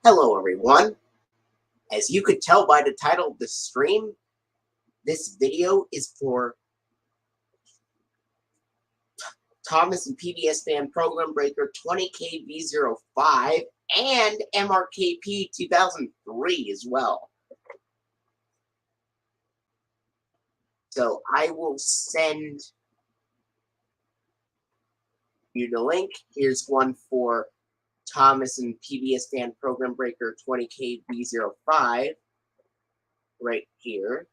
Hello everyone. As you could tell by the title of the stream, this video is for Thomas and PBS Fan Program Breaker 20K V05 and MRKP2003 as well. So I will send you the link. Here's one for Thomas and PBS Fan Program Breaker 20K V05 right here.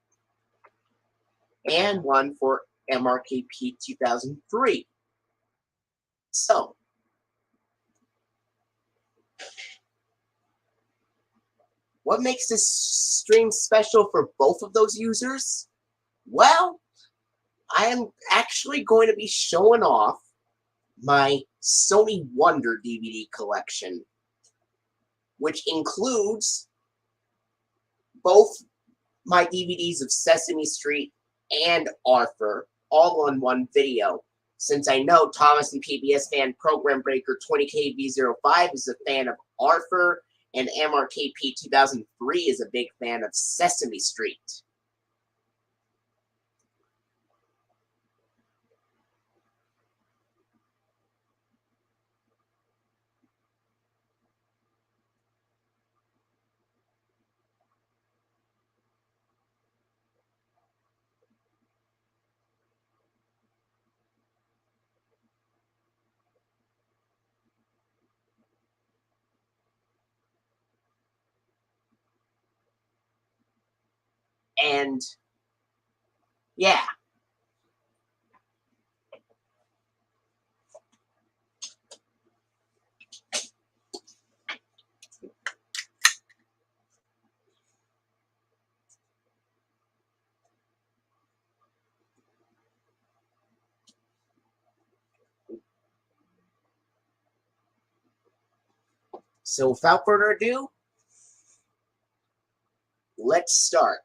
And one for MRKP 2003. So, what makes this stream special for both of those users? Well, I am actually going to be showing off my Sony Wonder DVD collection, which includes both my DVDs of Sesame Street and Arthur, all on one video. Since I know Thomas and PBS Fan Program Breaker 20K V05 is a fan of Arthur, and MRKP 2003 is a big fan of Sesame Street. And yeah. So without further ado, let's start.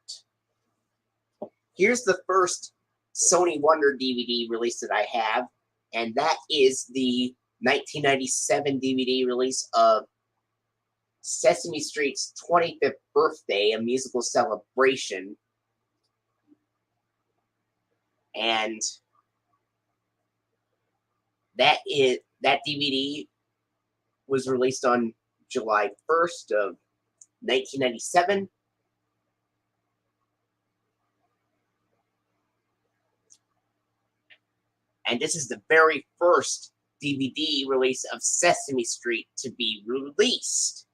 Here's the first Sony Wonder DVD release that I have, and that is the 1997 DVD release of Sesame Street's 25th birthday, a musical celebration. And that DVD was released on July 1st of 1997. And this is the very first DVD release of Sesame Street to be released.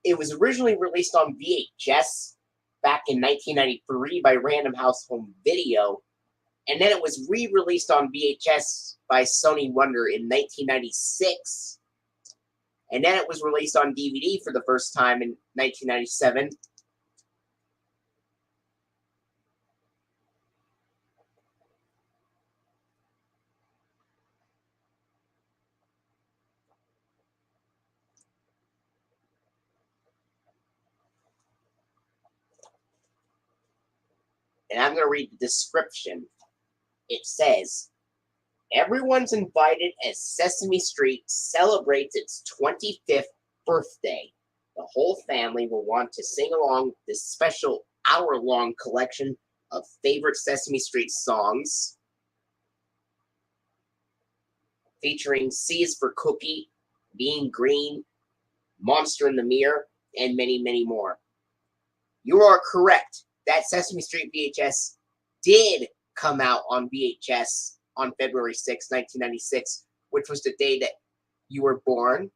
It was originally released on VHS back in 1993 by Random House Home Video, and then it was re-released on VHS by Sony Wonder in 1996, and then it was released on DVD for the first time in 1997. And I'm going to read the description. It says, "Everyone's invited as Sesame Street celebrates its 25th birthday. The whole family will want to sing along with this special hour-long collection of favorite Sesame Street songs, featuring C is for Cookie, Being Green, Monster in the Mirror, and many, many more." You are correct. That Sesame Street VHS did come out on VHS on February 6, 1996, which was the day that you were born.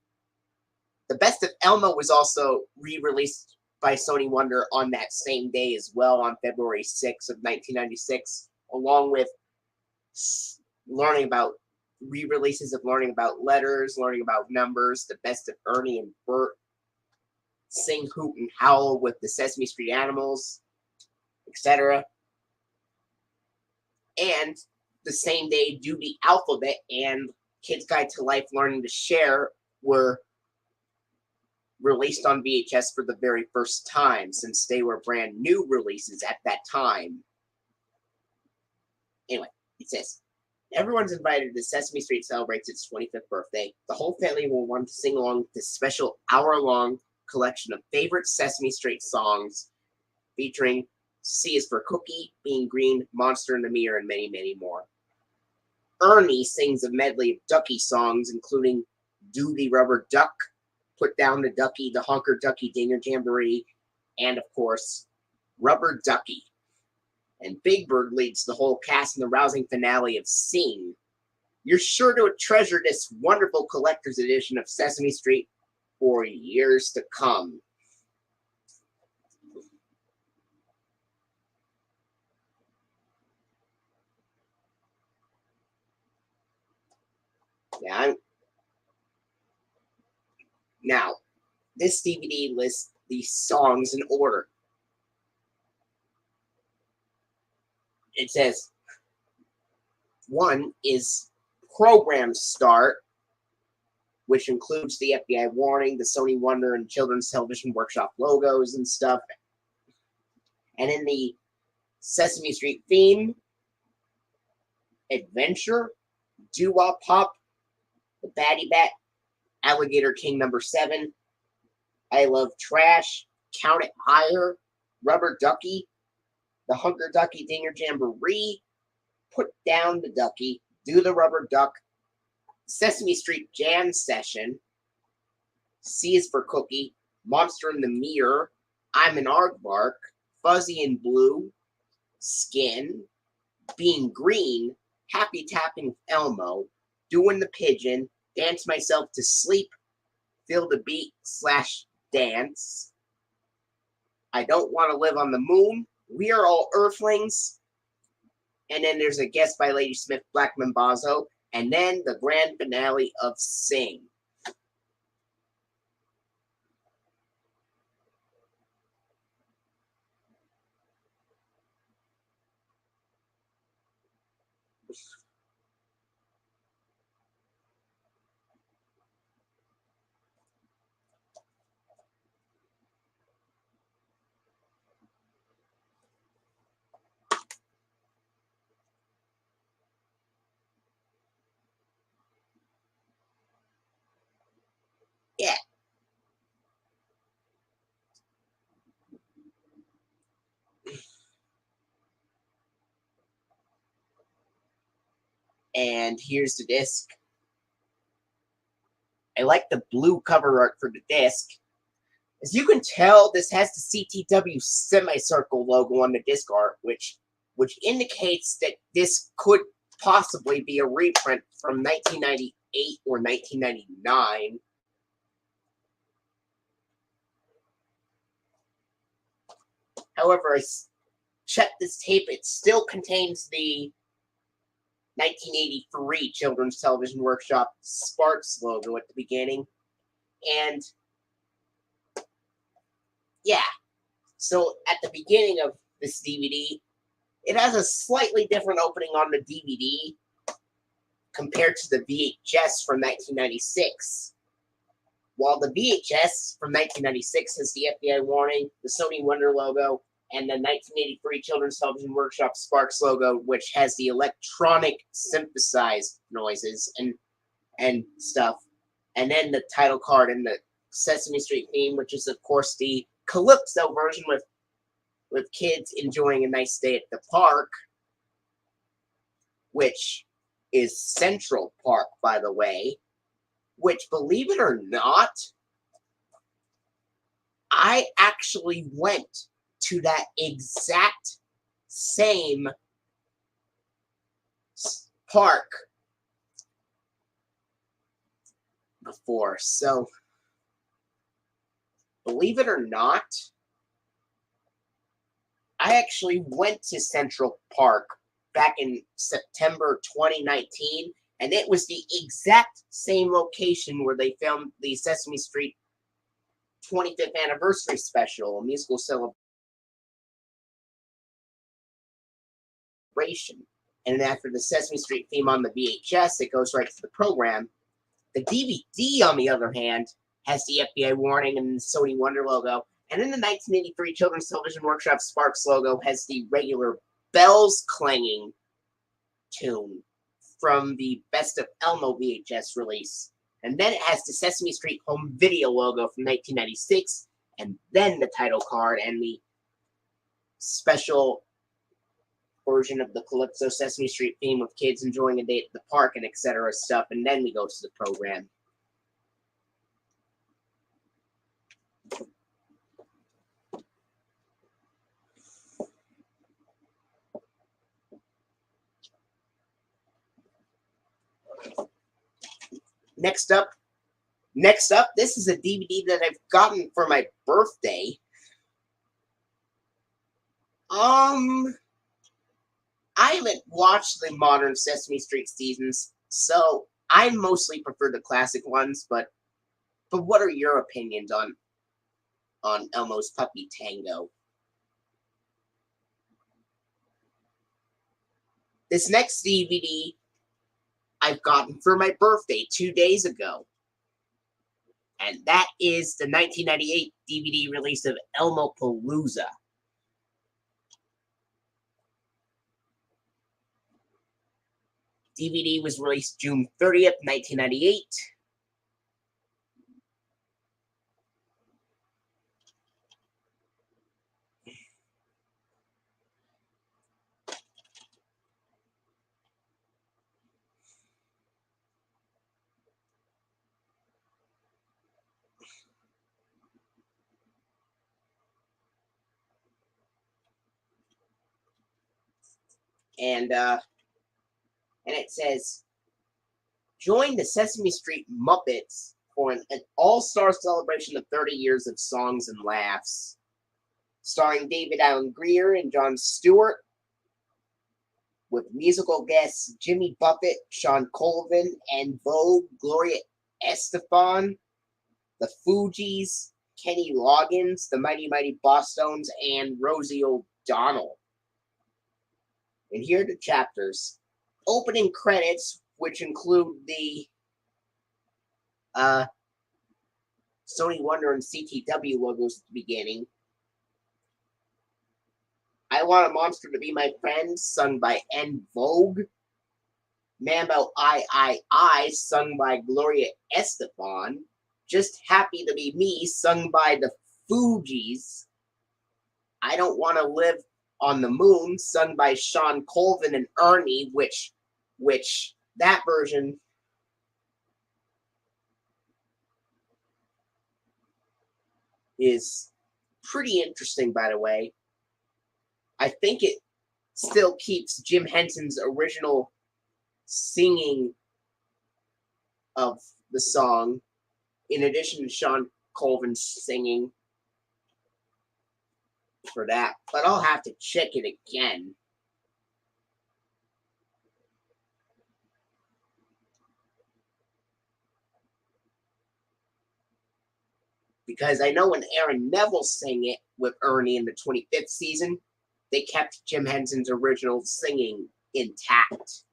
The Best of Elmo was also re-released by Sony Wonder on that same day as well, on February 6 of 1996, along with learning about re-releases of Learning About Letters, Learning About Numbers, The Best of Ernie and Bert, Sing, Hoot, and Howl with the Sesame Street Animals, etc. And the same day, Do the Alphabet and Kids Guide to Life Learning to Share were released on VHS for the very first time, since they were brand new releases at that time. Anyway, it says, Everyone's invited as Sesame Street celebrates its 25th birthday. The whole family will want to sing along with this special hour-long collection of favorite Sesame Street songs featuring C is for Cookie, Being Green, Monster in the Mirror, and many, many more. Ernie sings a medley of Ducky songs, including Do the Rubber Duck, Put Down the Ducky, The Honker Ducky Dinger Jamboree, and, of course, Rubber Ducky. And Big Bird leads the whole cast in the rousing finale of Sing. You're sure to treasure this wonderful collector's edition of Sesame Street for years to come. Now, this DVD lists the songs in order. It says 1 is Program Start, which includes the FBI warning, the Sony Wonder and Children's Television Workshop logos and stuff. And in the Sesame Street theme, Adventure, Doo-Wop Pop, The Batty Bat, Alligator King #7, I Love Trash, Count It Higher, Rubber Ducky, The Hunker Ducky Dinger Jamboree, Put Down the Ducky, Do the Rubber Duck, Sesame Street Jam Session, C is for Cookie, Monster in the Mirror, I'm an Aardvark, Fuzzy and Blue, Skin, Being Green, Happy Tapping with Elmo, Doing the Pigeon, Dance Myself to Sleep, Feel the Beat / Dance, I Don't Want to Live on the Moon, We Are All Earthlings, and then there's a guest by Lady Smith, Black Mambazo, and then the grand finale of Sing. Yeah. And here's the disc. I like the blue cover art for the disc. As you can tell, this has the CTW semicircle logo on the disc art, which indicates that this could possibly be a reprint from 1998 or 1999. However, I checked this tape, it still contains the 1983 Children's Television Workshop Sparks logo at the beginning. And yeah, so at the beginning of this DVD, it has a slightly different opening on the DVD compared to the VHS from 1996. While the VHS from 1996 has the FBI warning, the Sony Wonder logo, and the 1983 Children's Television Workshop Sparks logo, which has the electronic synthesized noises and stuff. And then the title card and the Sesame Street theme, which is, of course, the Calypso version with kids enjoying a nice day at the park, which is Central Park, by the way, which, believe it or not, I actually went to that exact same park before. So, believe it or not, I actually went to Central Park back in September 2019, and it was the exact same location where they filmed the Sesame Street 25th anniversary special, a musical celebration. And then after the Sesame Street theme on the VHS, it goes right to the program. The DVD, on the other hand, has the FBI warning and the Sony Wonder logo. And then the 1983 Children's Television Workshop Sparks logo has the regular bells clanging tune from the Best of Elmo VHS release. And then it has the Sesame Street home video logo from 1996, and then the title card and the special version of the Calypso Sesame Street theme with kids enjoying a day at the park and etc. stuff, and then we go to the program. Next up, this is a DVD that I've gotten for my birthday. I haven't watched the modern Sesame Street seasons, so I mostly prefer the classic ones, but what are your opinions on Elmo's Puppy Tango? This next DVD I've gotten for my birthday 2 days ago, and that is the 1998 DVD release of Elmopalooza. DVD was released June 30th, 1998. And it says, join the Sesame Street Muppets for an all-star celebration of 30 years of songs and laughs. Starring David Alan Grier and Jon Stewart, with musical guests Jimmy Buffett, Sean Colvin, and Vogue, Gloria Estefan, the Fugees, Kenny Loggins, the Mighty Mighty Bosstones, and Rosie O'Donnell. And here are the chapters. Opening credits, which include the Sony Wonder and CTW logos at the beginning. I Want a Monster to Be My Friend, sung by En Vogue. Mambo I, sung by Gloria Estefan. Just Happy to Be Me, sung by the Fugees. I Don't Want to Live on the Moon, sung by Sean Colvin and Ernie, which that version is pretty interesting, by the way. I think it still keeps Jim Henson's original singing of the song, in addition to Sean Colvin's singing for that, but I'll have to check it again. Because I know when Aaron Neville sang it with Ernie in the 25th season, they kept Jim Henson's original singing intact.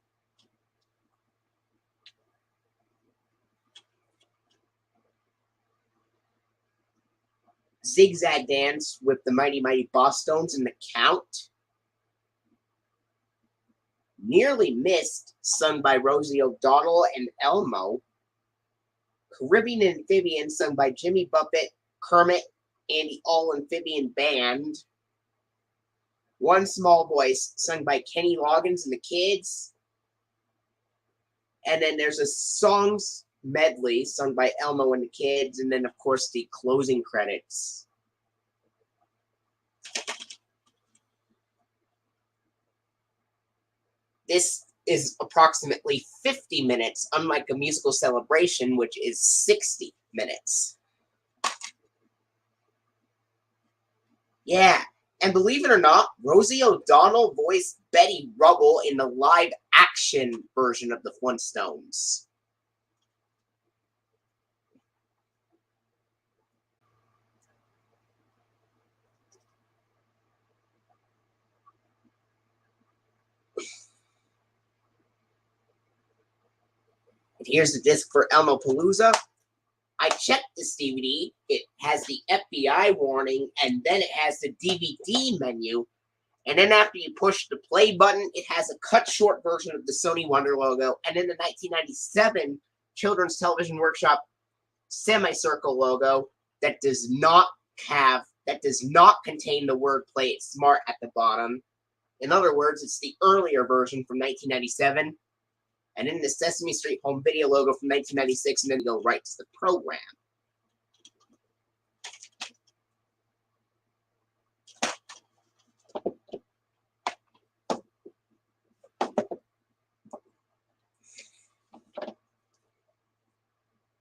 Zigzag Dance with the Mighty Mighty Bosstones and the Count. Nearly Missed, sung by Rosie O'Donnell and Elmo. Caribbean Amphibian, sung by Jimmy Buffett, Kermit, and the All Amphibian Band. One Small Voice, sung by Kenny Loggins and the Kids. And then there's a songs medley sung by Elmo and the Kids, and then of course the closing credits. This is approximately 50 minutes, unlike a musical celebration, which is 60 minutes. Yeah, and believe it or not, Rosie O'Donnell voiced Betty Rubble in the live-action version of the Flintstones. And here's the disc for Elmopalooza. I checked this DVD. It has the FBI warning, and then it has the DVD menu. And then after you push the play button, it has a cut short version of the Sony Wonder logo. And then the 1997 Children's Television Workshop semicircle logo that does not contain the word "Play It Smart" at the bottom. In other words, it's the earlier version from 1997. And then the Sesame Street home video logo from 1996, and then go right to the program.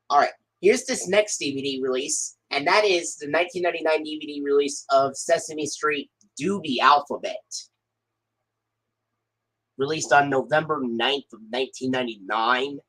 All right, here's this next DVD release, and that is the 1999 DVD release of Sesame Street Do the Alphabet. Released on November 9th of 1999.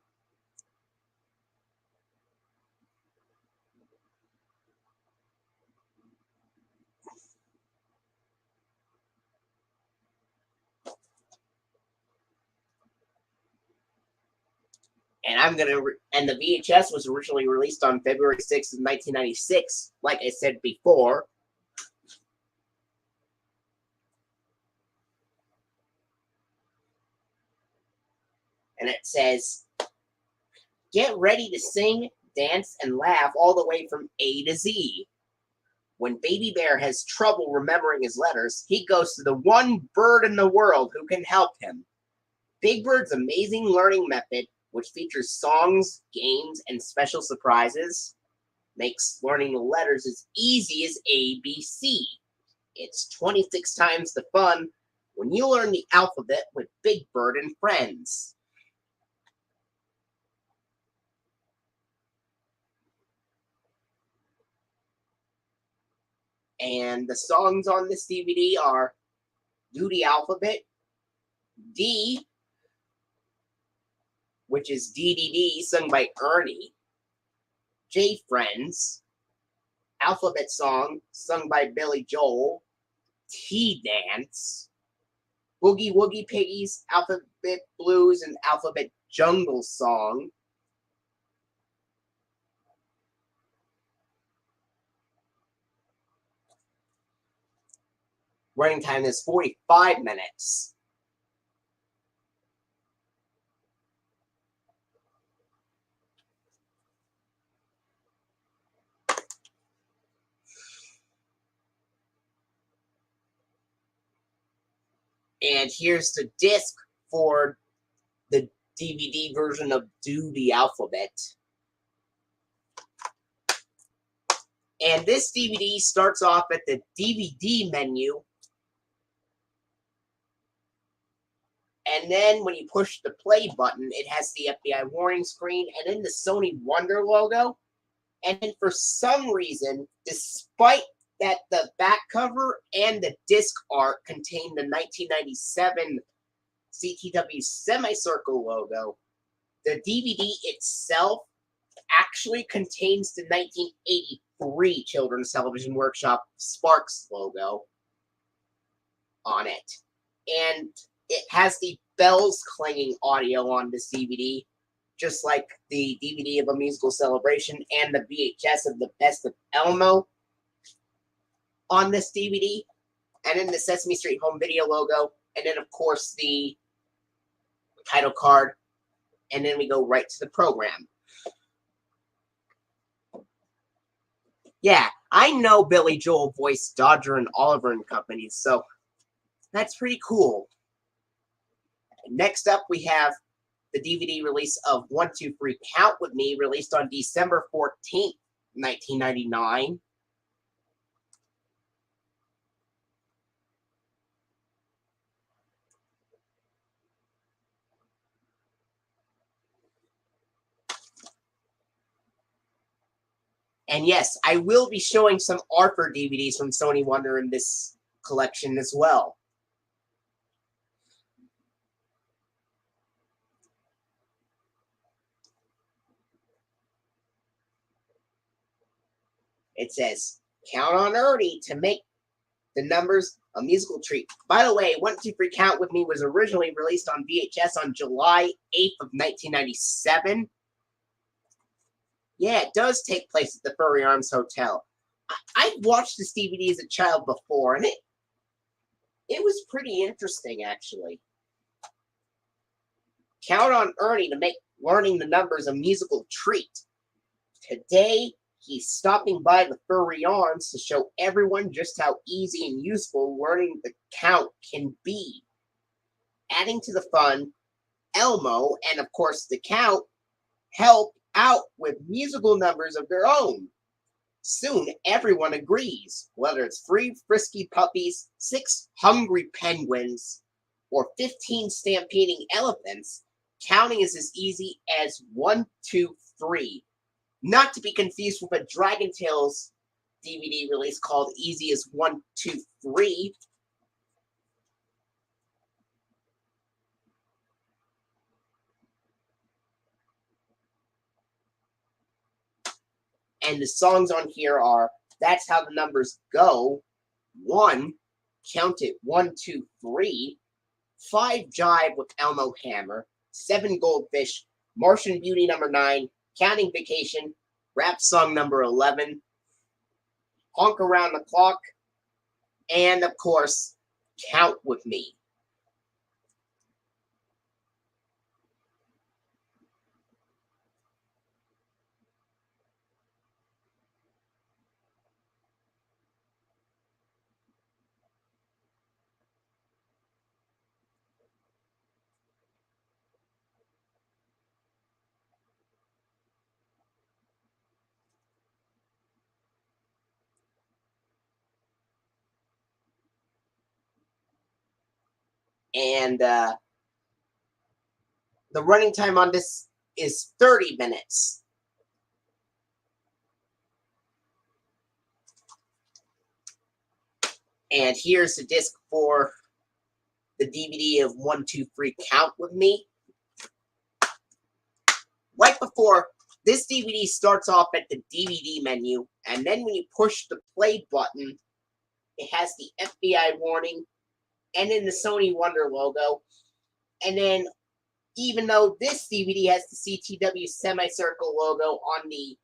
And the VHS was originally released on February 6th of 1996, like I said before. And it says, get ready to sing, dance, and laugh all the way from A to Z. When Baby Bear has trouble remembering his letters, he goes to the one bird in the world who can help him. Big Bird's amazing learning method, which features songs, games, and special surprises, makes learning the letters as easy as ABC. It's 26 times the fun when you learn the alphabet with Big Bird and friends. And the songs on this DVD are Do the Alphabet, D, which is DDD, sung by Ernie, J Friends, Alphabet Song, sung by Billy Joel, T Dance, Boogie Woogie Piggies, Alphabet Blues, and Alphabet Jungle Song. Running time is 45 minutes. And here's the disc for the DVD version of Do the Alphabet. And this DVD starts off at the DVD menu. And then when you push the play button, it has the FBI warning screen and then the Sony Wonder logo. And then for some reason, despite that the back cover and the disc art contain the 1997 CTW semicircle logo, the DVD itself actually contains the 1983 Children's Television Workshop Sparks logo on it. And it has the bells clanging audio on this DVD, just like the DVD of A Musical Celebration and the VHS of The Best of Elmo on this DVD. And then the Sesame Street home video logo. And then, of course, the title card. And then we go right to the program. Yeah, I know Billy Joel voiced Dodger and Oliver and Company, so that's pretty cool. Next up, we have the DVD release of 1, 2, 3, Count With Me, released on December 14th, 1999. And yes, I will be showing some Arthur DVDs from Sony Wonder in this collection as well. It says, count on Ernie to make the numbers a musical treat. By the way, 1, 2, 3, Count With Me was originally released on VHS on July 8th of 1997. Yeah, it does take place at the Furry Arms Hotel. I've watched this DVD as a child before, and It was pretty interesting, actually. Count on Ernie to make learning the numbers a musical treat. Today, he's stopping by the Furry Arms to show everyone just how easy and useful learning the count can be. Adding to the fun, Elmo and, of course, the count help out with musical numbers of their own. Soon, everyone agrees, whether it's 3 frisky puppies, 6 hungry penguins, or 15 stampeding elephants, counting is as easy as 1, 2, 3. Not to be confused with a Dragon Tales DVD release called Easy as 1, 2, 3. And the songs on here are That's How the Numbers Go, 1, Count It 1, 2, 3, 5 Jive with Elmo Hammer, 7 Goldfish, Martian Beauty number 9, Counting Vacation, Rap Song number 11, Honk Around the Clock, and of course, Count With Me. And the running time on this is 30 minutes. And here's the disc for the DVD of 1, 2, 3, Count With Me. Right before, this DVD starts off at the DVD menu, and then when you push the play button, it has the FBI warning, and then the Sony Wonder logo. And then, even though this DVD has the CTW semicircle logo on the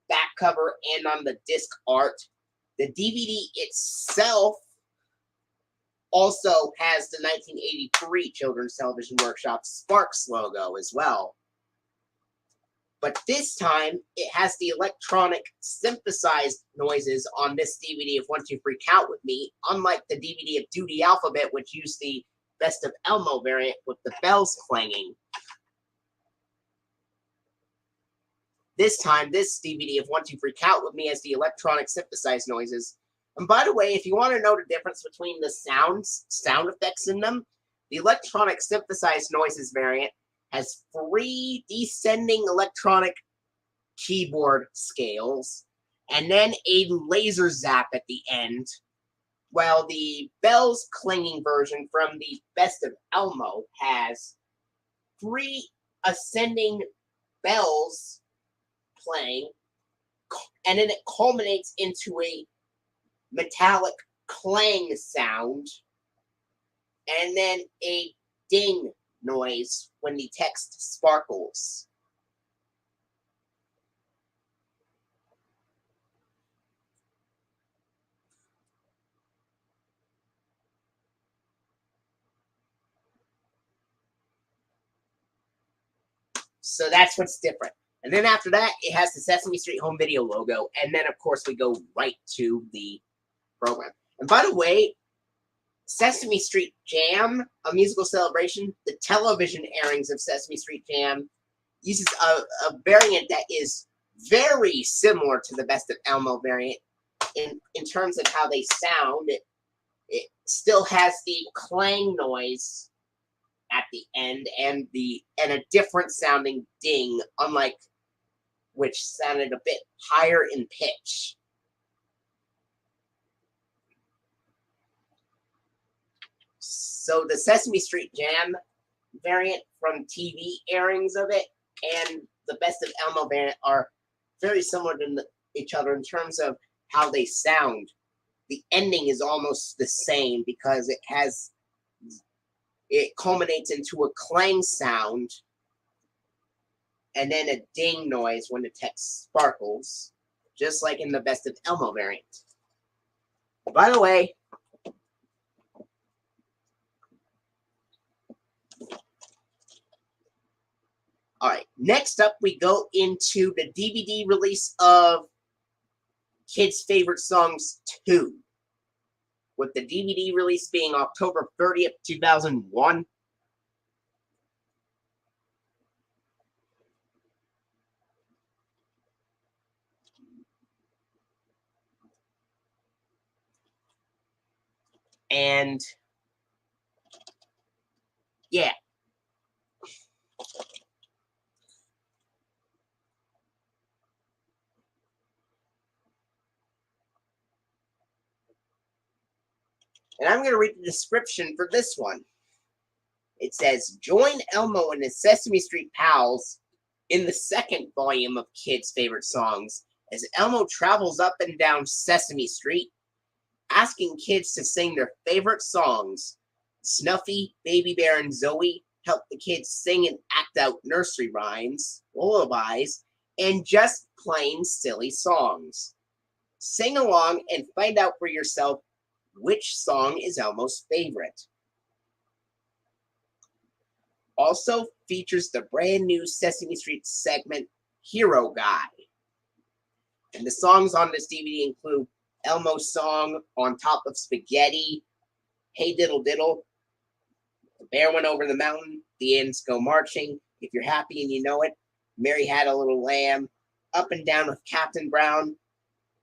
back cover and on the disc art, the DVD itself also has the 1983 Children's Television Workshop Sparks logo as well. But this time, it has the electronic synthesized noises on this DVD of 1, 2, 3, Count With Me, unlike the DVD of Duty Alphabet, which used the Best of Elmo variant with the bells clanging. This time, this DVD of 1, 2, 3, Count With Me has the electronic synthesized noises. And by the way, if you want to know the difference between the sound effects in them, the electronic synthesized noises variant has 3 descending electronic keyboard scales, and then a laser zap at the end, while the bells clanging version from the Best of Elmo has 3 ascending bells playing, and then it culminates into a metallic clang sound, and then a ding noise when the text sparkles. So that's what's different. And then after that, it has the Sesame Street Home Video logo, and then of course we go right to the program. And by the way, Sesame Street Jam, a musical celebration, the television airings of Sesame Street Jam uses a variant that is very similar to the Best of Elmo variant in terms of how they sound. It still has the clang noise at the end and a different sounding ding, unlike which sounded a bit higher in pitch. So the Sesame Street Jam variant from TV airings of it and the Best of Elmo variant are very similar to each other in terms of how they sound. The ending is almost the same because it culminates into a clang sound and then a ding noise when the text sparkles, just like in the Best of Elmo variant. By the way, Next up, we go into the DVD release of Kids' Favorite Songs 2, with the DVD release being October 30th, 2001. And yeah. And I'm going to read the description for this one. It says, join Elmo and his Sesame Street pals in the second volume of Kids' Favorite Songs as Elmo travels up and down Sesame Street, asking kids to sing their favorite songs. Snuffy, Baby Bear, and Zoe help the kids sing and act out nursery rhymes, lullabies, and just plain silly songs. Sing along and find out for yourself which song is Elmo's favorite. Also features the brand new Sesame Street segment, Hero Guy. And the songs on this DVD include Elmo's song, On Top of Spaghetti, Hey Diddle Diddle, The Bear Went Over the Mountain, The Ants Go Marching, If You're Happy and You Know It, Mary Had a Little Lamb, Up and Down with Captain Brown,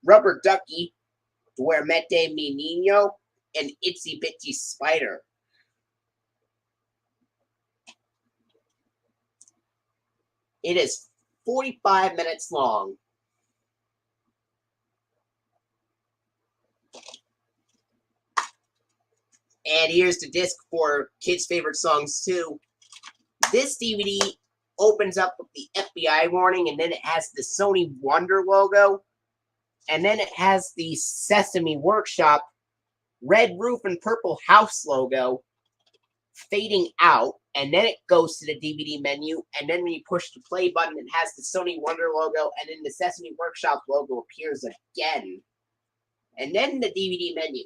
Rubber Ducky, Duermete Mi Niño, and Itsy Bitsy Spider. It is 45 minutes long. And here's the disc for Kids' Favorite Songs 2. This DVD opens up with the FBI warning, and then it has the Sony Wonder logo. And then it has the Sesame Workshop red roof and purple house logo fading out. And then it goes to the DVD menu. And then when you push the play button, it has the Sony Wonder logo. And then the Sesame Workshop logo appears again. And then the DVD menu.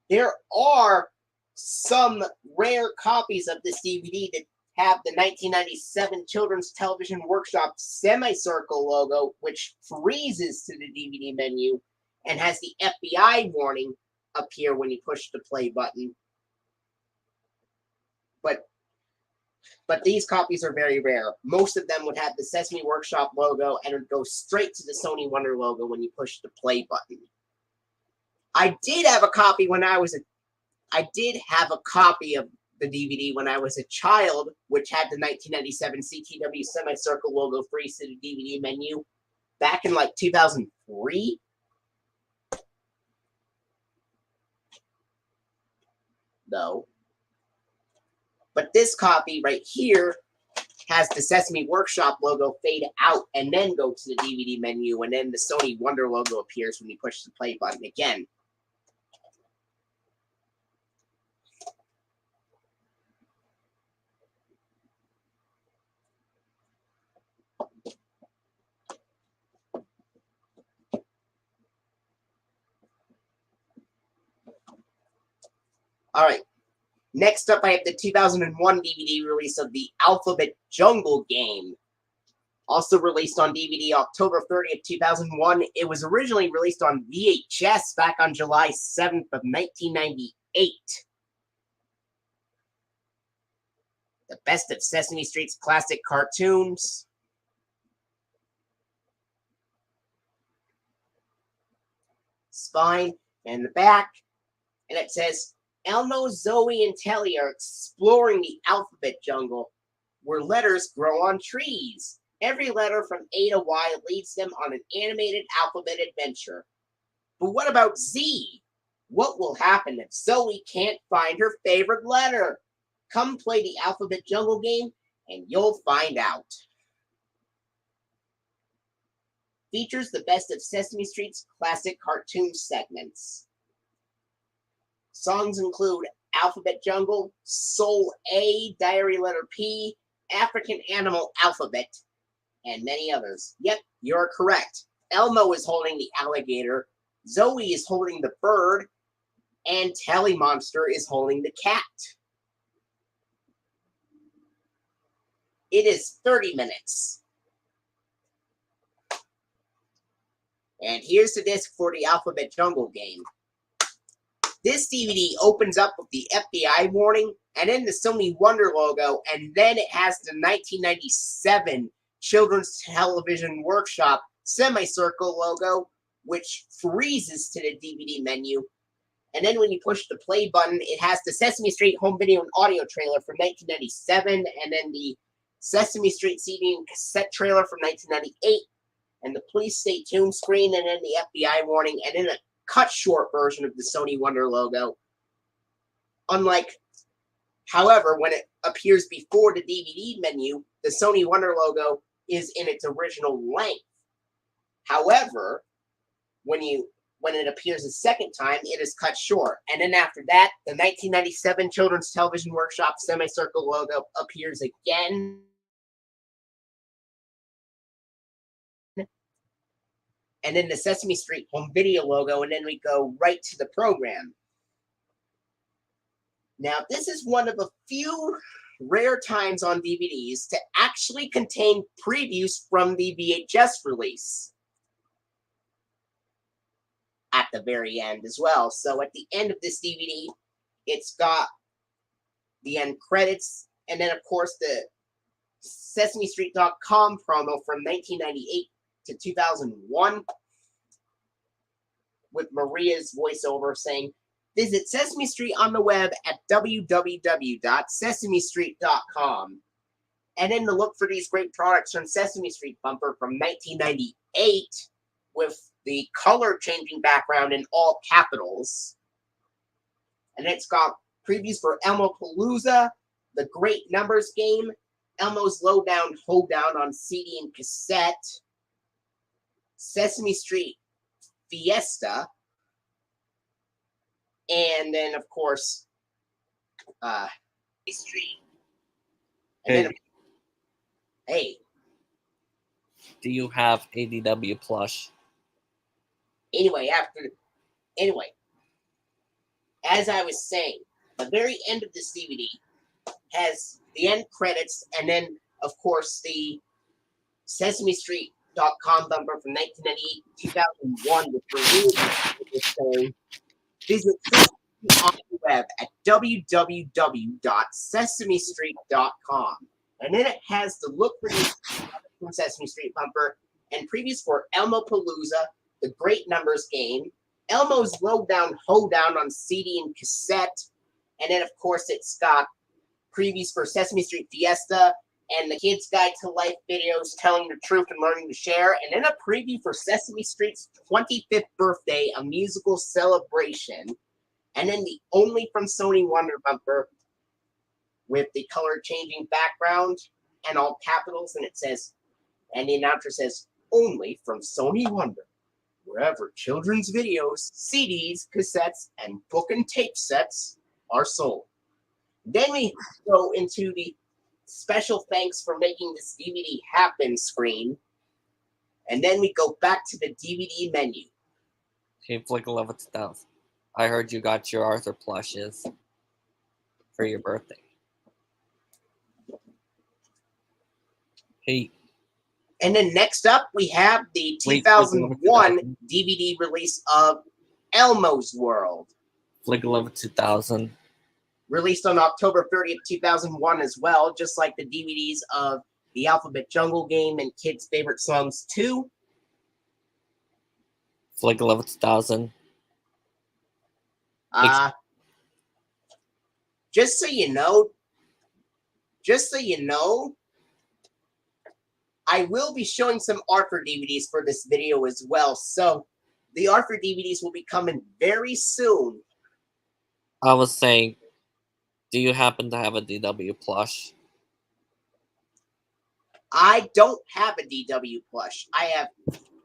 There are some rare copies of this DVD that have the 1997 Children's Television Workshop semicircle logo, which freezes to the DVD menu and has the FBI warning appear when you push the play button. But these copies are very rare. Most of them would have the Sesame Workshop logo and would go straight to the Sony Wonder logo when you push the play button. I did have a copy of the DVD when I was a child, which had the 1997 CTW semicircle logo freeze to the DVD menu back in like 2003. Though. But this copy right here has the Sesame Workshop logo fade out and then go to the DVD menu, and then the Sony Wonder logo appears when you push the play button again. All right. Next up, I have the 2001 DVD release of the Alphabet Jungle game. Also released on DVD October 30th, 2001. It was originally released on VHS back on July 7th of 1998. The best of Sesame Street's classic cartoons. Spine and the back. And it says, Elmo, Zoe, and Telly are exploring the alphabet jungle where letters grow on trees. Every letter from A to Y leads them on an animated alphabet adventure. But what about Z? What will happen if Zoe can't find her favorite letter? Come play the Alphabet Jungle game and you'll find out. Features the best of Sesame Street's classic cartoon segments. Songs include Alphabet Jungle, Soul A, Diary Letter P, African Animal Alphabet, and many others. Yep, you're correct. Elmo is holding the alligator, Zoe is holding the bird, and Telly Monster is holding the cat. It is 30 minutes. And here's the disc for the Alphabet Jungle game. This DVD opens up with the FBI warning, and then the Sony Wonder logo, and then it has the 1997 Children's Television Workshop semicircle logo, which freezes to the DVD menu. And then when you push the play button, it has the Sesame Street home video and audio trailer from 1997, and then the Sesame Street CD and cassette trailer from 1998, and the Please Stay Tuned screen, and then the FBI warning, and then a cut short version of the Sony Wonder logo. However, when it appears before the DVD menu, the Sony Wonder logo is in its original length. However, when it appears a second time, it is cut short. And then after that, the 1997 Children's Television Workshop semicircle logo appears again. And then the Sesame Street home video logo, and then we go right to the program. Now, this is one of a few rare times on DVDs to actually contain previews from the VHS release at the very end as well. So at the end of this DVD, it's got the end credits, and then, of course, the SesameStreet.com promo from 1998 to 2001 with Maria's voiceover saying, visit Sesame Street on the web at www.sesamestreet.com. And then to look for these great products from Sesame Street bumper from 1998 with the color changing background in all capitals. And it's got previews for Elmopalooza, the Great Numbers game, Elmo's Lowdown Hoedown on CD and cassette, Sesame Street Fiesta, and then, of course, Street. And then, hey. Do you have a DW plush? Anyway, as I was saying, the very end of this DVD has the end credits, and then, of course, the Sesame Street.com bumper from 1998 2001 with reviews saying, visit Sesame Street on the web at www.sesamestreet.com. And then it has the look for these from Sesame Street bumper and previews for Elmopalooza, the Great Numbers game, Elmo's Lowdown Hoedown on CD and cassette, and then, of course, it's got previews for Sesame Street Fiesta and the Kids Guide to Life videos telling the truth and learning to share, and then a preview for Sesame Street's 25th birthday, a musical celebration, and then the Only from Sony Wonder bumper with the color changing background and all capitals, and it says, and the announcer says, Only from Sony Wonder, wherever children's videos, CDs, cassettes, and book and tape sets are sold. Then we go into the special thanks for making this DVD happen screen. And then we go back to the DVD menu. Hey, Flick 11,000. I heard you got your Arthur plushes for your birthday. Hey. And then next up, we have the 2001 DVD release of Elmos World. Flick 11,000. Released on October 30th, 2001 as well, just like the DVDs of the Alphabet Jungle game and Kids' Favorite Songs 2. Flick 11,000. Just so you know, I will be showing some Arthur DVDs for this video as well. So the Arthur DVDs will be coming very soon. I was saying, do you happen to have a DW plush? I don't have a DW plush. I have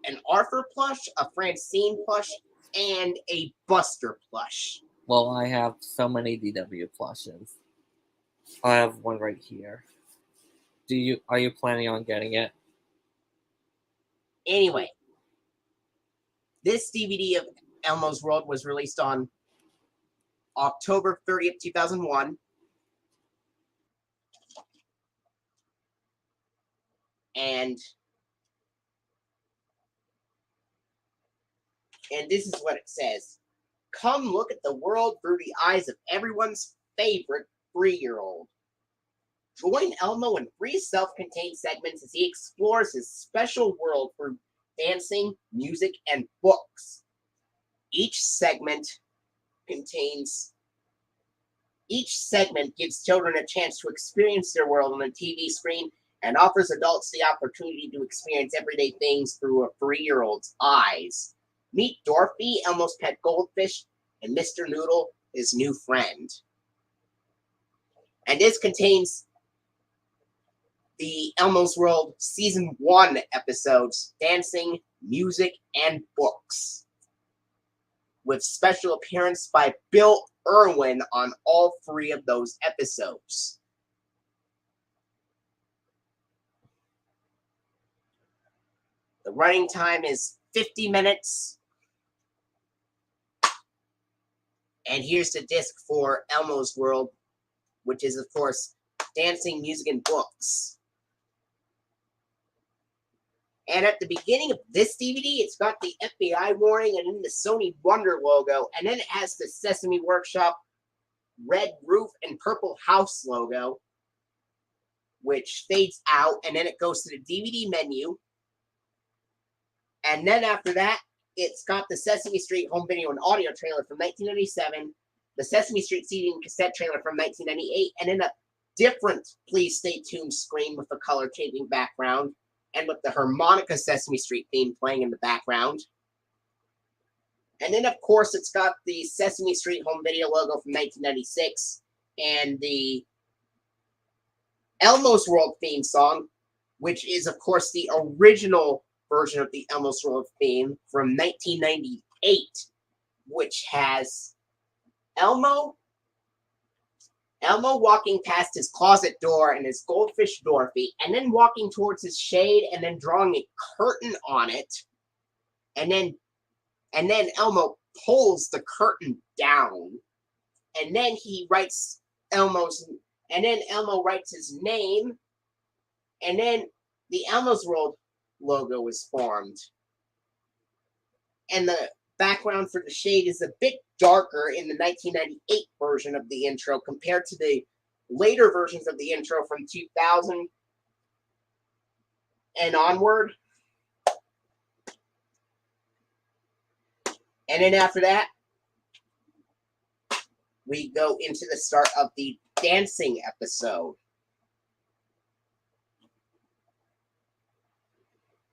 an Arthur plush, a Francine plush, and a Buster plush. Well, I have so many DW plushes. I have one right here. Are you planning on getting it? Anyway, this DVD of Elmos World was released on October 30th, 2001. And this is what it says. Come look at the world through the eyes of everyone's favorite 3-year-old. Join Elmo in 3 self-contained segments as he explores his special world through dancing, music, and books. Each segment gives children a chance to experience their world on a TV screen and offers adults the opportunity to experience everyday things through a 3-year-old's eyes. Meet Dorothy, Elmo's pet goldfish, and Mr. Noodle, his new friend. And this contains the Elmos World Season 1 episodes, dancing, music, and books, with special appearance by Bill Irwin on all 3 of those episodes. The running time is 50 minutes. And here's the disc for Elmo's World, which is, of course, dancing, music, and books. And at the beginning of this DVD, it's got the FBI warning and then the Sony Wonder logo. And then it has the Sesame Workshop red roof and purple house logo, which fades out. And then it goes to the DVD menu. And then after that, it's got the Sesame Street home video and audio trailer from 1997, the Sesame Street CD and cassette trailer from 1998, and then a different Please Stay Tuned screen with a color-changing background, and with the harmonica Sesame Street theme playing in the background. And then, of course, it's got the Sesame Street home video logo from 1996, and the Elmos World theme song, which is, of course, the original version of the Elmos World theme from 1998, which has Elmo walking past his closet door and his goldfish Dorothy, and then walking towards his shade and then drawing a curtain on it. And then Elmo pulls the curtain down. And then Elmo writes his name. And then the Elmos World logo is formed. And the background for the shade is a bit darker in the 1998 version of the intro compared to the later versions of the intro from 2000 and onward. And then after that, we go into the start of the dancing episode.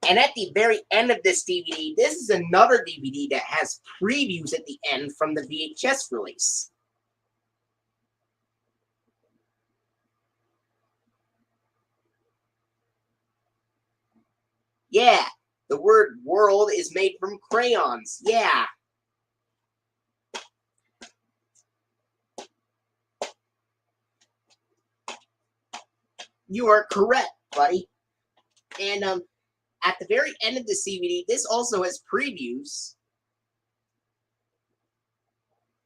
And at the very end of this DVD, this is another DVD that has previews at the end from the VHS release. Yeah, the word world is made from crayons. Yeah. You are correct, buddy. And at the very end of the DVD, this also has previews.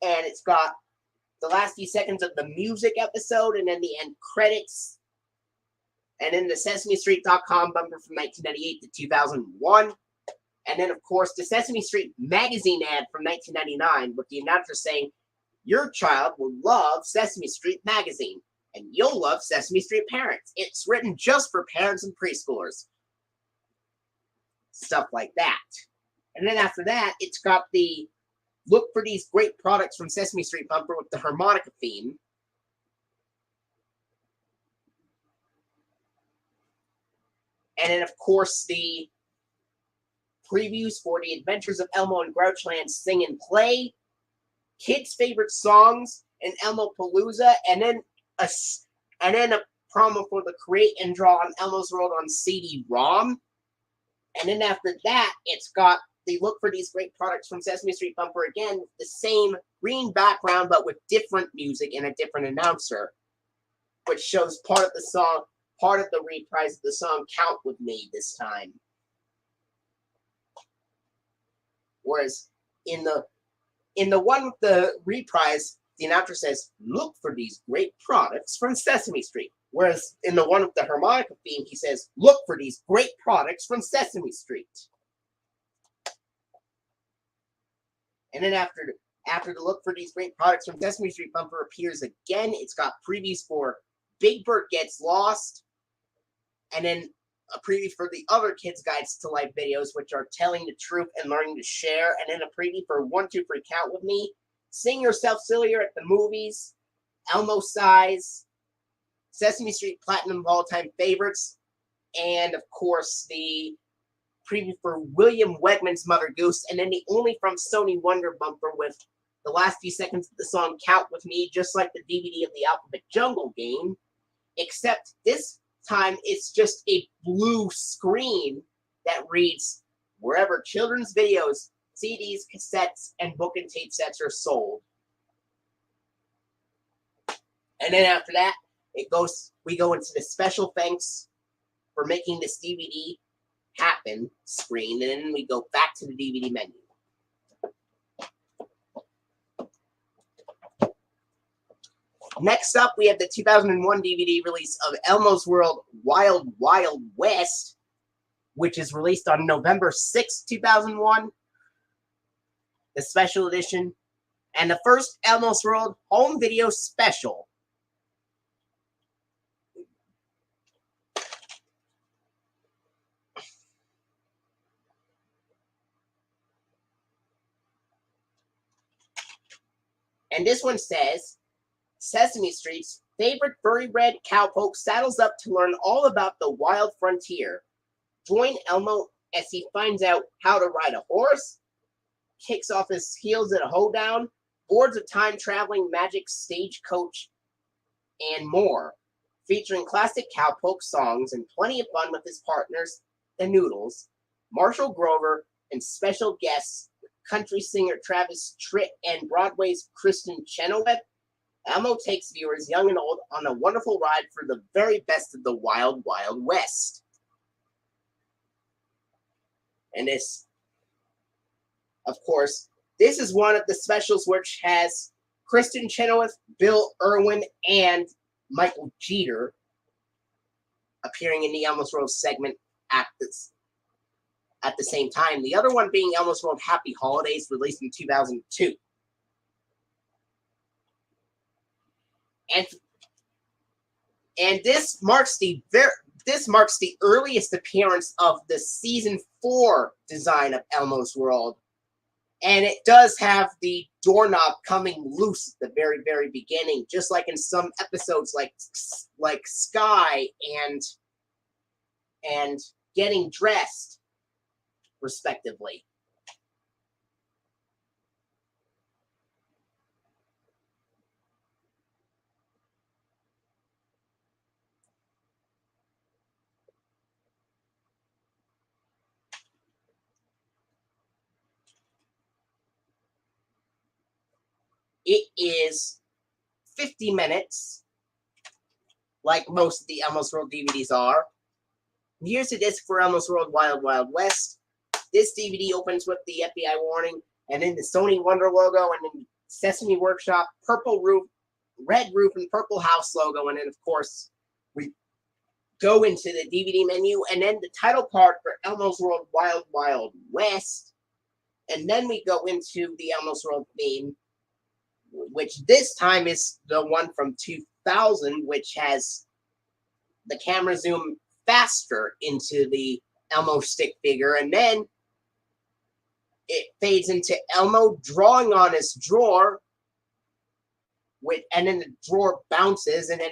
And it's got the last few seconds of the music episode, and then the end credits. And then the SesameStreet.com bumper from 1998 to 2001. And then, of course, the Sesame Street magazine ad from 1999 with the announcer saying, "Your child will love Sesame Street magazine, and you'll love Sesame Street parents. It's written just for parents and preschoolers." Stuff like that. And then after that, it's got the "Look for these great products from Sesame Street" bumper with the harmonica theme. And then, of course, the previews for the Adventures of Elmo and Grouchland Sing and Play, kids' favorite songs, and Elmopalooza, and then a promo for the Create and Draw on Elmo's World on CD-ROM. And then after that, it's got the "Look for these great products from Sesame Street" bumper again, with the same green background, but with different music and a different announcer, which shows part of the song, part of the reprise of the song "Count With Me" this time. Whereas in the one with the reprise, the announcer says, "Look for these great products from Sesame Street." Whereas in the one with the harmonica theme, he says, "Look for these great products from Sesame Street." And then after the "Look for these great products from Sesame Street" bumper appears again, it's got previews for Big Bird Gets Lost, and then a preview for the other Kids Guides to Life videos, which are Telling the Truth and Learning to Share, and then a preview for 1, 2, Freak Out with Me, Sing Yourself Sillier at the Movies, Elmo Size, Sesame Street Platinum of All Time Favorites, and of course the preview for William Wegman's Mother Goose, and then the Only from Sony Wonder bumper with the last few seconds of the song Count With Me, just like the DVD of the Alphabet Jungle game, except this time it's just a blue screen that reads, "Wherever children's videos, CDs, cassettes, and book and tape sets are sold." And then after that, we go into the special thanks for making this DVD happen screen, and then we go back to the DVD menu. Next up, we have the 2001 DVD release of Elmos World Wild Wild West, which is released on November 6, 2001, the special edition, and the first Elmos World home video special. And this one says, Sesame Street's favorite furry red cowpoke saddles up to learn all about the wild frontier. Join Elmo as he finds out how to ride a horse, kicks off his heels at a hoedown, boards a time-traveling magic stagecoach, and more. Featuring classic cowpoke songs and plenty of fun with his partners, the Noodles, Marshall Grover, and special guests, country singer Travis Tritt and Broadway's Kristen Chenoweth, Elmo takes viewers young and old on a wonderful ride for the very best of the Wild Wild West. And this, of course, this is one of the specials which has Kristen Chenoweth, Bill Irwin, and Michael Jeter appearing in the Elmos World segment at the same time. The other one being Elmos World Happy Holidays, released in 2002. And this marks the earliest appearance of the season 4 design of Elmos World, and it does have the doorknob coming loose at the very, very beginning, just like in some episodes, like Sky and Getting Dressed, respectively. It is 50 minutes, like most of the Elmos World DVDs are. Here's the disc for Elmos World Wild Wild West. This DVD opens with the FBI warning, and then the Sony Wonder logo, and then Sesame Workshop, purple roof, red roof, and purple house logo, and then, of course, we go into the DVD menu, and then the title card for Elmos World Wild Wild West, and then we go into the Elmos World theme, which this time is the one from 2000, which has the camera zoom faster into the Elmo stick figure, and then it fades into Elmo drawing on his drawer, and then the drawer bounces, and then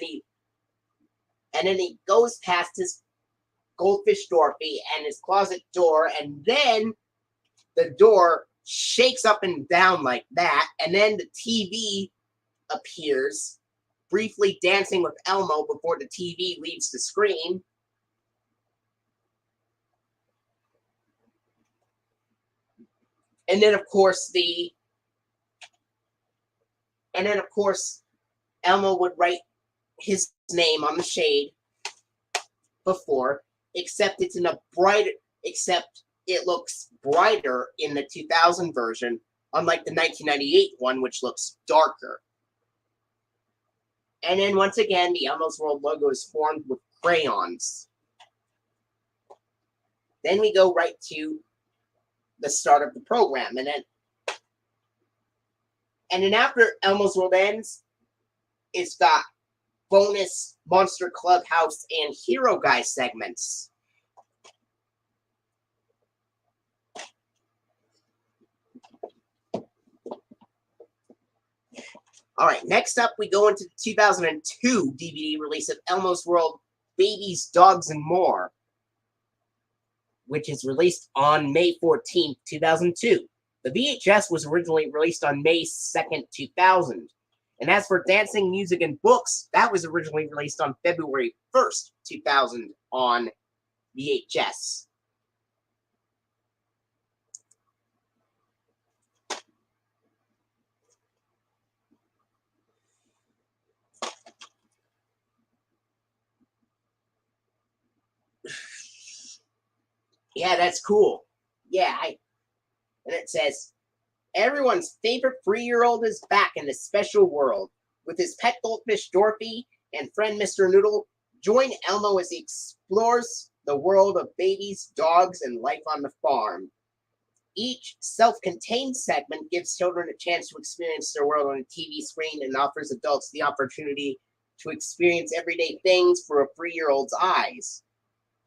he goes past his Goldfish Dorothy and his closet door, and then the door shakes up and down like that, and then the TV appears, briefly dancing with Elmo before the TV leaves the screen. And then, of course, Elmo would write his name on the shade before, except it looks brighter in the 2000 version, unlike the 1998 one, which looks darker. And then once again, the Elmos World logo is formed with crayons. Then we go right to the start of the program. And then after Elmos World ends, it's got bonus Monster Clubhouse and Hero Guy segments. All right, next up, we go into the 2002 DVD release of Elmos World Babies, Dogs, and More, which is released on May 14th, 2002. The VHS was originally released on May 2nd, 2000. And as for Dancing, Music, and Books, that was originally released on February 1st, 2000 on VHS. Yeah, that's cool. Yeah, and it says, everyone's favorite 3-year-old is back in this special world. With his pet goldfish Dorothy and friend Mr. Noodle, join Elmo as he explores the world of babies, dogs, and life on the farm. Each self-contained segment gives children a chance to experience their world on a TV screen and offers adults the opportunity to experience everyday things through a 3-year-old's eyes.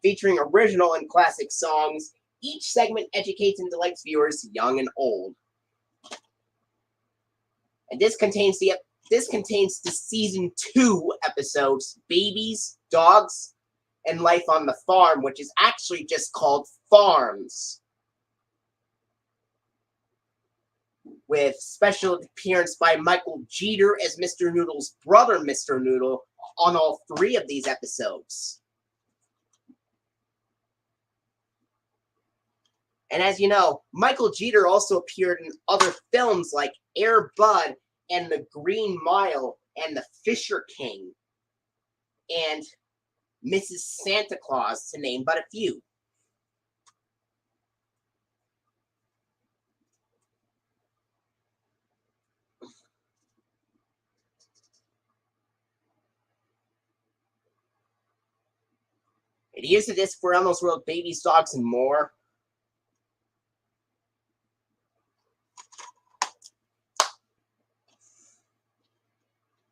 Featuring original and classic songs, each segment educates and delights viewers, young and old. And this contains the season 2 episodes, Babies, Dogs, and Life on the Farm, which is actually just called Farms. With special appearance by Michael Jeter as Mr. Noodle's brother, Mr. Noodle, on all 3 of these episodes. And as you know, Michael Jeter also appeared in other films like Air Bud and The Green Mile and The Fisher King and Mrs. Santa Claus, to name but a few. And here's the disc for Elmos World Babies, Dogs, and More.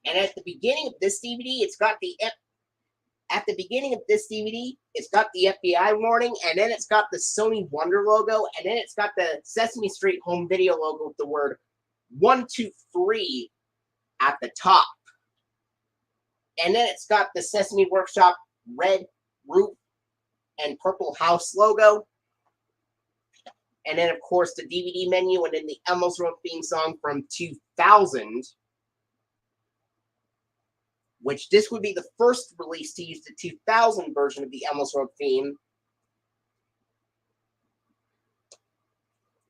And at the beginning of this DVD, it's got the FBI warning, and then it's got the Sony Wonder logo, and then it's got the Sesame Street home video logo with the word 123 at the top. And then it's got the Sesame Workshop red roof and purple house logo. And then, of course, the DVD menu, and then the Elmos World theme song from 2000. Which this would be the first release to use the 2000 version of the Elmos World theme,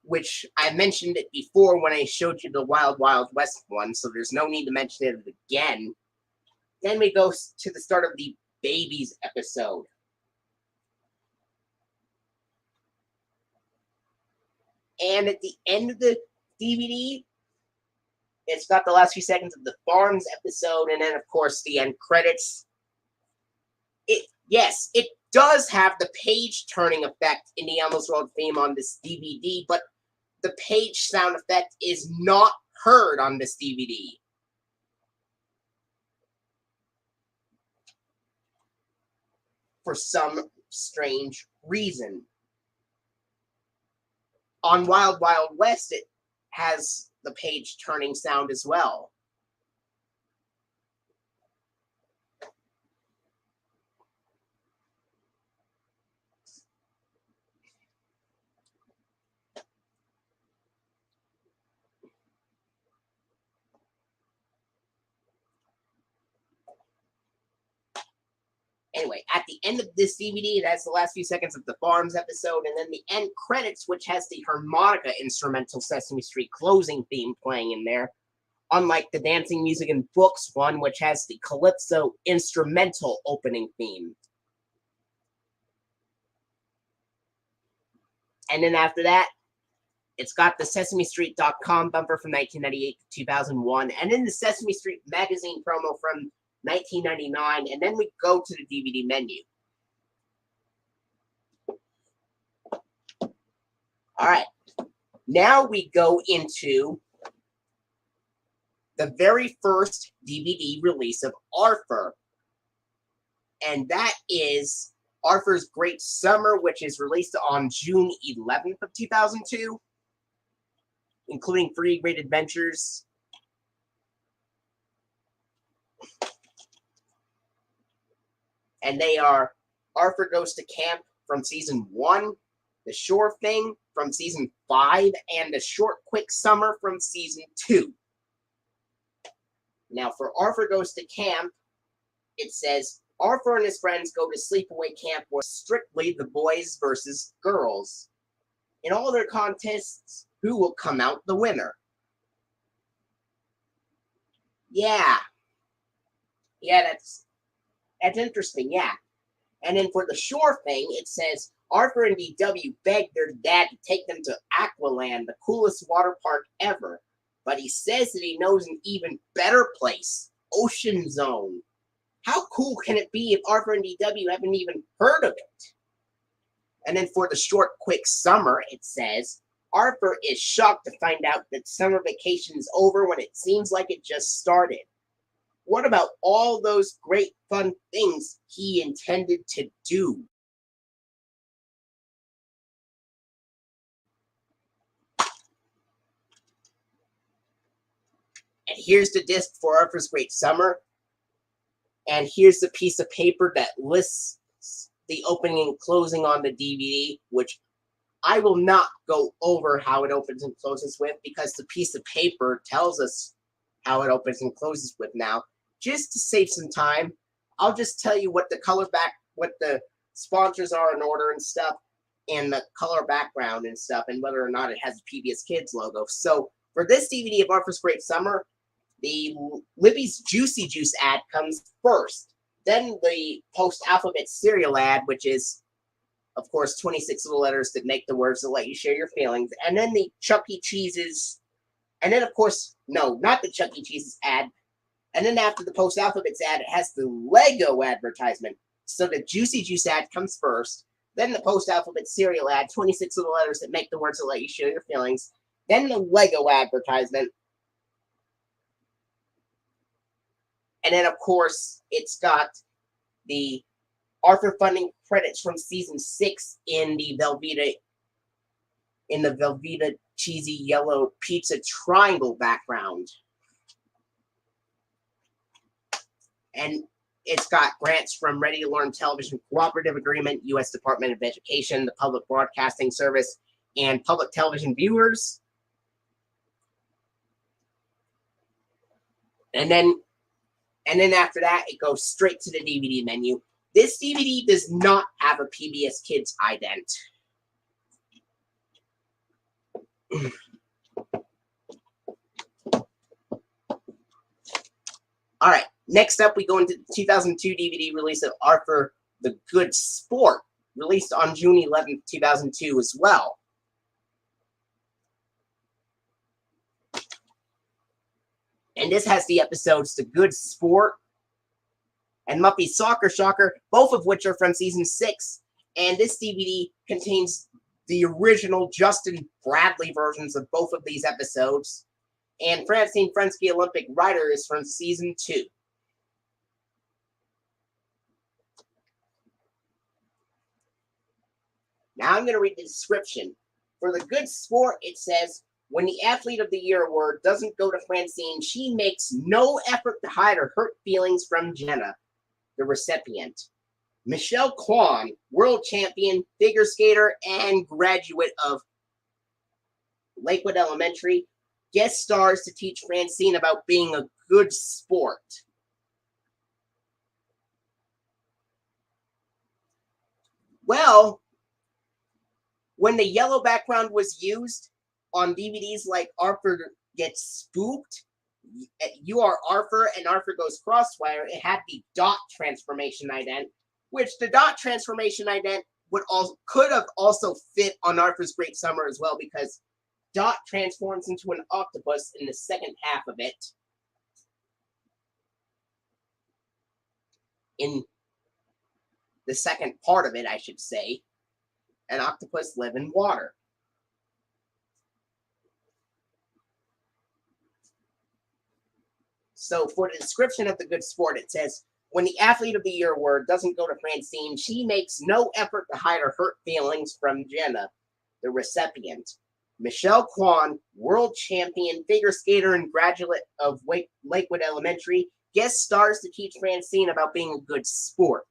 which I mentioned it before when I showed you the Wild Wild West one, so there's no need to mention it again. Then we go to the start of the Babies episode. And at the end of the DVD, it's got the last few seconds of the Farms episode, and then, of course, the end credits. Yes, it does have the page-turning effect in the Elmos World theme on this DVD, but the page sound effect is not heard on this DVD. For some strange reason. On Wild Wild West, it has the page turning sound as well. Anyway, at the end of this DVD, it has the last few seconds of the Farms episode, and then the end credits, which has the harmonica instrumental Sesame Street closing theme playing in there, unlike the Dancing, Music, and Books one, which has the Calypso instrumental opening theme. And then after that, it's got the SesameStreet.com bumper from 1998 to 2001, and then the Sesame Street magazine promo from $19.99, and then we go to the DVD menu. All right, now we go into the very first DVD release of Arthur, and that is Arthur's Great Summer, which is released on June 11th of 2002, including 3 great adventures. And they are Arthur Goes to Camp from Season 1, The Shore Thing from Season 5, and The Short Quick Summer from Season 2. Now, for Arthur Goes to Camp, it says, Arthur and his friends go to sleepaway camp where strictly the boys versus girls. In all their contests, who will come out the winner? Yeah. Yeah, that's interesting, yeah. And then for the Shore Thing, it says, Arthur and DW begged their dad to take them to Aqualand, the coolest water park ever. But he says that he knows an even better place, Ocean Zone. How cool can it be if Arthur and DW haven't even heard of it? And then for the Short Quick Summer, it says, Arthur is shocked to find out that summer vacation is over when it seems like it just started. What about all those great fun things he intended to do? And here's the disc for Arthur's Great Summer. And here's the piece of paper that lists the opening and closing on the DVD, which I will not go over how it opens and closes with, because the piece of paper tells us how it opens and closes with now. Just to save some time, I'll just tell you what the sponsors are in order and stuff, and the color background and stuff, and whether or not it has a PBS Kids logo. So for this DVD of Arthur's Great Summer, the Libby's Juicy Juice ad comes first. Then the post-alphabet cereal ad, which is, of course, 26 little letters that make the words that let you share your feelings. And then the Chuck E. Cheese's, and then, of course, no, not the Chuck E. Cheese's ad. And then after the post-alphabets ad, it has the Lego advertisement. So the Juicy Juice ad comes first. Then the post-alphabet cereal ad, 26 little letters that make the words that let you share your feelings. Then the Lego advertisement. And then, of course, it's got the Arthur funding credits from season 6 in the Velveeta cheesy yellow pizza triangle background. And it's got grants from Ready to Learn Television Cooperative Agreement, U.S. Department of Education, the Public Broadcasting Service, and public television viewers. And then after that, it goes straight to the DVD menu. This DVD does not have a PBS Kids ident. All right, next up, we go into the 2002 DVD release of Arthur the Good Sport, released on June 11th, 2002 as well. And this has the episodes The Good Sport and Muppy Soccer Shocker, both of which are from season 6. And this DVD contains the original Justin Bradley versions of both of these episodes. And Francine Frensky Olympic Rider is from season 2. Now I'm going to read the description. For The Good Sport, it says, when the Athlete of the Year award doesn't go to Francine, she makes no effort to hide her hurt feelings from Jenna, the recipient. Michelle Kwan, world champion, figure skater, and graduate of Lakewood Elementary, guest stars to teach Francine about being a good sport. Well, when the yellow background was used on DVDs like Arthur Gets Spooked, You Are Arthur, and Arthur Goes Crossfire, it had the dot transformation ident, which the dot transformation ident could have also fit on Arthur's Great Summer as well, because Dot transforms into an octopus in the second half of it. in the second part of it, I should say, an octopus live in water. So for the description of the good sport, it says, when the Athlete of the Year award doesn't go to Francine, she makes no effort to hide her hurt feelings from Jenna, the recipient. Michelle Kwan, world champion, figure skater, and graduate of Lakewood Elementary, guest stars to teach Francine about being a good sport.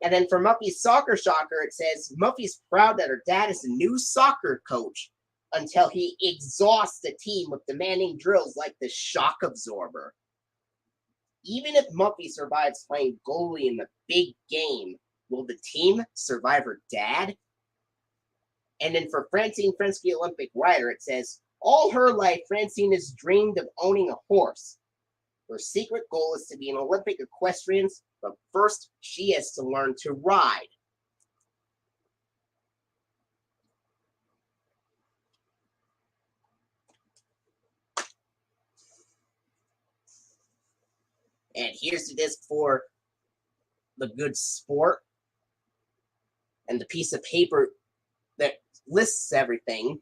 And then for Muffy's Soccer Shocker, it says, Muffy's proud that her dad is a new soccer coach until he exhausts the team with demanding drills like the shock absorber. Even if Muffy survives playing goalie in the big game, will the team survive her dad? And then for Francine Frensky Olympic rider, it says, all her life, Francine has dreamed of owning a horse. Her secret goal is to be an Olympic equestrian, but first she has to learn to ride. And here's the disc for the good sport. And the piece of paper that lists everything.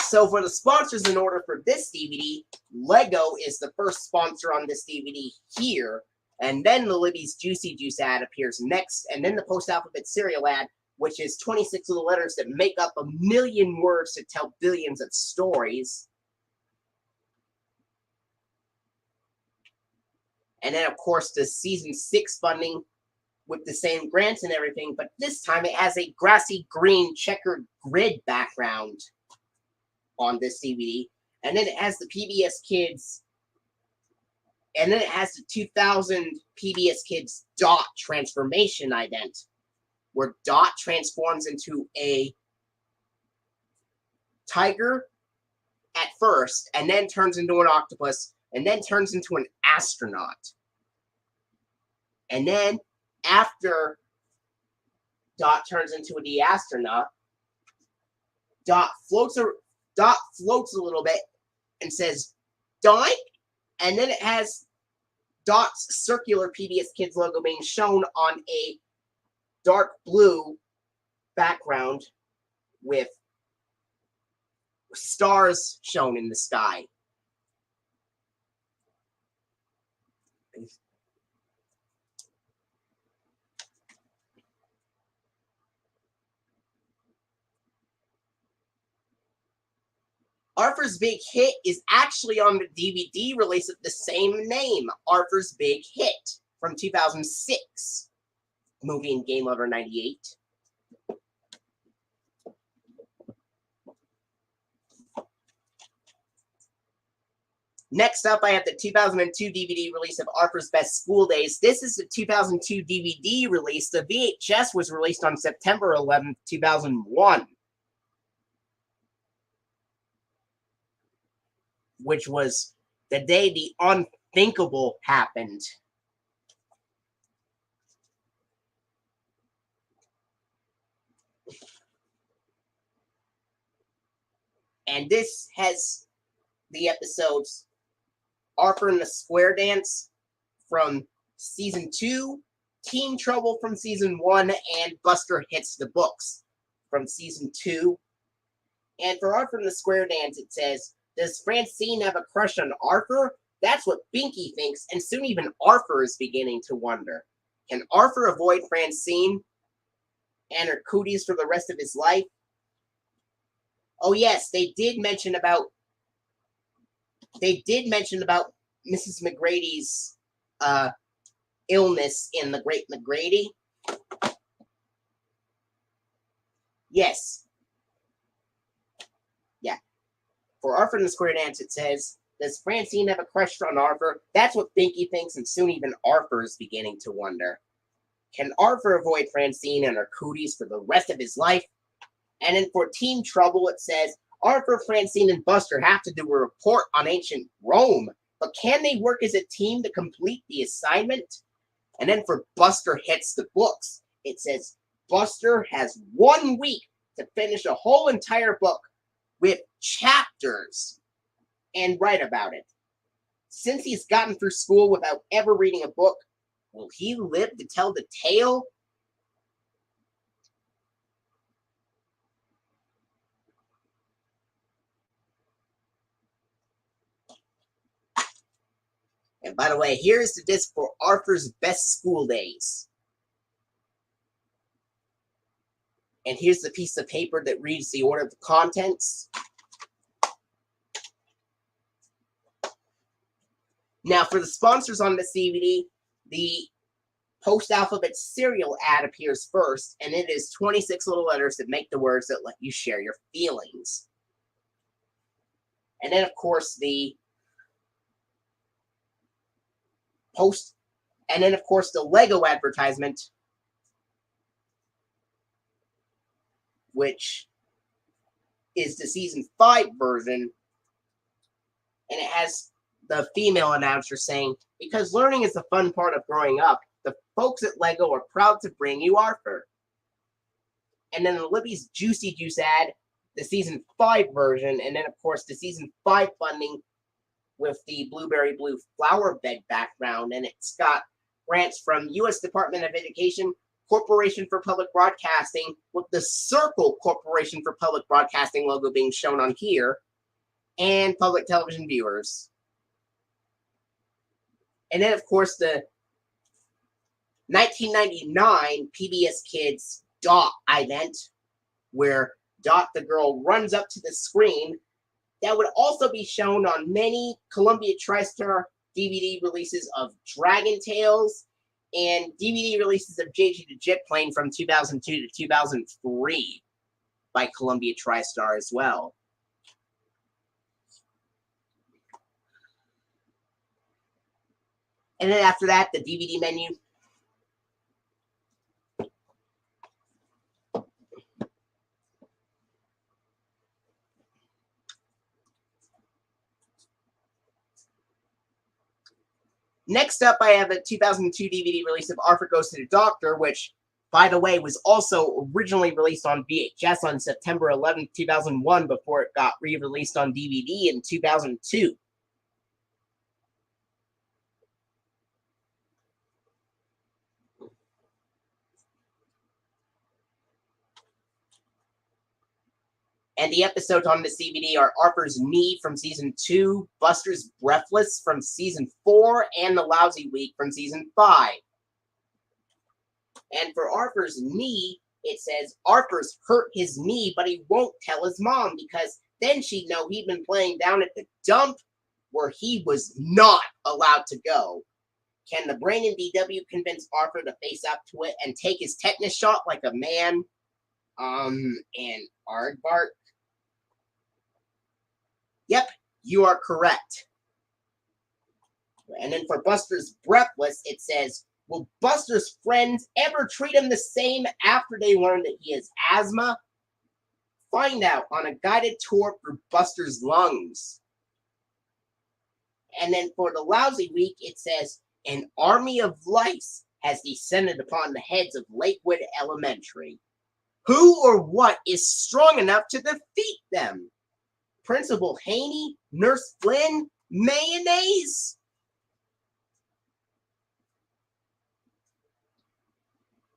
So for the sponsors in order for this DVD, Lego is the first sponsor on this DVD here. And then the Libby's Juicy Juice ad appears next. And then the post-alphabet cereal ad, which is 26 of the letters that make up 1 million words to tell billions of stories. And then, of course, the Season 6 funding with the same grants and everything, but this time it has a grassy green checkered grid background on this DVD. And then it has the PBS Kids, and then it has the 2000 PBS Kids Dot transformation ident, where Dot transforms into a tiger at first, and then turns into an octopus, and then turns into an astronaut. And then after Dot turns into the astronaut, Dot floats a little bit and says, "Doink," and then it has Dot's circular PBS Kids logo being shown on a dark blue background with stars shown in the sky. Arthur's Big Hit is actually on the DVD release of the same name, Arthur's Big Hit, from 2006. Movie and Game Lover 98. Next up, I have the 2002 DVD release of Arthur's Best School Days. This is the 2002 DVD release. The VHS was released on September 11th, 2001. Which was the day the unthinkable happened. And this has the episodes Arthur and the Square Dance from Season 2, Teen Trouble from Season 1, and Buster Hits the Books from Season 2. And for Arthur and the Square Dance, it says, does Francine have a crush on Arthur? That's what Binky thinks, and soon even Arthur is beginning to wonder. Can Arthur avoid Francine and her cooties for the rest of his life? Oh yes, they did mention about Mrs. McGrady's illness in The Great McGrady. Yes. Yeah. For Arthur and the Square Dance, it says, does Francine have a crush on Arthur? That's what Binky thinks, and soon even Arthur is beginning to wonder. Can Arthur avoid Francine and her cooties for the rest of his life? And then for Teen Trouble, it says, Arthur, Francine, and Buster have to do a report on ancient Rome, but can they work as a team to complete the assignment? And then for Buster Hits the Books, it says, Buster has 1 week to finish a whole entire book with chapters and write about it. Since he's gotten through school without ever reading a book, will he live to tell the tale? And by the way, here's the disc for Arthur's Best School Days. And here's the piece of paper that reads the order of the contents. Now, for the sponsors on this DVD, the post-alphabet serial ad appears first, and it is 26 little letters that make the words that let you share your feelings. And then, of course, the Lego advertisement, which is the season 5 version, and it has the female announcer saying, "Because learning is the fun part of growing up, the folks at Lego are proud to bring you Arthur." And then the Libby's Juicy Juice ad, the season 5 version, and then of course the season 5 funding with the blueberry blue flower bed background, and it's got grants from U.S. Department of Education, Corporation for Public Broadcasting, with the Circle Corporation for Public Broadcasting logo being shown on here, and public television viewers. And then, of course, the 1999 PBS Kids Dot event, where Dot the girl runs up to the screen. That would also be shown on many Columbia TriStar DVD releases of Dragon Tales and DVD releases of JG the Jet Plane from 2002 to 2003 by Columbia TriStar as well. And then after that, the DVD menu. Next up, I have a 2002 DVD release of Arthur Goes to the Doctor, which, by the way, was also originally released on VHS on September 11, 2001, before it got re-released on DVD in 2002. And the episodes on this DVD are Arthur's Knee from Season 2, Buster's Breathless from Season 4, and The Lousy Week from Season 5. And for Arthur's Knee, it says, Arthur's hurt his knee, but he won't tell his mom, because then she'd know he'd been playing down at the dump where he was not allowed to go. Can the brain in DW convince Arthur to face up to it and take his tetanus shot like a man? And Aardvark? Yep, you are correct. And then for Buster's Breathless, it says, will Buster's friends ever treat him the same after they learn that he has asthma? Find out on a guided tour through Buster's lungs. And then for the Lousy Week, it says, an army of lice has descended upon the heads of Lakewood Elementary. Who or what is strong enough to defeat them? Principal Haney, Nurse Flynn, Mayonnaise?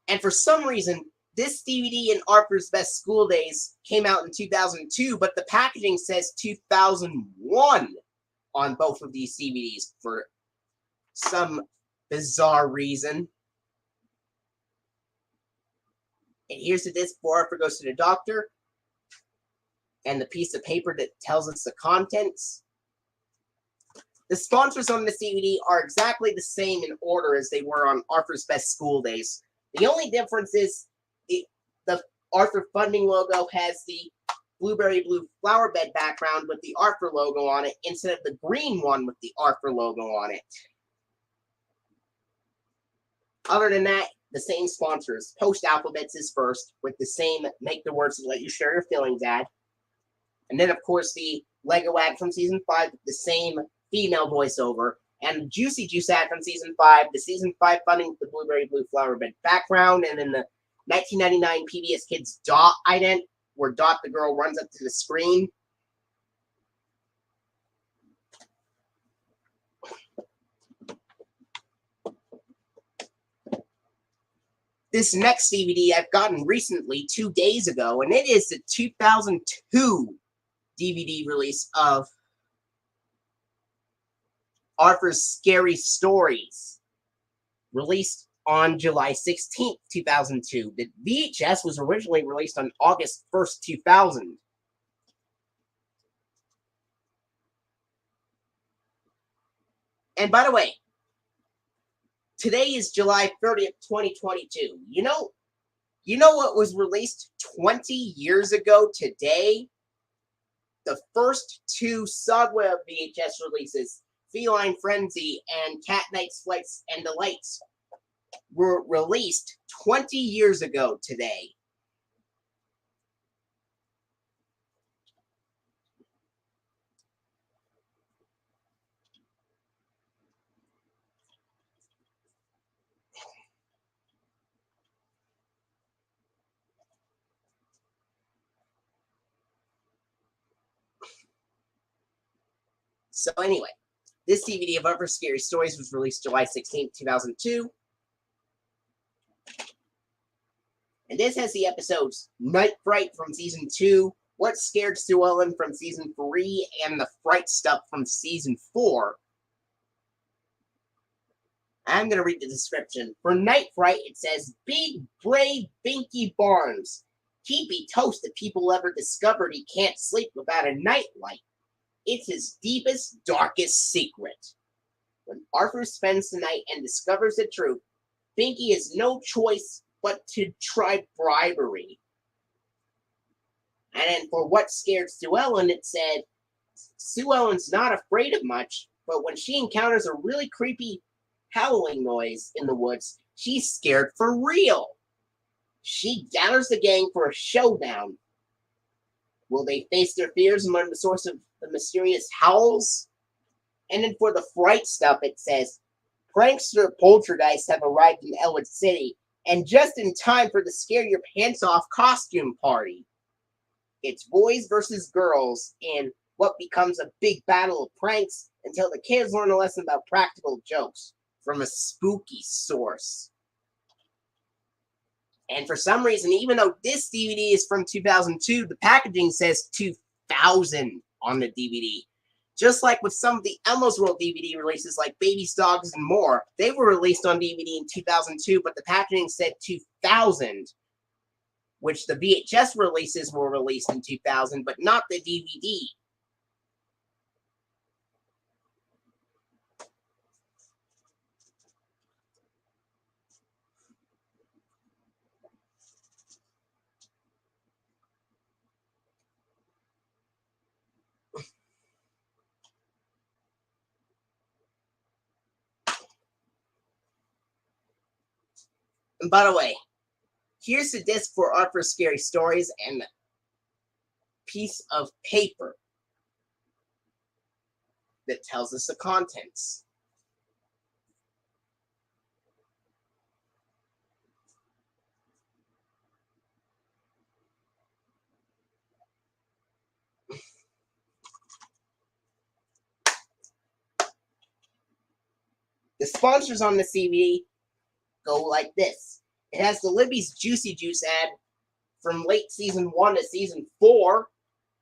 And for some reason, this DVD in Arthur's Best School Days came out in 2002, but the packaging says 2001 on both of these DVDs for some bizarre reason. And here's the disc for Arthur Goes to the Doctor, and the piece of paper that tells us the contents. The sponsors on this DVD are exactly the same in order as they were on Arthur's Best School Days. The only difference is the Arthur funding logo has the blueberry blue flower bed background with the Arthur logo on it instead of the green one with the Arthur logo on it. Other than that, the same sponsors. Post Alphabets is first with the same Make the Words to Let You Share Your Feelings ad. And then, of course, the Lego ad from Season 5 with the same female voiceover. And the Juicy Juice ad from Season 5, the Season 5 funding with the blueberry blue flower bed background. And then the 1999 PBS Kids Dot ident, where Dot the girl runs up to the screen. this next DVD I've gotten recently, 2 days ago, and it is the 2002 DVD release of Arthur's Scary Stories, released on July 16th, 2002. The VHS was originally released on August 1st, 2000. And by the way, today is July 30th, 2022. You know what was released 20 years ago today? The first 2 Sodwell VHS releases, Feline Frenzy and Cat Knight's Flights and Delights, were released 20 years ago today. So anyway, this DVD of Arthur's Scary Stories was released July 16th, 2002. And this has the episodes Night Fright from Season 2, What Scared Sue Ellen from Season 3, and The Fright Stuff from Season 4. I'm going to read the description. For Night Fright, it says, Big, brave, Binky Barnes. He'd be toast if people ever discovered he can't sleep without a nightlight. It's his deepest, darkest secret. When Arthur spends the night and discovers the truth, Binky has no choice but to try bribery. And then for What Scared Sue Ellen, it said, Sue Ellen's not afraid of much, but when she encounters a really creepy howling noise in the woods, she's scared for real. She gathers the gang for a showdown. Will they face their fears and learn the source of the mysterious howls? And then for the Fright Stuff, it says, Prankster poltergeists have arrived in Elwood City, and just in time for the scare your pants off costume party. It's boys versus girls in what becomes a big battle of pranks until the kids learn a lesson about practical jokes from a spooky source. And for some reason, even though this DVD is from 2002, the packaging says 2000 on the DVD. Just like with some of the Elmos World DVD releases like Babies, Dogs, and More, they were released on DVD in 2002, but the packaging said 2000, which the VHS releases were released in 2000, but not the DVD. And by the way, here's the disc for Arthur's Scary Stories and a piece of paper that tells us the contents. The sponsors on the DVD go like this. It has the Libby's Juicy Juice ad from late season 1 to season 4,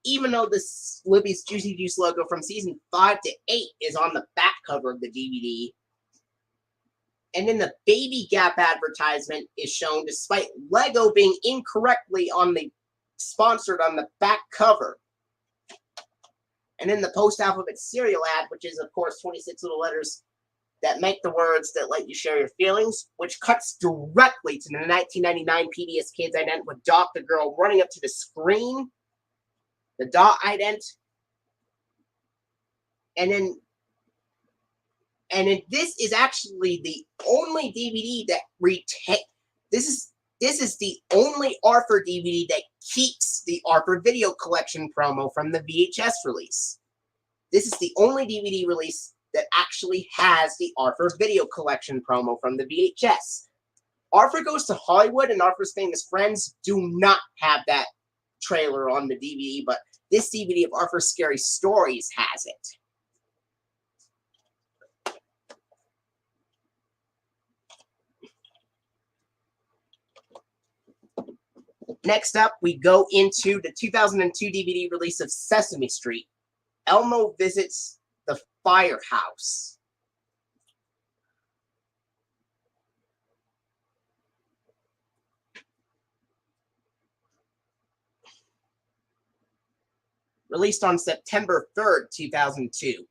even though the Libby's Juicy Juice logo from season 5 to 8 is on the back cover of the DVD. And then the Baby Gap advertisement is shown despite Lego being incorrectly sponsored on the back cover. And then the post-alphabet cereal ad, which is, of course, 26 little letters that make the words that let you share your feelings, which cuts directly to the 1999 PBS Kids ident with Dot the girl running up to the screen. The Dot ident. And then this is actually the only DVD that this is the only Arthur DVD that keeps the Arthur Video Collection promo from the VHS release. This is the only DVD release that actually has the Arthur Video Collection promo from the VHS. Arthur Goes to Hollywood and Arthur's Famous Friends do not have that trailer on the DVD, but this DVD of Arthur's Scary Stories has it. Next up, we go into the 2002 DVD release of Sesame Street. Elmo visits the firehouse. Released on September 3rd, 2002.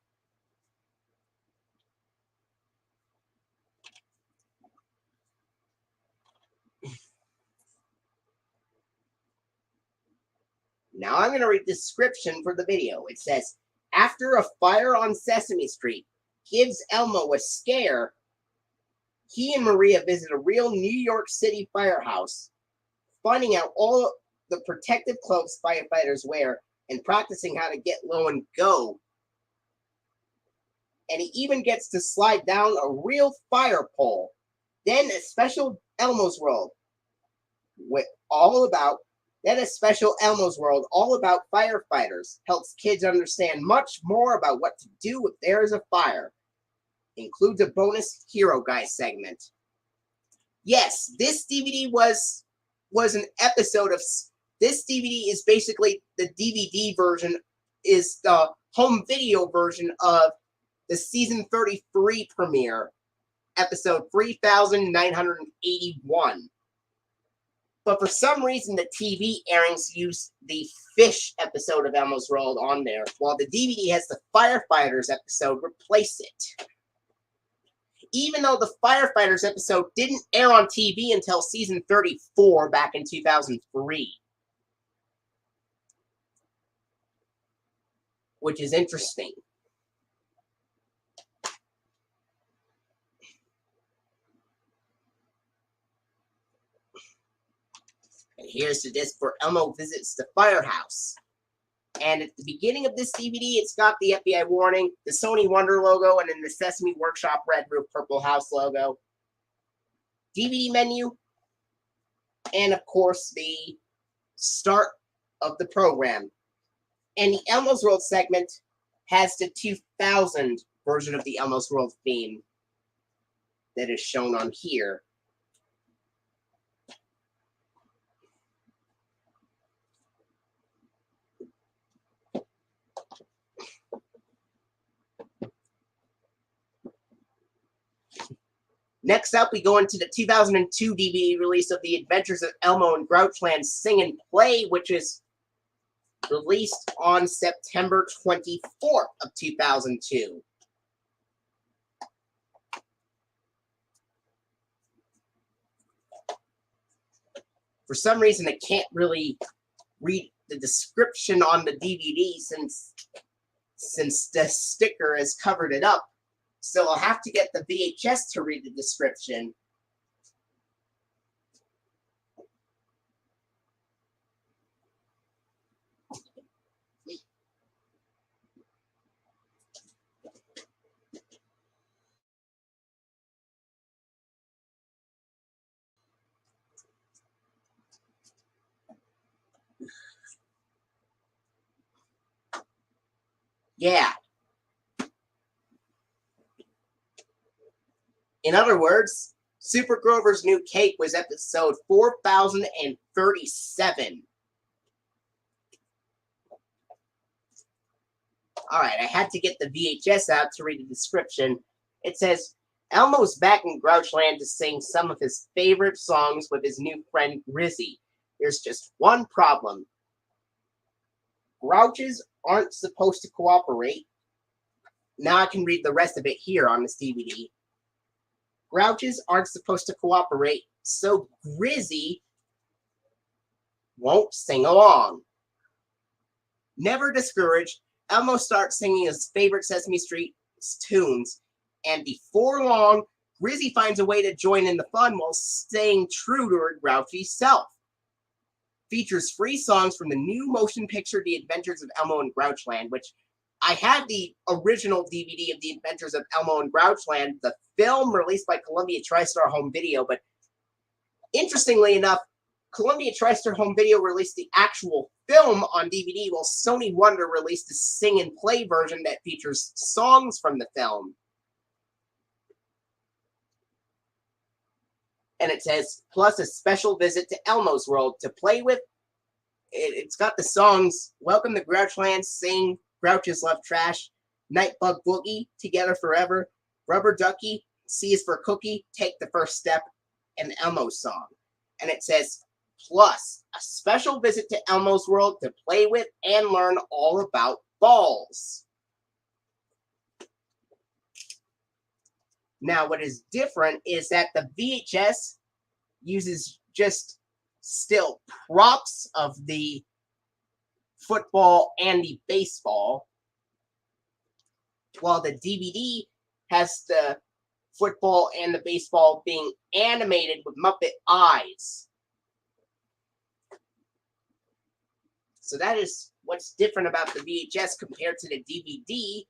Now I'm going to read the description for the video. It says, after a fire on Sesame Street gives Elmo a scare, he and Maria visit a real New York City firehouse, finding out all the protective clothes firefighters wear and practicing how to get low and go. And he even gets to slide down a real fire pole. Then a special Elmos World all about firefighters helps kids understand much more about what to do if there is a fire. Includes a bonus Hero Guy segment. Yes, this DVD was an episode of. This DVD is basically the DVD version, is the home video version of the season 33 premiere, episode 3981. But for some reason, the TV airings use the fish episode of Elmos World on there, while the DVD has the firefighters episode replace it. Even though the firefighters episode didn't air on TV until season 34 back in 2003. Which is interesting. And here's the disc for Elmo Visits the Firehouse. And at the beginning of this DVD, it's got the FBI warning, the Sony Wonder logo, and then the Sesame Workshop Red Roof Purple House logo. DVD menu. And of course, the start of the program. And the Elmos World segment has the 2000 version of the Elmos World theme that is shown on here. Next up, we go into the 2002 DVD release of The Adventures of Elmo and Grouchland Sing and Play, which is released on September 24th of 2002. For some reason, I can't really read the description on the DVD since the sticker has covered it up. So I'll have to get the VHS to read the description. Yeah. In other words, Super Grover's New Cape was episode 4037. Alright, I had to get the VHS out to read the description. It says, Elmo's back in Grouchland to sing some of his favorite songs with his new friend Grizzy. There's just one problem. Grouches aren't supposed to cooperate. Now I can read the rest of it here on this DVD. Grouches aren't supposed to cooperate, so Grizzy won't sing along. Never discouraged, Elmo starts singing his favorite Sesame Street tunes, and before long, Grizzy finds a way to join in the fun while staying true to her grouchy self. Features free songs from the new motion picture The Adventures of Elmo and Grouchland, which I had the original DVD of The Adventures of Elmo and Grouchland, the film released by Columbia TriStar Home Video, but interestingly enough, Columbia TriStar Home Video released the actual film on DVD, while Sony Wonder released the sing and play version that features songs from the film. And it says, plus a special visit to Elmos World to play with. It's got the songs Welcome to Grouchland, Sing, Grouches Love Trash, Nightbug Boogie, Together Forever, Rubber Ducky, C is for Cookie, Take the First Step, and Elmo's song. And it says, plus a special visit to Elmos World to play with and learn all about balls. Now, what is different is that the VHS uses just still props of the football and the baseball, while the DVD has the football and the baseball being animated with Muppet eyes. So that is what's different about the VHS compared to the DVD.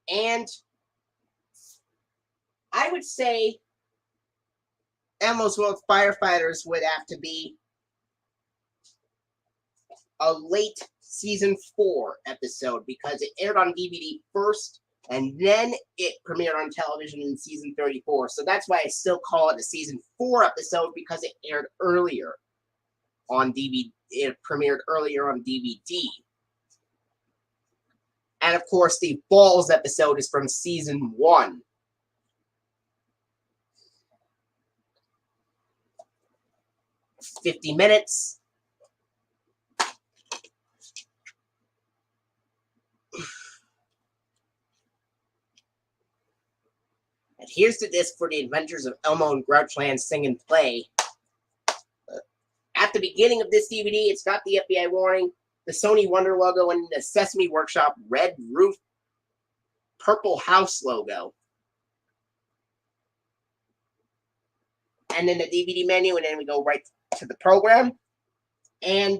And I would say Elmos World Firefighters would have to be a late season 4 episode because it aired on DVD first and then it premiered on television in season 34. So that's why I still call it a season 4 episode, because it aired earlier on DVD. It premiered earlier on DVD. And of course, the Balls episode is from season 1. It's 50 minutes. And here's the disc for the Adventures of Elmo and Grouchland Sing and Play. At the beginning of this DVD, it's got the FBI warning, the Sony Wonder logo, and the Sesame Workshop red roof, purple house logo. And then the DVD menu, and then we go right to the program. And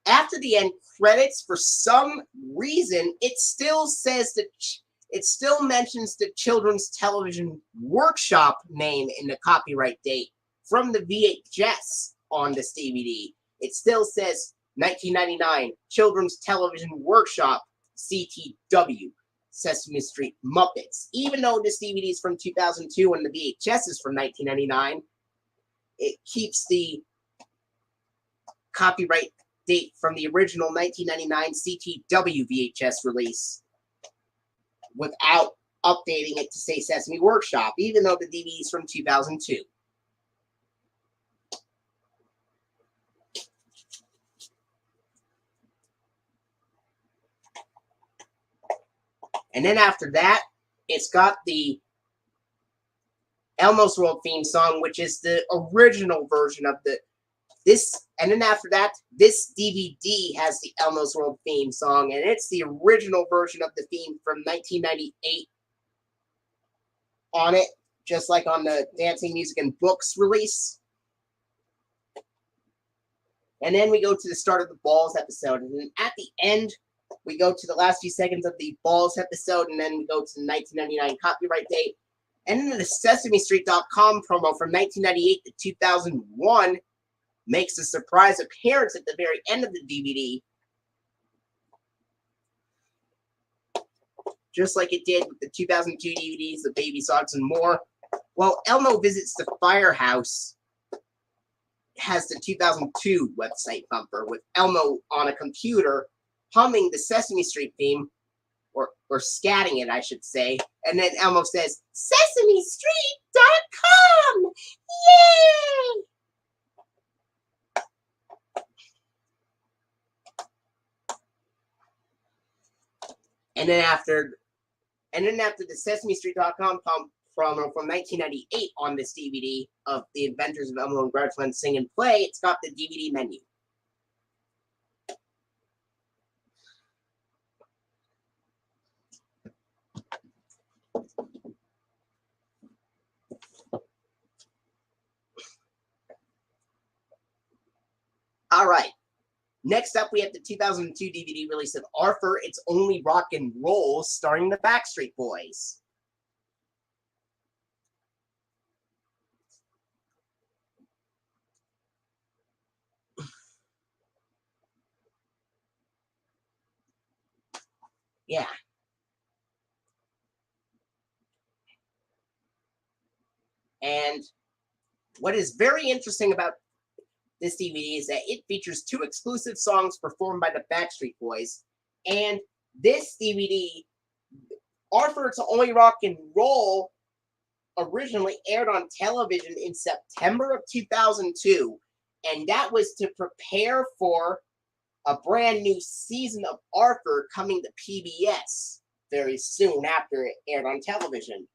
after the end credits, for some reason, it still says that it still mentions the Children's Television Workshop name in the copyright date from the VHS on this DVD. It still says 1999 Children's Television Workshop CTW Sesame Street Muppets. Even though this DVD is from 2002 and the VHS is from 1999, it keeps the copyright date from the original 1999 CTW VHS release without updating it to say Sesame Workshop, even though the DVD is from 2002. And then after that, it's got the Elmos World theme song, which is the original version of this. And then after that, this DVD has the Elmos World theme song, and it's the original version of the theme from 1998 on it, just like on the Dancing Music and Books release. And then we go to the start of the Balls episode, and then at the end, we go to the last few seconds of the Balls episode, and then we go to the 1999 copyright date. And then the SesameStreet.com promo from 1998 to 2001 makes a surprise appearance at the very end of the DVD, just like it did with the 2002 DVDs, the Baby Socks, and more. Well, Elmo Visits the Firehouse has the 2002 website bumper with Elmo on a computer humming the Sesame Street theme, or scatting it, I should say. And then Elmo says, SesameStreet.com! Yay! And then after the SesameStreet.com promo from 1998 on this DVD of The Adventures of Elmo and Grouchland Sing and Play, it's got the DVD menu. Next up, we have the 2002 DVD release of Arthur, It's Only Rock and Roll, starring the Backstreet Boys. Yeah. And what is very interesting about this DVD is that it features 2 exclusive songs performed by the Backstreet Boys. And this DVD, Arthur, It's Only Rock and Roll, originally aired on television in September of 2002. And that was to prepare for a brand new season of Arthur coming to PBS very soon after it aired on television.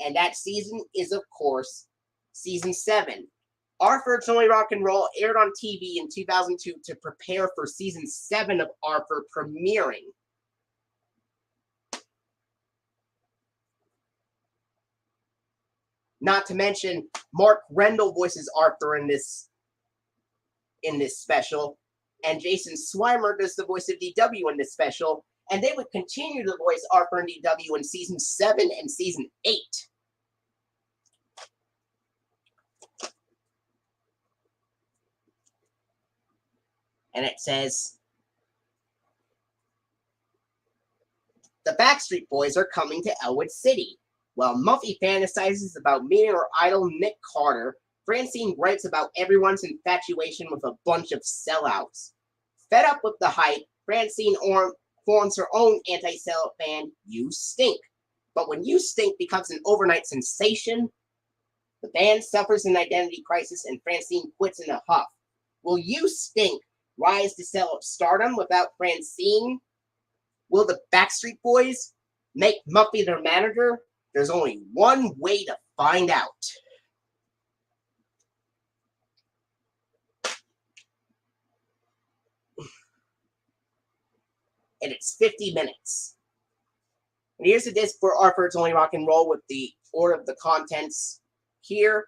And that season is, of course, season 7. Arthur, It's Only Rock and Roll aired on TV in 2002 to prepare for season 7 of Arthur premiering. Not to mention, Mark Rendell voices Arthur in this special, and Jason Swimer does the voice of DW in this special, and they would continue to voice Arthur and DW in season 7 and season 8. And it says, the Backstreet Boys are coming to Elwood City. While Muffy fantasizes about meeting her idol Nick Carter, Francine gripes about everyone's infatuation with a bunch of sellouts. Fed up with the hype, Francine forms her own anti-sellout band, You Stink. But when You Stink becomes an overnight sensation, the band suffers an identity crisis and Francine quits in a huff. Will You Stink rise to sellout stardom without Francine? Will the Backstreet Boys make Muffy their manager? There's only one way to find out. And it's 50 minutes. And here's the disc for Arthur, It's Only Rock and Roll with the order of the contents here.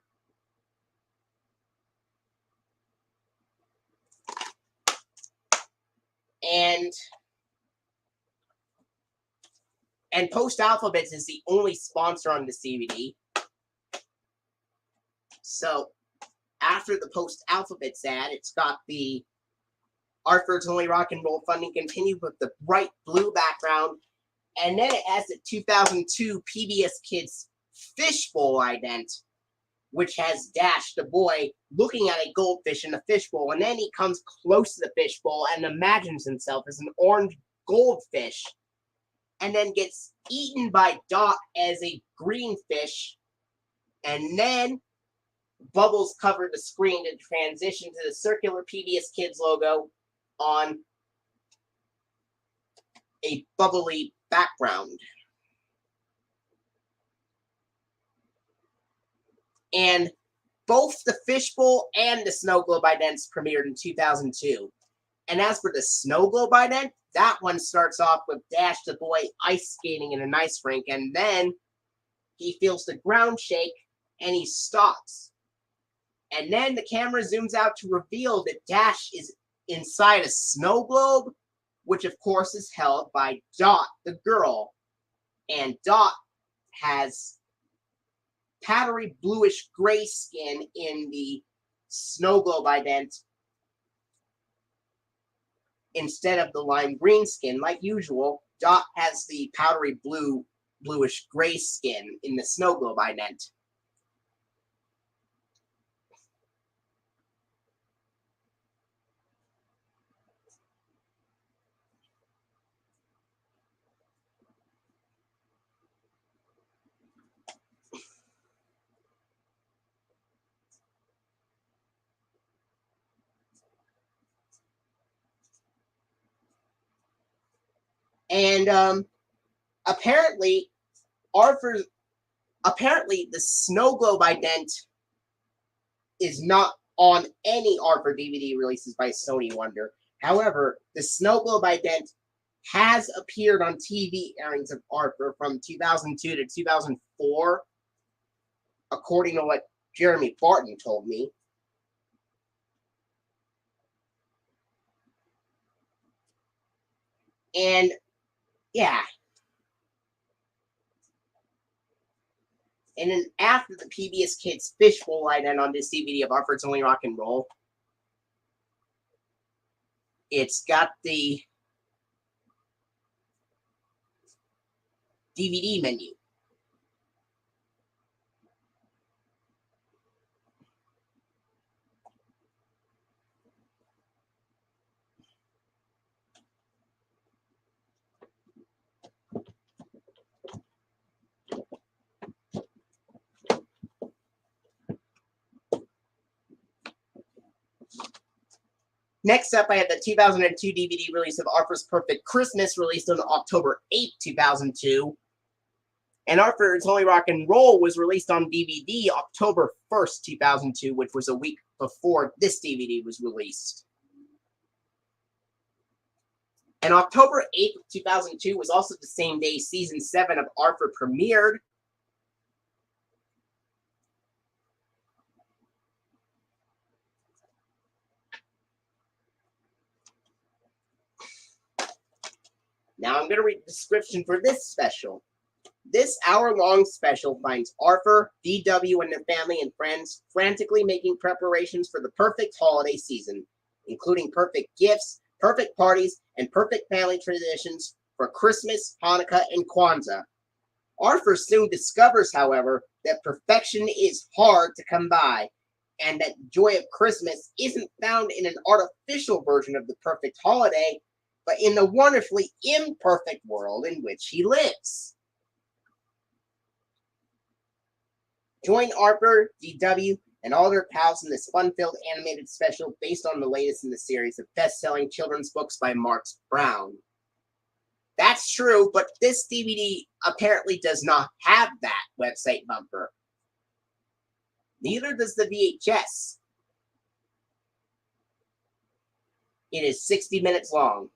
And Post Alphabets is the only sponsor on this DVD. So after the Post Alphabets ad, it's got the Arthur, It's Only Rock and Roll funding continued with the bright blue background. And then it has the 2002 PBS Kids Fishbowl ident, which has Dash, the boy, looking at a goldfish in a fishbowl. And then he comes close to the fishbowl and imagines himself as an orange goldfish. And then gets eaten by Dot as a green fish. And then bubbles cover the screen to transition to the circular PBS Kids logo on a bubbly background. And both the Fishbowl and the Snow Globe idents premiered in 2002. And as for the Snow Globe ident, that one starts off with Dash the boy ice skating in an ice rink, and then he feels the ground shake and he stops. And then the camera zooms out to reveal that Dash is inside a snow globe, which of course is held by Dot, the girl. And Dot has powdery bluish gray skin in the snow globe ident instead of the lime green skin. Like usual, Dot has the powdery bluish gray skin in the snow globe ident. And apparently the Snow Globe ident is not on any Arthur DVD releases by Sony Wonder. However, the Snow Globe ident has appeared on TV airings of Arthur from 2002 to 2004, according to what Jeremy Barton told me. And yeah. And then after the PBS Kids Fishbowl ident on this DVD of Arthur's Only Rock and Roll, it's got the DVD menu. Next up, I have the 2002 DVD release of Arthur's Perfect Christmas, released on October 8, 2002. And Arthur's Only Rock and Roll was released on DVD October 1st, 2002, which was a week before this DVD was released. And October 8th, 2002 was also the same day Season 7 of Arthur premiered. Now I'm going to read the description for this special. This hour-long special finds Arthur, DW, and their family and friends frantically making preparations for the perfect holiday season, including perfect gifts, perfect parties, and perfect family traditions for Christmas, Hanukkah, and Kwanzaa. Arthur soon discovers, however, that perfection is hard to come by, and that the joy of Christmas isn't found in an artificial version of the perfect holiday, but in the wonderfully imperfect world in which he lives. Join Arthur, DW, and all their pals in this fun-filled animated special based on the latest in the series of best-selling children's books by Mark Brown. That's true, but this DVD apparently does not have that website bumper. Neither does the VHS. It is 60 minutes long.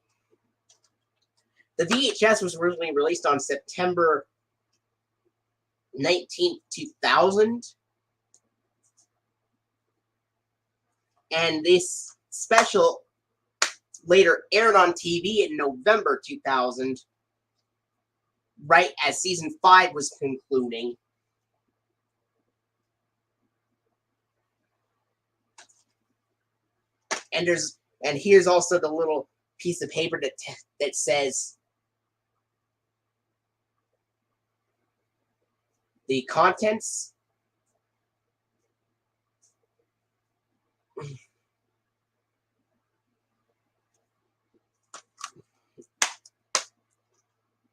The VHS was originally released on September 19th, 2000. And this special later aired on TV in November 2000, right as Season 5 was concluding. And here's also the little piece of paper that says the contents.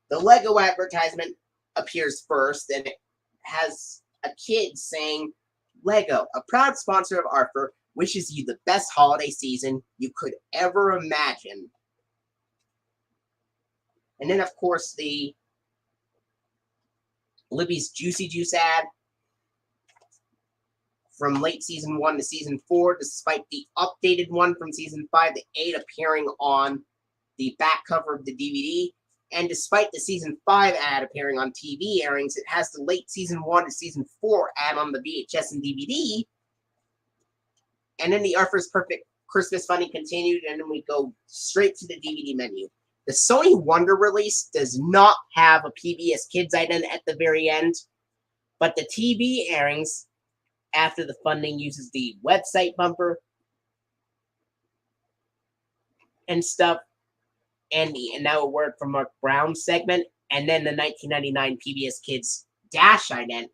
The Lego advertisement appears first, and it has a kid saying, "Lego, a proud sponsor of Arthur, wishes you the best holiday season you could ever imagine." And then, of course, the Libby's Juicy Juice ad from late Season 1 to Season 4, despite the updated one from Season 5 to 8 appearing on the back cover of the DVD. And despite the Season 5 ad appearing on TV airings, it has the late Season 1 to Season 4 ad on the VHS and DVD. And then the Arthur's Perfect Christmas Funny continued, and then we go straight to the DVD menu. The Sony Wonder release does not have a PBS Kids ident at the very end, but the TV airings after the funding uses the website bumper and stuff, and now a word from Mark Brown segment, and then the 1999 PBS Kids Dash ident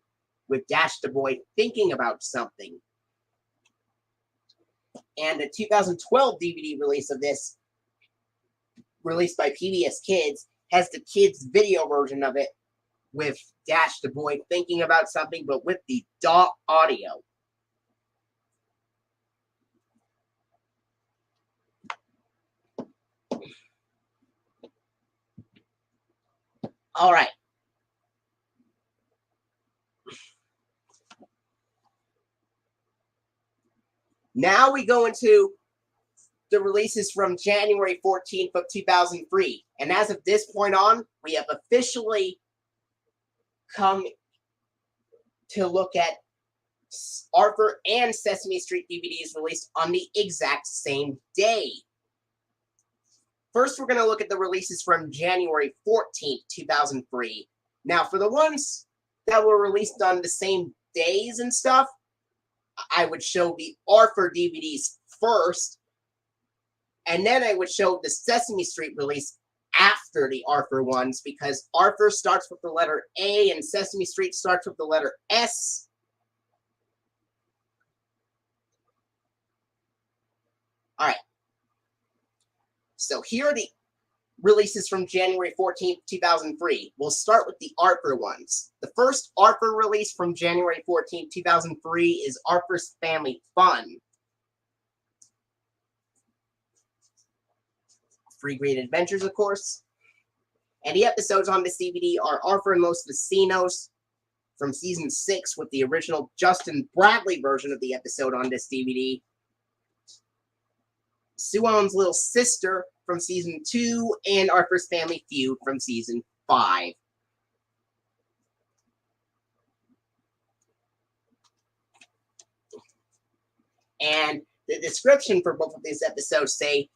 with Dash the Boy thinking about something. And the 2012 DVD release of this, released by PBS Kids, has the kids' video version of it with Dash the Boy thinking about something, but with the DAW audio. All right. Now we go into the releases from January 14th of 2003. And as of this point on, we have officially come to look at Arthur and Sesame Street DVDs released on the exact same day. First, we're going to look at the releases from January 14th, 2003. Now, for the ones that were released on the same days and stuff, I would show the Arthur DVDs first, and then I would show the Sesame Street release after the Arthur ones, because Arthur starts with the letter A and Sesame Street starts with the letter S. All right. So here are the releases from January 14th, 2003. We'll start with the Arthur ones. The first Arthur release from January 14th, 2003 is Arthur's Family Fun. Free Great Adventures, of course. And the episodes on this DVD are Arthur and Los Vecinos from season 6 with the original Justin Bradley version of the episode on this DVD. Sue Ellen's Little Sister from season 2, and Arthur's Family Feud from season 5. And the description for both of these episodes say,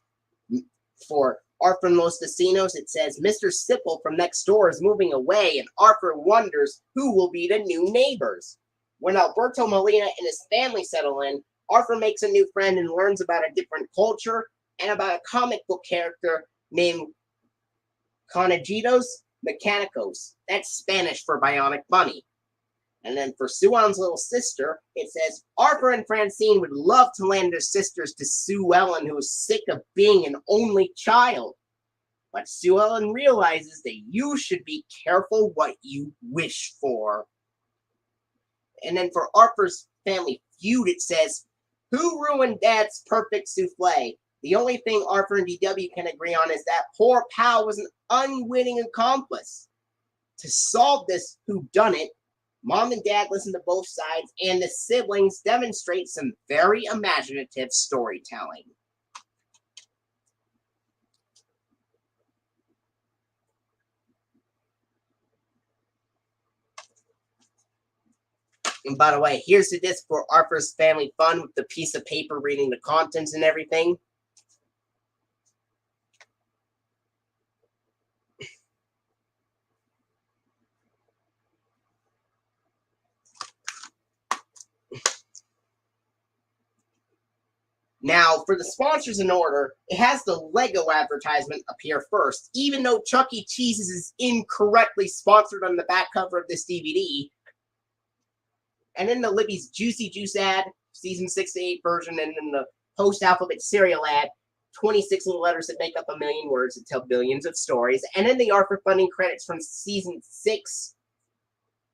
for Arthur and Los Vecinos, it says, Mr. Sipple from next door is moving away, and Arthur wonders who will be the new neighbors. When Alberto Molina and his family settle in, Arthur makes a new friend and learns about a different culture and about a comic book character named Conejitos Mechanicos. That's Spanish for Bionic Bunny. And then for Sue Ellen's Little Sister, it says, Arthur and Francine would love to land their sisters to Sue Ellen, who is sick of being an only child. But Sue Ellen realizes that you should be careful what you wish for. And then for Arthur's Family Feud, it says, who ruined Dad's perfect souffle? The only thing Arthur and DW can agree on is that poor pal was an unwitting accomplice. To solve this whodunit, Mom and Dad listen to both sides, and the siblings demonstrate some very imaginative storytelling. And by the way, here's the disc for Arthur's Family Fun with the piece of paper reading the contents and everything. Now, for the sponsors in order, it has the Lego advertisement appear first, even though Chuck E. Cheese's is incorrectly sponsored on the back cover of this DVD. And then the Libby's Juicy Juice ad, season 6 to 8 version, and then the post-alphabet cereal ad, 26 little letters that make up a million words that tell billions of stories. And then the Arthur funding credits from season 6,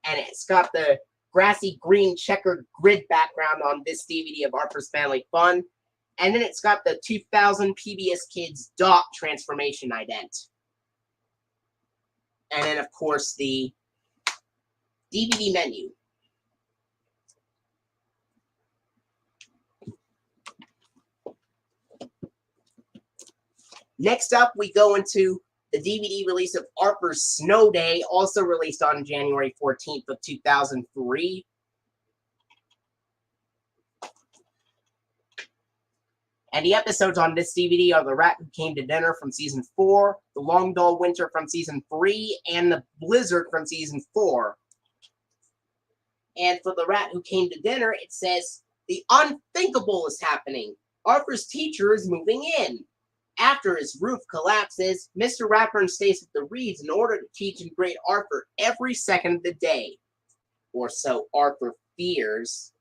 and it's got the grassy green checkered grid background on this DVD of Arthur's Family Fun. And then it's got the 2000 PBS Kids dot transformation ident. And then, of course, the DVD menu. Next up, we go into the DVD release of Arthur's Snow Day, also released on January 14th of 2003. And the episodes on this DVD are The Rat Who Came to Dinner from Season 4, The Long Dull Winter from Season 3, and The Blizzard from Season 4. And for The Rat Who Came to Dinner, it says, the unthinkable is happening. Arthur's teacher is moving in. After his roof collapses, Mr. Ratburn stays with the Reeds in order to teach and grade Arthur every second of the day. Or so Arthur fears.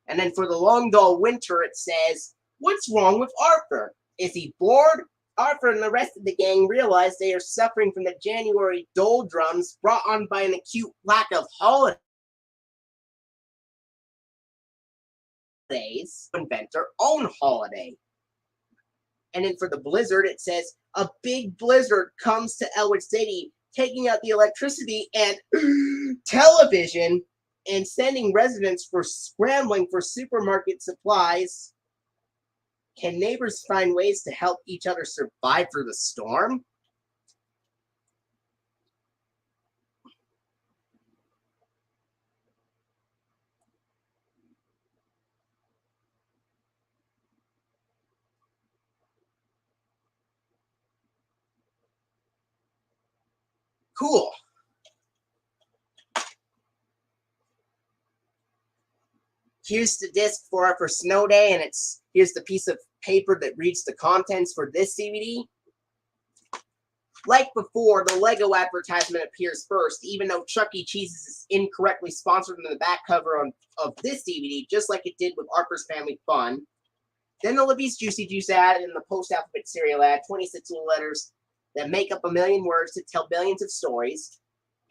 And then for The Long Dull Winter, it says, what's wrong with Arthur? Is he bored? Arthur and the rest of the gang realize they are suffering from the January doldrums brought on by an acute lack of holidays. Invent their own holiday. And then for the Blizzard, it says, a big blizzard comes to Elwood City, taking out the electricity and television and sending residents for scrambling for supermarket supplies. Can neighbors find ways to help each other survive through the storm? Cool. Here's the disc for Snow Day, and here's the piece of paper that reads the contents for this DVD. Like before, the Lego advertisement appears first, even though Chuck E. Cheese is incorrectly sponsored in the back cover of this DVD, just like it did with Harper's Family Fun. Then the Libby's Juicy Juice ad and the post-alphabet cereal ad, 26 little letters that make up a million words to tell billions of stories.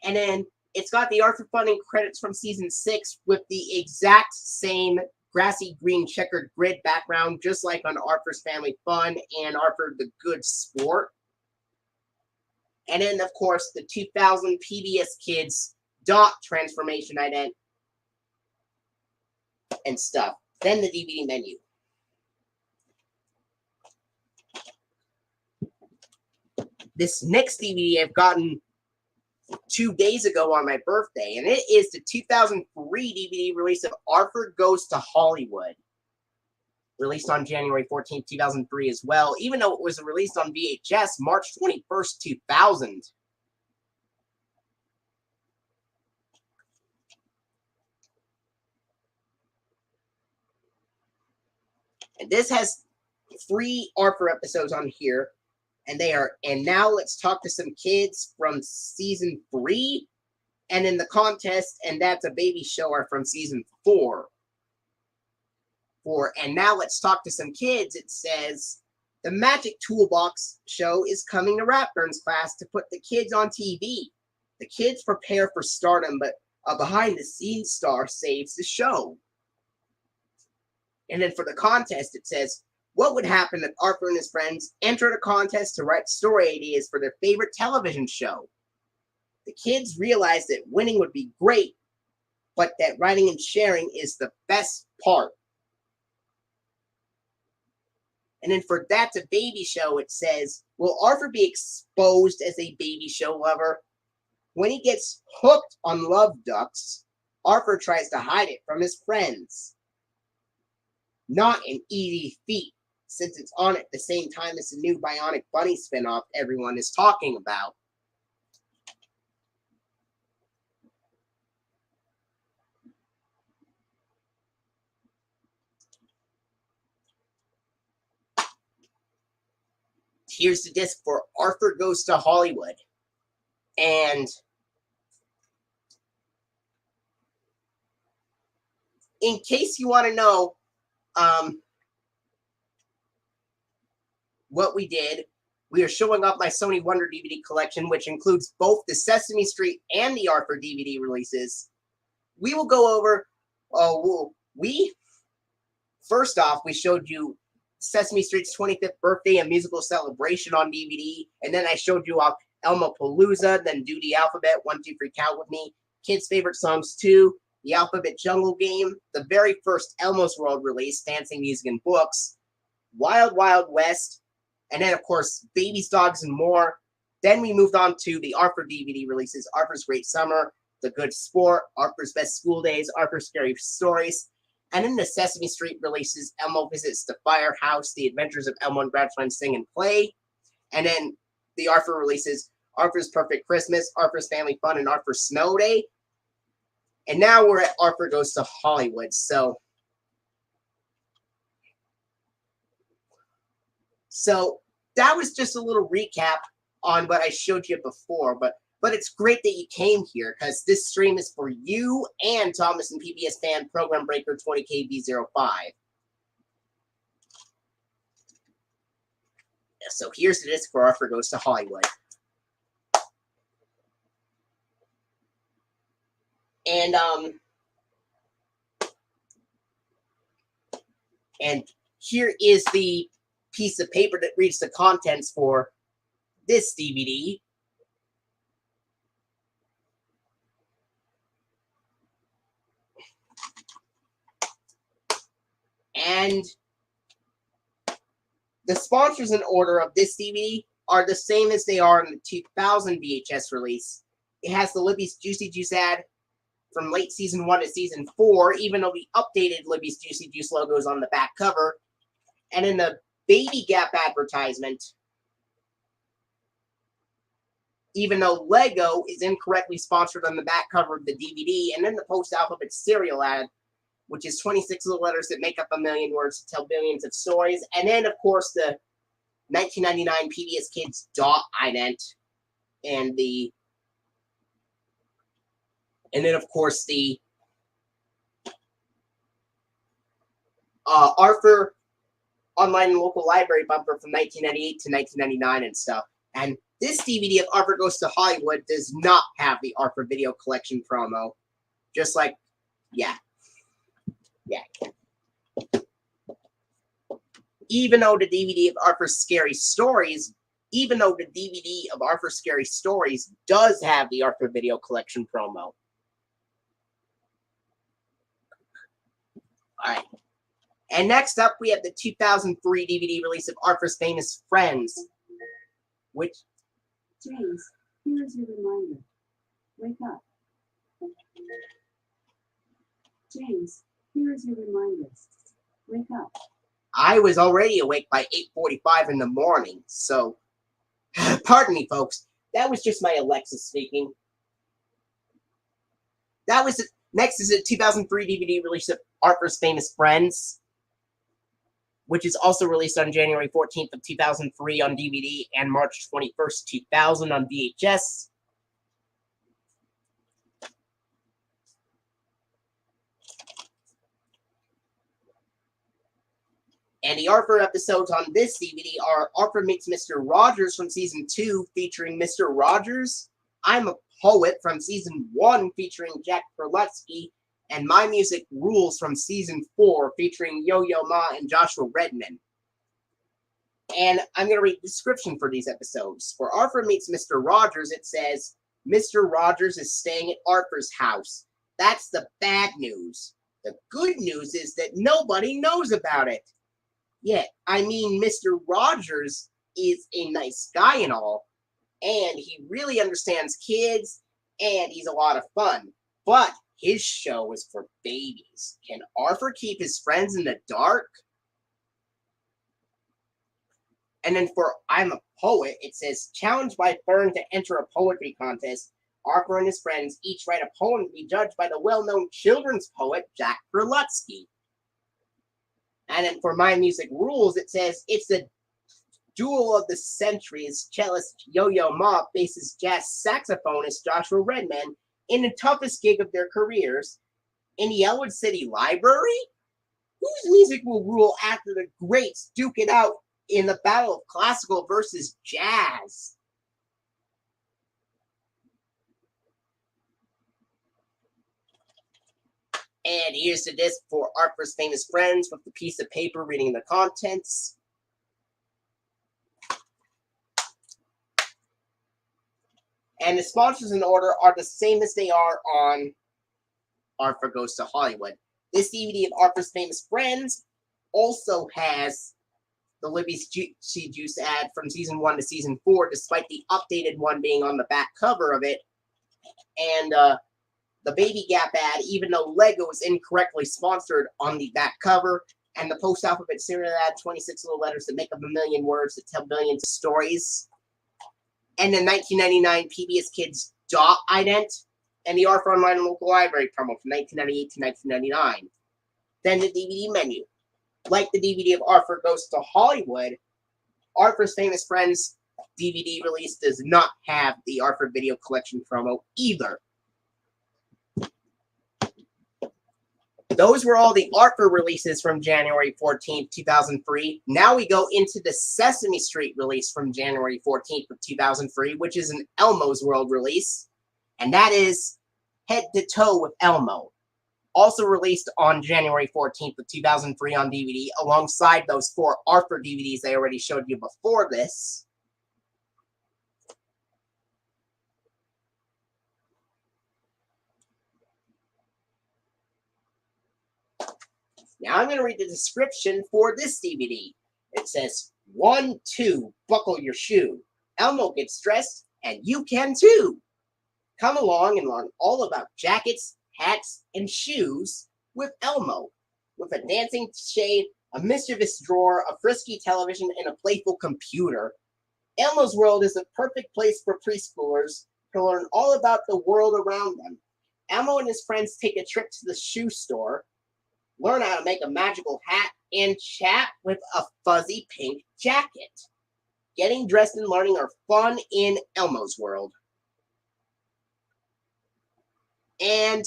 And then it's got the Arthur funding credits from season 6 with the exact same grassy green checkered grid background, just like on Arthur's Family Fun and Arthur the Good Sport. And then, of course, the 2000 PBS Kids dot transformation ident and stuff. Then the DVD menu. This next DVD I've gotten 2 days ago on my birthday, and it is the 2003 DVD release of Arthur Goes to Hollywood. Released on January 14th, 2003 as well, even though it was released on VHS March 21st, 2000. And this has 3 Arthur episodes on here, and they are, and now let's talk to some kids from season 3, and in the contest, and that's a baby show, are from season 4. And now let's talk to some kids. It says, the Magic Toolbox show is coming to Ratburn's class to put the kids on TV. The kids prepare for stardom, but a behind-the-scenes star saves the show. And then for the contest, it says, what would happen if Arthur and his friends entered a contest to write story ideas for their favorite television show? The kids realized that winning would be great, but that writing and sharing is the best part. And then for That's a Baby Show, it says, will Arthur be exposed as a baby show lover? When he gets hooked on love ducks, Arthur tries to hide it from his friends. Not an easy feat, since it's on at the same time as the new Bionic Bunny spinoff everyone is talking about. Here's the disc for Arthur Goes to Hollywood. And in case you want to know what we did, we are showing off my Sony Wonder DVD collection, which includes both the Sesame Street and the Arthur DVD releases. We will go over, first off, we showed you Sesame Street's 25th birthday and musical celebration on DVD, and then I showed you off Elmopalooza, then Do the Alphabet, 1, 2, 3, Count With Me, Kids' Favorite Songs 2, The Alphabet Jungle Game, the very first Elmos World release, Dancing Music and Books, Wild Wild West, and then, of course, Babies, Dogs, and More. Then we moved on to the Arthur DVD releases, Arthur's Great Summer, The Good Sport, Arthur's Best School Days, Arthur's Scary Stories, and in the Sesame Street releases, Elmo Visits the Firehouse, The Adventures of Elmo and Grouchland Sing and Play, and then the Arthur releases, Arthur's Perfect Christmas, Arthur's Family Fun, and Arthur's Snow Day. And now we're at Arthur Goes to Hollywood. So that was just a little recap on what I showed you before. But it's great that you came here, because this stream is for you and Thomas and PBS fan Program Breaker 20K V05. So here's the disc for Arthur Goes to Hollywood. And here is the piece of paper that reads the contents for this DVD. And the sponsors in order of this DVD are the same as they are in the 2000 VHS release. It has the Libby's Juicy Juice ad from late season 1 to season 4, even though the updated Libby's Juicy Juice logo is on the back cover. And in the Baby Gap advertisement, even though Lego is incorrectly sponsored on the back cover of the DVD, and then the post-alphabet serial ad, which is 26 little letters that make up a million words to tell billions of stories, and then, of course, the 1999 PBS Kids dot ident, and then, of course, the Arthur online and local library bumper from 1998 to 1999 and stuff. And this DVD of Arthur Goes to Hollywood does not have the Arthur video collection promo. Just like, yeah. Even though the DVD of Arthur's Scary Stories, does have the Arthur video collection promo. Alright. And next up, we have the 2003 DVD release of Arthur's Famous Friends, which... James, here's your reminder. Wake up. James, here's your reminder. Wake up. I was already awake by 8:45 in the morning, so... Pardon me, folks. That was just my Alexa speaking. Next is the 2003 DVD release of Arthur's Famous Friends, which is also released on January 14th of 2003 on DVD and March 21st, 2000 on VHS. And the Arthur episodes on this DVD are Arthur Meets Mr. Rogers from Season 2, featuring Mr. Rogers, I'm a Poet from Season 1, featuring Jack Perlutsky, and My Music Rules from Season 4, featuring Yo-Yo Ma and Joshua Redman. And I'm going to read the description for these episodes. For Arthur Meets Mr. Rogers, it says, Mr. Rogers is staying at Arthur's house. That's the bad news. The good news is that nobody knows about it. Yeah, I mean, Mr. Rogers is a nice guy and all, and he really understands kids, and he's a lot of fun. But his show is for babies. Can Arthur keep his friends in the dark? And then for I'm a Poet, it says, challenged by Fern to enter a poetry contest, Arthur and his friends each write a poem to be judged by the well-known children's poet, Jack Perlutsky. And then for My Music Rules, it says, it's the duel of the centuries. Cellist Yo-Yo Ma faces jazz saxophonist Joshua Redman in the toughest gig of their careers in the Elwood City Library? Whose music will rule after the greats duke it out in the battle of classical versus jazz? And here's the disc for Arthur's Famous Friends with the piece of paper reading the contents. And the sponsors in order are the same as they are on Arthur Goes to Hollywood. This DVD of Arthur's Famous Friends also has the Libby's Juice ad from Season 1 to Season 4, despite the updated one being on the back cover of it. And the Baby Gap ad, even though Lego is incorrectly sponsored on the back cover, and the post-alphabet serial ad, 26 little letters that make up a million words that tell billions of stories. And the 1999 PBS Kids dot ident, and the Arthur Online and Local Library promo from 1998 to 1999. Then the DVD menu. Like the DVD of Arthur Goes to Hollywood, Arthur's Famous Friends DVD release does not have the Arthur Video Collection promo either. Those were all the Arthur releases from January 14th, 2003. Now we go into the Sesame Street release from January 14th of 2003, which is an Elmos World release. And that is Head to Toe with Elmo. Also released on January 14th of 2003 on DVD, alongside those 4 Arthur DVDs I already showed you before this. Now I'm going to read the description for this DVD. It says, 1, 2, buckle your shoe. Elmo gets dressed, and you can too. Come along and learn all about jackets, hats, and shoes with Elmo. With a dancing shade, a mischievous drawer, a frisky television, and a playful computer. Elmos World is a perfect place for preschoolers to learn all about the world around them. Elmo and his friends take a trip to the shoe store, learn how to make a magical hat, and chat with a fuzzy pink jacket. Getting dressed and learning are fun in Elmos World. And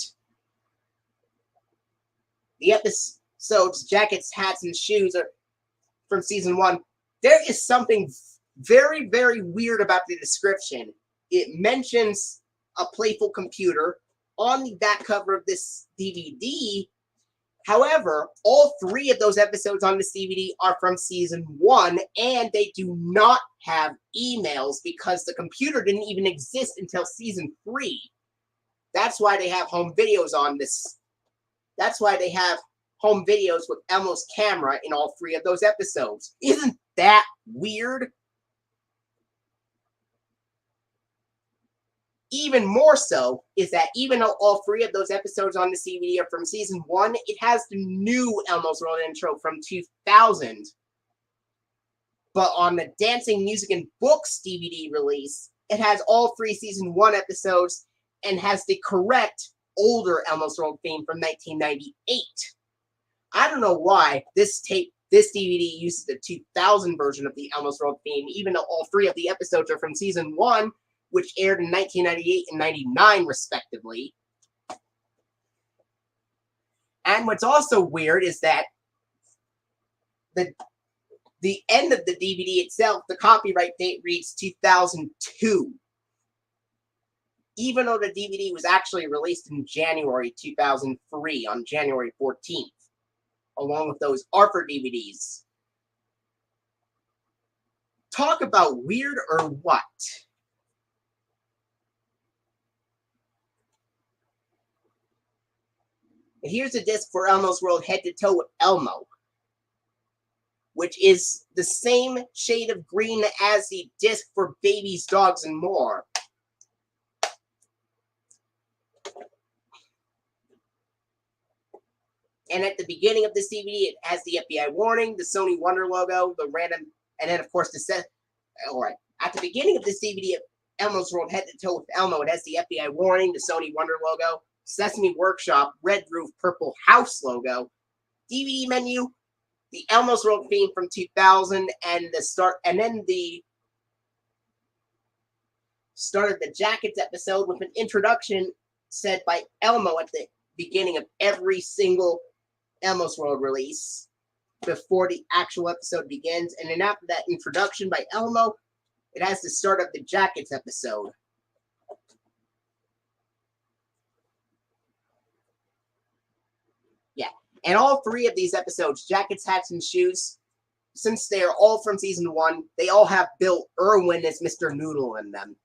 the episodes, jackets, hats, and shoes are from season 1. There is something very, very weird about the description. It mentions a playful computer on the back cover of this DVD. However, all 3 of those episodes on this DVD are from season 1, and they do not have emails because the computer didn't even exist until season 3. That's why they have home videos on this. That's why they have home videos with Elmo's camera in all 3 of those episodes. Isn't that weird? Even more so is that even though all 3 of those episodes on the DVD are from season 1, it has the new Elmos World intro from 2000. But on the Dancing Music and Books DVD release, it has all 3 season 1 episodes and has the correct older Elmos World theme from 1998. I don't know why this DVD uses the 2000 version of the Elmos World theme, even though all 3 of the episodes are from season 1, which aired in 1998 and 99, respectively. And what's also weird is that the end of the DVD itself, the copyright date reads 2002. Even though the DVD was actually released in January 2003, on January 14th, along with those ARFR DVDs. Talk about weird or what? And here's a disc for Elmo's World Head to Toe with Elmo, which is the same shade of green as the disc for Babies, Dogs, and More. And at the beginning of this DVD, it has the FBI warning, the Sony Wonder logo, the random, and then of course at the beginning of this DVD, Elmo's World Head to Toe with Elmo, it has the FBI warning, the Sony Wonder logo, Sesame Workshop, red roof, purple house logo, DVD menu, the Elmo's World theme from 2000, and then the start of the Jackets episode with an introduction said by Elmo at the beginning of every single Elmo's World release before the actual episode begins. And then after that introduction by Elmo, it has the start of the Jackets episode. Yeah, and all 3 of these episodes, Jackets, Hats, and Shoes, since they are all from season 1, they all have Bill Irwin as Mr. Noodle in them.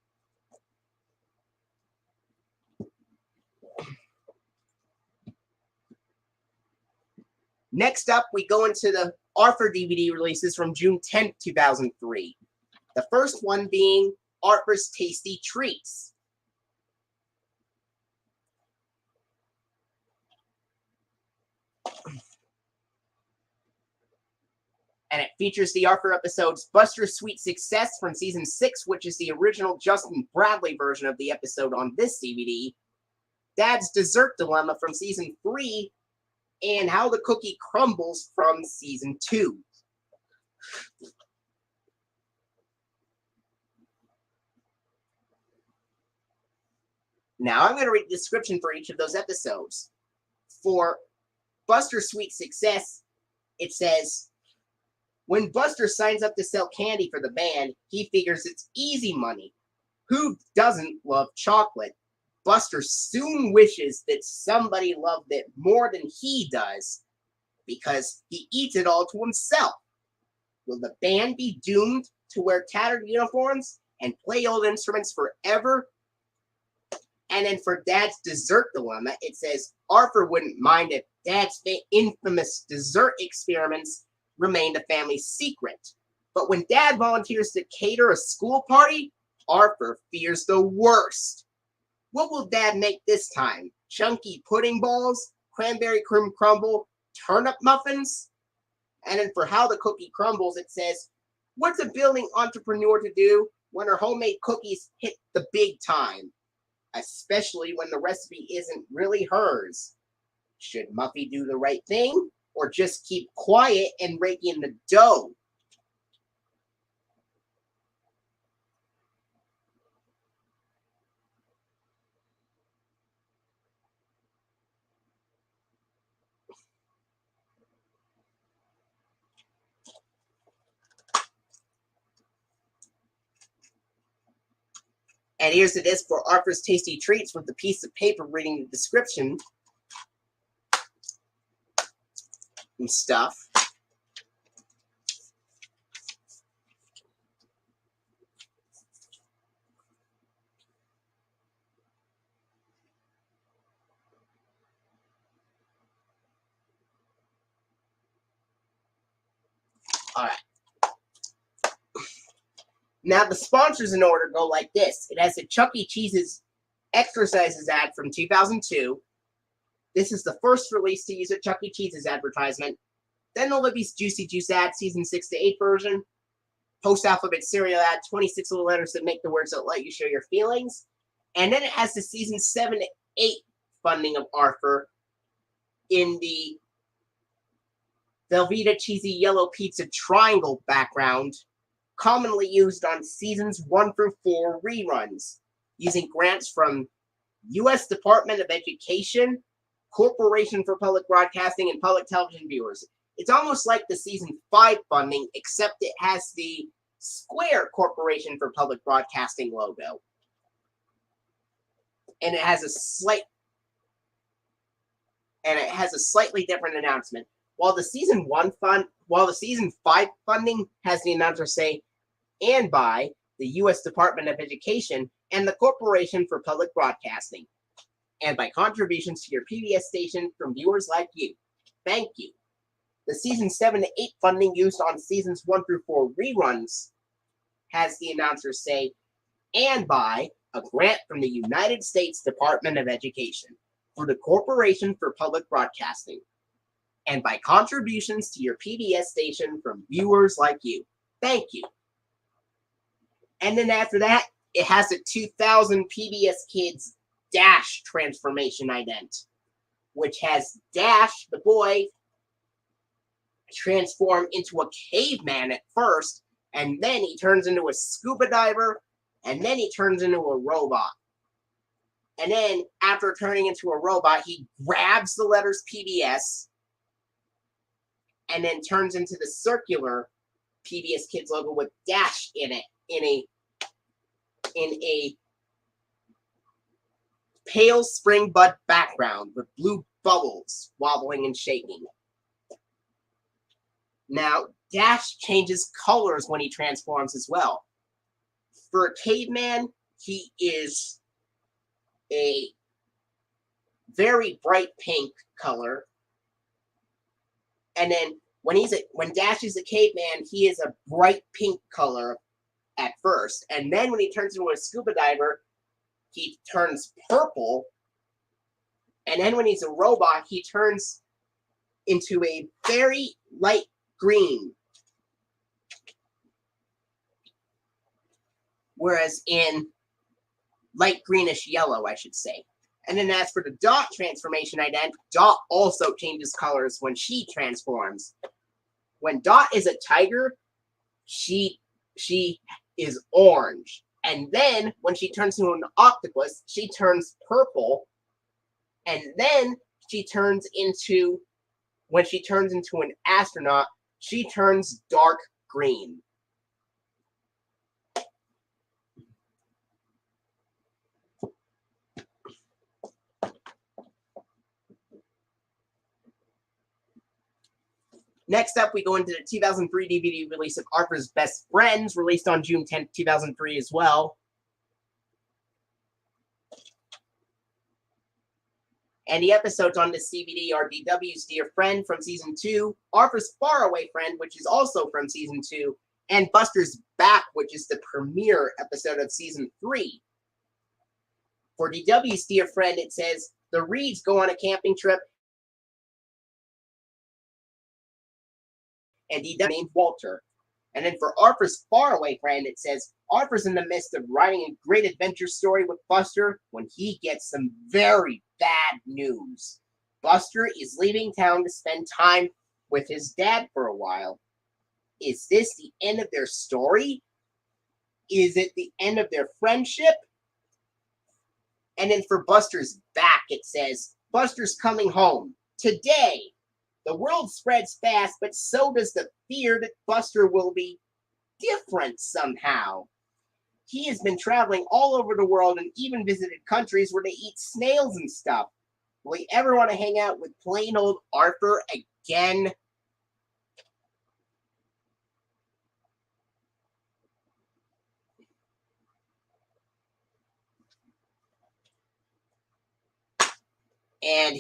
Next up, we go into the ARFR DVD releases from June 10th, 2003. The first one being ARFR's Tasty Treats. And it features the ARFR episodes Buster's Sweet Success from season 6, which is the original Justin Bradley version of the episode on this DVD, Dad's Dessert Dilemma from season 3, and How the Cookie Crumbles from season 2. Now I'm going to read the description for each of those episodes. For Buster's Sweet Success, it says, when Buster signs up to sell candy for the band, he figures it's easy money. Who doesn't love chocolate? Buster soon wishes that somebody loved it more than he does, because he eats it all to himself. Will the band be doomed to wear tattered uniforms and play old instruments forever? And then for Dad's Dessert Dilemma, it says, Arthur wouldn't mind if Dad's infamous dessert experiments remained a family secret. But when Dad volunteers to cater a school party, Arthur fears the worst. What will Dad make this time? Chunky pudding balls, cranberry cream crumble, turnip muffins? And then for How the Cookie Crumbles, it says, What's a building entrepreneur to do when her homemade cookies hit the big time? Especially when the recipe isn't really hers. Should Muffy do the right thing or just keep quiet and rake in the dough? And here's the disc for Arthur's Tasty Treats with a piece of paper reading the description and stuff. All right. Now the sponsors in order go like this. It has a Chuck E. Cheese's Exercises ad from 2002. This is the first release to use a Chuck E. Cheese's advertisement. Then the Libby's Juicy Juice ad, season 6 to 8 version. Post-alphabet cereal ad, 26 little letters that make the words that let you show your feelings. And then it has the season 7 to 8 funding of Arthur in the Velveeta Cheesy Yellow Pizza Triangle background, commonly used on seasons 1 through 4 reruns, using grants from U.S. Department of Education, Corporation for Public Broadcasting, and public television viewers. It's almost like the season 5 funding, except it has the square Corporation for Public Broadcasting logo. And it has a slightly different announcement. While the season 5 funding has the announcer say, and by the U.S. Department of Education and the Corporation for Public Broadcasting, and by contributions to your PBS station from viewers like you. Thank you. The season 7 to 8 funding used on seasons 1 through 4 reruns has the announcer say, and by a grant from the United States Department of Education for the Corporation for Public Broadcasting, and by contributions to your PBS station from viewers like you. Thank you. And then after that, it has a 2000 PBS Kids Dash transformation ident, which has Dash, the boy, transform into a caveman at first, and then he turns into a scuba diver, and then he turns into a robot. And then, after turning into a robot, he grabs the letters PBS, and then turns into the circular PBS Kids logo with Dash in it, in a pale spring bud background with blue bubbles wobbling and shaking. Now, Dash changes colors when he transforms as well. For a caveman, he is a very bright pink color. And then when Dash is a caveman, he is a bright pink color at first. And then when he turns into a scuba diver, he turns purple. And then when he's a robot, he turns into a very light green. Whereas in light greenish yellow, I should say. And then as for the Dot transformation ident, Dot also changes colors when she transforms. When Dot is a tiger, she is orange. And then when she turns into an octopus, she turns purple. And then when she turns into an astronaut, she turns dark green. Next up, we go into the 2003 DVD release of Arthur's Best Friends, released on June 10th, 2003 as well. And the episodes on this DVD are DW's Dear Friend from Season 2, Arthur's Faraway Friend, which is also from Season 2, and Buster's Back, which is the premiere episode of Season 3. For DW's Dear Friend, it says, the Reeds go on a camping trip, and DW named Walter. And then for Arthur's faraway friend, it says, Arthur's in the midst of writing a great adventure story with Buster when he gets some very bad news. Buster is leaving town to spend time with his dad for a while. Is this the end of their story? Is it the end of their friendship? And then for Buster's back, it says, Buster's coming home today. The world spreads fast, but so does the fear that Buster will be different somehow. He has been traveling all over the world and even visited countries where they eat snails and stuff. Will he ever want to hang out with plain old Arthur again? And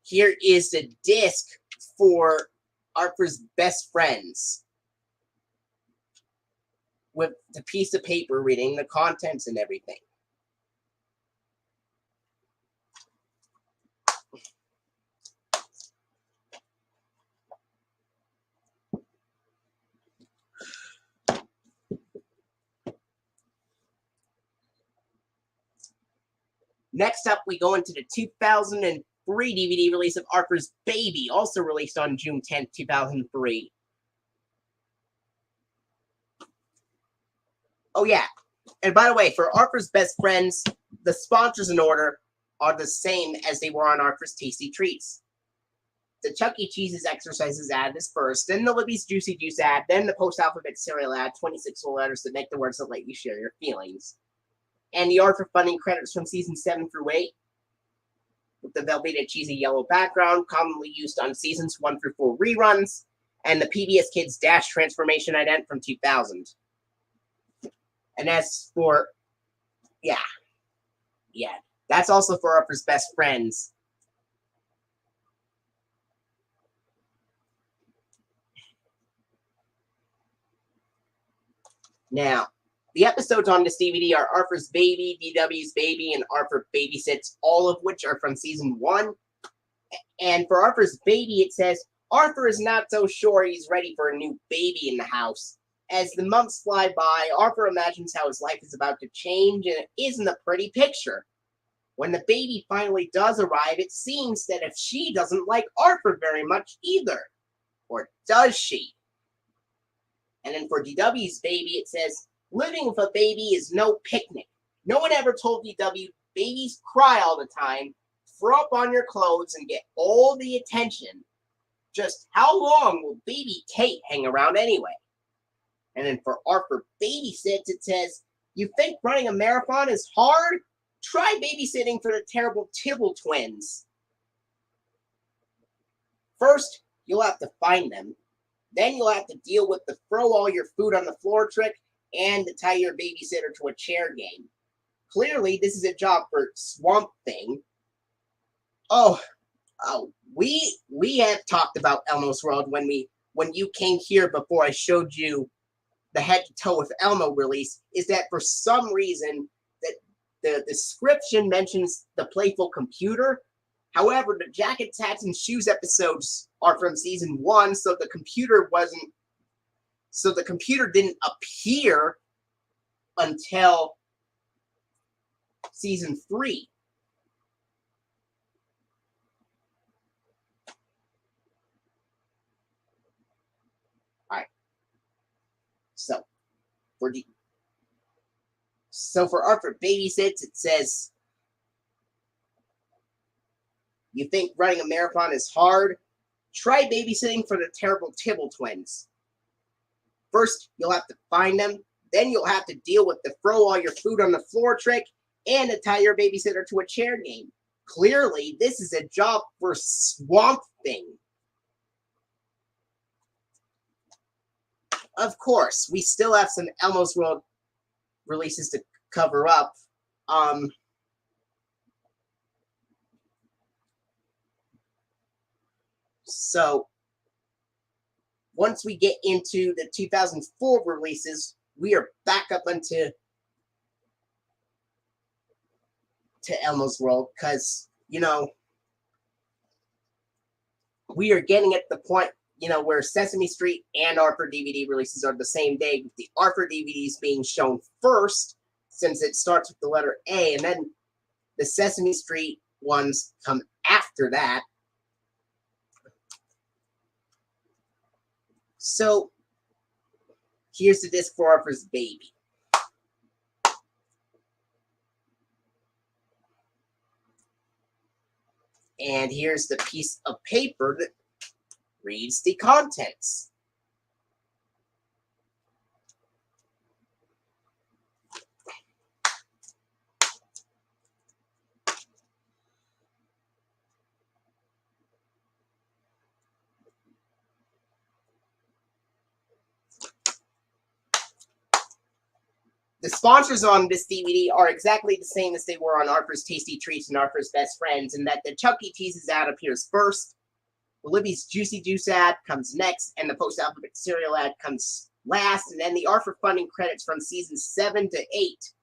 here is the disc for Arthur's best friends, with the piece of paper reading the contents and everything. Next up, we go into the 2003 DVD release of Arthur's Baby, also released on June 10th, 2003. Oh, yeah. And by the way, for Arthur's Best Friends, the sponsors in order are the same as they were on Arthur's Tasty Treats. The Chuck E. Cheese's Exercises ad is first, then the Libby's Juicy Juice ad, then the Post-Alphabet Cereal ad, 26 full letters that make the words that let you share your feelings. And the Arthur funding credits from season 7 through 8, with the Velveeta cheesy yellow background, commonly used on seasons 1 through 4 reruns, and the PBS Kids Dash Transformation ident from 2000. And as for, yeah, that's also for Arthur's Best Friends. Now, the episodes on this DVD are Arthur's Baby, DW's Baby, and Arthur Babysits, all of which are from season 1. And for Arthur's Baby, it says, Arthur is not so sure he's ready for a new baby in the house. As the months fly by, Arthur imagines how his life is about to change, and it isn't a pretty picture. When the baby finally does arrive, it seems that if she doesn't like Arthur very much either. Or does she? And then for DW's Baby, it says, living with a baby is no picnic. No one ever told DW babies cry all the time, throw up on your clothes, and get all the attention. Just how long will baby Kate hang around anyway? And then for Arthur Babysits, it says, you think running a marathon is hard? Try babysitting for the terrible Tibble twins. First, you'll have to find them. Then you'll have to deal with the throw all your food on the floor trick and the tie your babysitter to a chair game. Clearly, this is a job for Swamp Thing. We have talked about Elmos World when you came here before I showed you the Head to Toe with Elmo release, is that for some reason that the description mentions the playful computer. However, the Jackets, Hats, and Shoes episodes are from season 1, so the computer didn't appear until season 3. Alright. So for Arthur Babysits, it says, you think running a marathon is hard? Try babysitting for the terrible Tibble twins. First, you'll have to find them. Then you'll have to deal with the throw all your food on the floor trick and to tie your babysitter to a chair game. Clearly, this is a job for Swamp Thing. Of course, we still have some Elmos World releases to cover up. So, once we get into the 2004 releases, we are back up to Elmos World, because, you know, we are getting at the point, where Sesame Street and Arthur DVD releases are the same day, with the Arthur DVDs being shown first, since it starts with the letter A, and then the Sesame Street ones come after that. So, here's the disc for Arthur's Baby. And here's the piece of paper that reads the contents. The sponsors on this DVD are exactly the same as they were on Arthur's Tasty Treats and Arthur's Best Friends, in that the Chucky Teases ad appears first, the Libby's Juicy Juice ad comes next, and the post-alphabet cereal ad comes last, and then the Arthur funding credits from seasons 7 to 8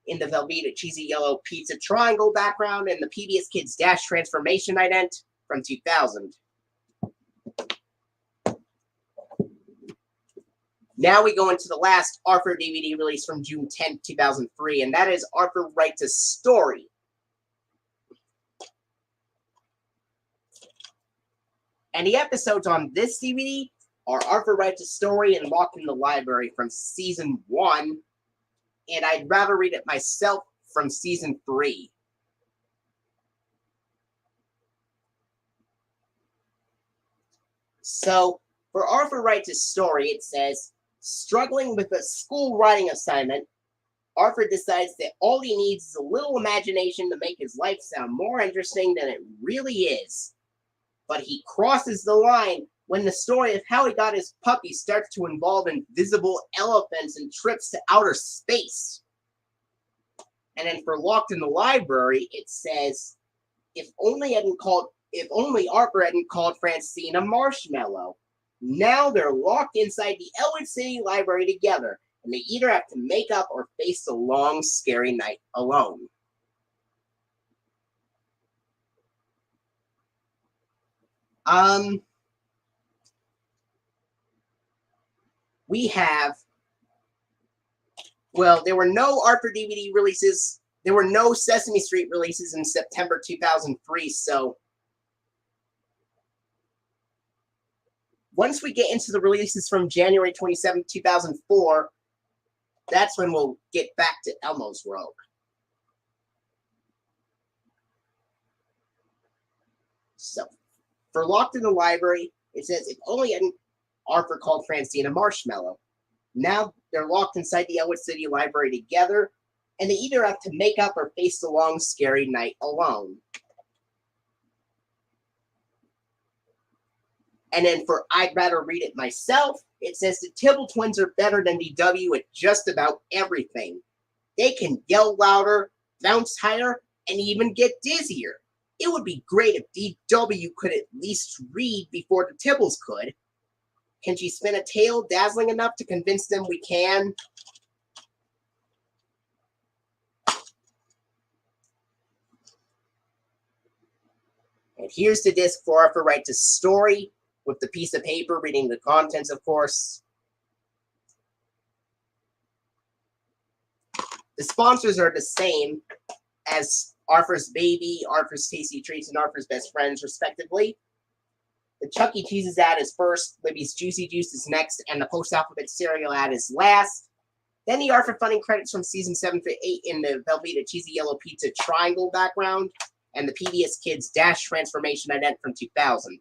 in the Velveeta Cheesy Yellow Pizza Triangle background, and the PBS Kids Dash Transformation ident from 2000. Now we go into the last Arthur DVD release from June 10th, 2003, and that is Arthur Writes a Story. And the episodes on this DVD are Arthur Writes a Story and Locked in the Library from Season 1, and I'd rather read it myself from Season 3. So, for Arthur Writes a Story, it says, struggling with a school writing assignment, Arthur decides that all he needs is a little imagination to make his life sound more interesting than it really is. But he crosses the line when the story of how he got his puppy starts to involve invisible elephants and trips to outer space. And then for Locked in the Library, it says, if only Arthur hadn't called Francine a marshmallow. Now they're locked inside the Elwood City Library together, and they either have to make up or face a long, scary night alone. We have, well, there were no Arthur DVD releases. There were no Sesame Street releases in September 2003, so once we get into the releases from January 27, 2004, that's when we'll get back to Elmos World. So, for Locked in the Library, it says, if only hadn't Arthur called Francine a marshmallow. Now they're locked inside the Elwood City Library together, and they either have to make up or face the long, scary night alone. And then for I'd Rather Read It Myself, it says the Tibble twins are better than DW at just about everything. They can yell louder, bounce higher, and even get dizzier. It would be great if DW could at least read before the Tibbles could. Can she spin a tale dazzling enough to convince them we can? And here's the disc for Arthur Writes a Story, with the piece of paper reading the contents, of course. The sponsors are the same as Arthur's Baby, Arthur's Tasty Treats, and Arthur's Best Friends, respectively. The Chuck E. Cheese's ad is first, Libby's Juicy Juice is next, and the post-alphabet cereal ad is last. Then the Arthur funding credits from season 7 to 8 in the Velveeta Cheesy Yellow Pizza Triangle background, and the PBS Kids Dash Transformation ident from 2000.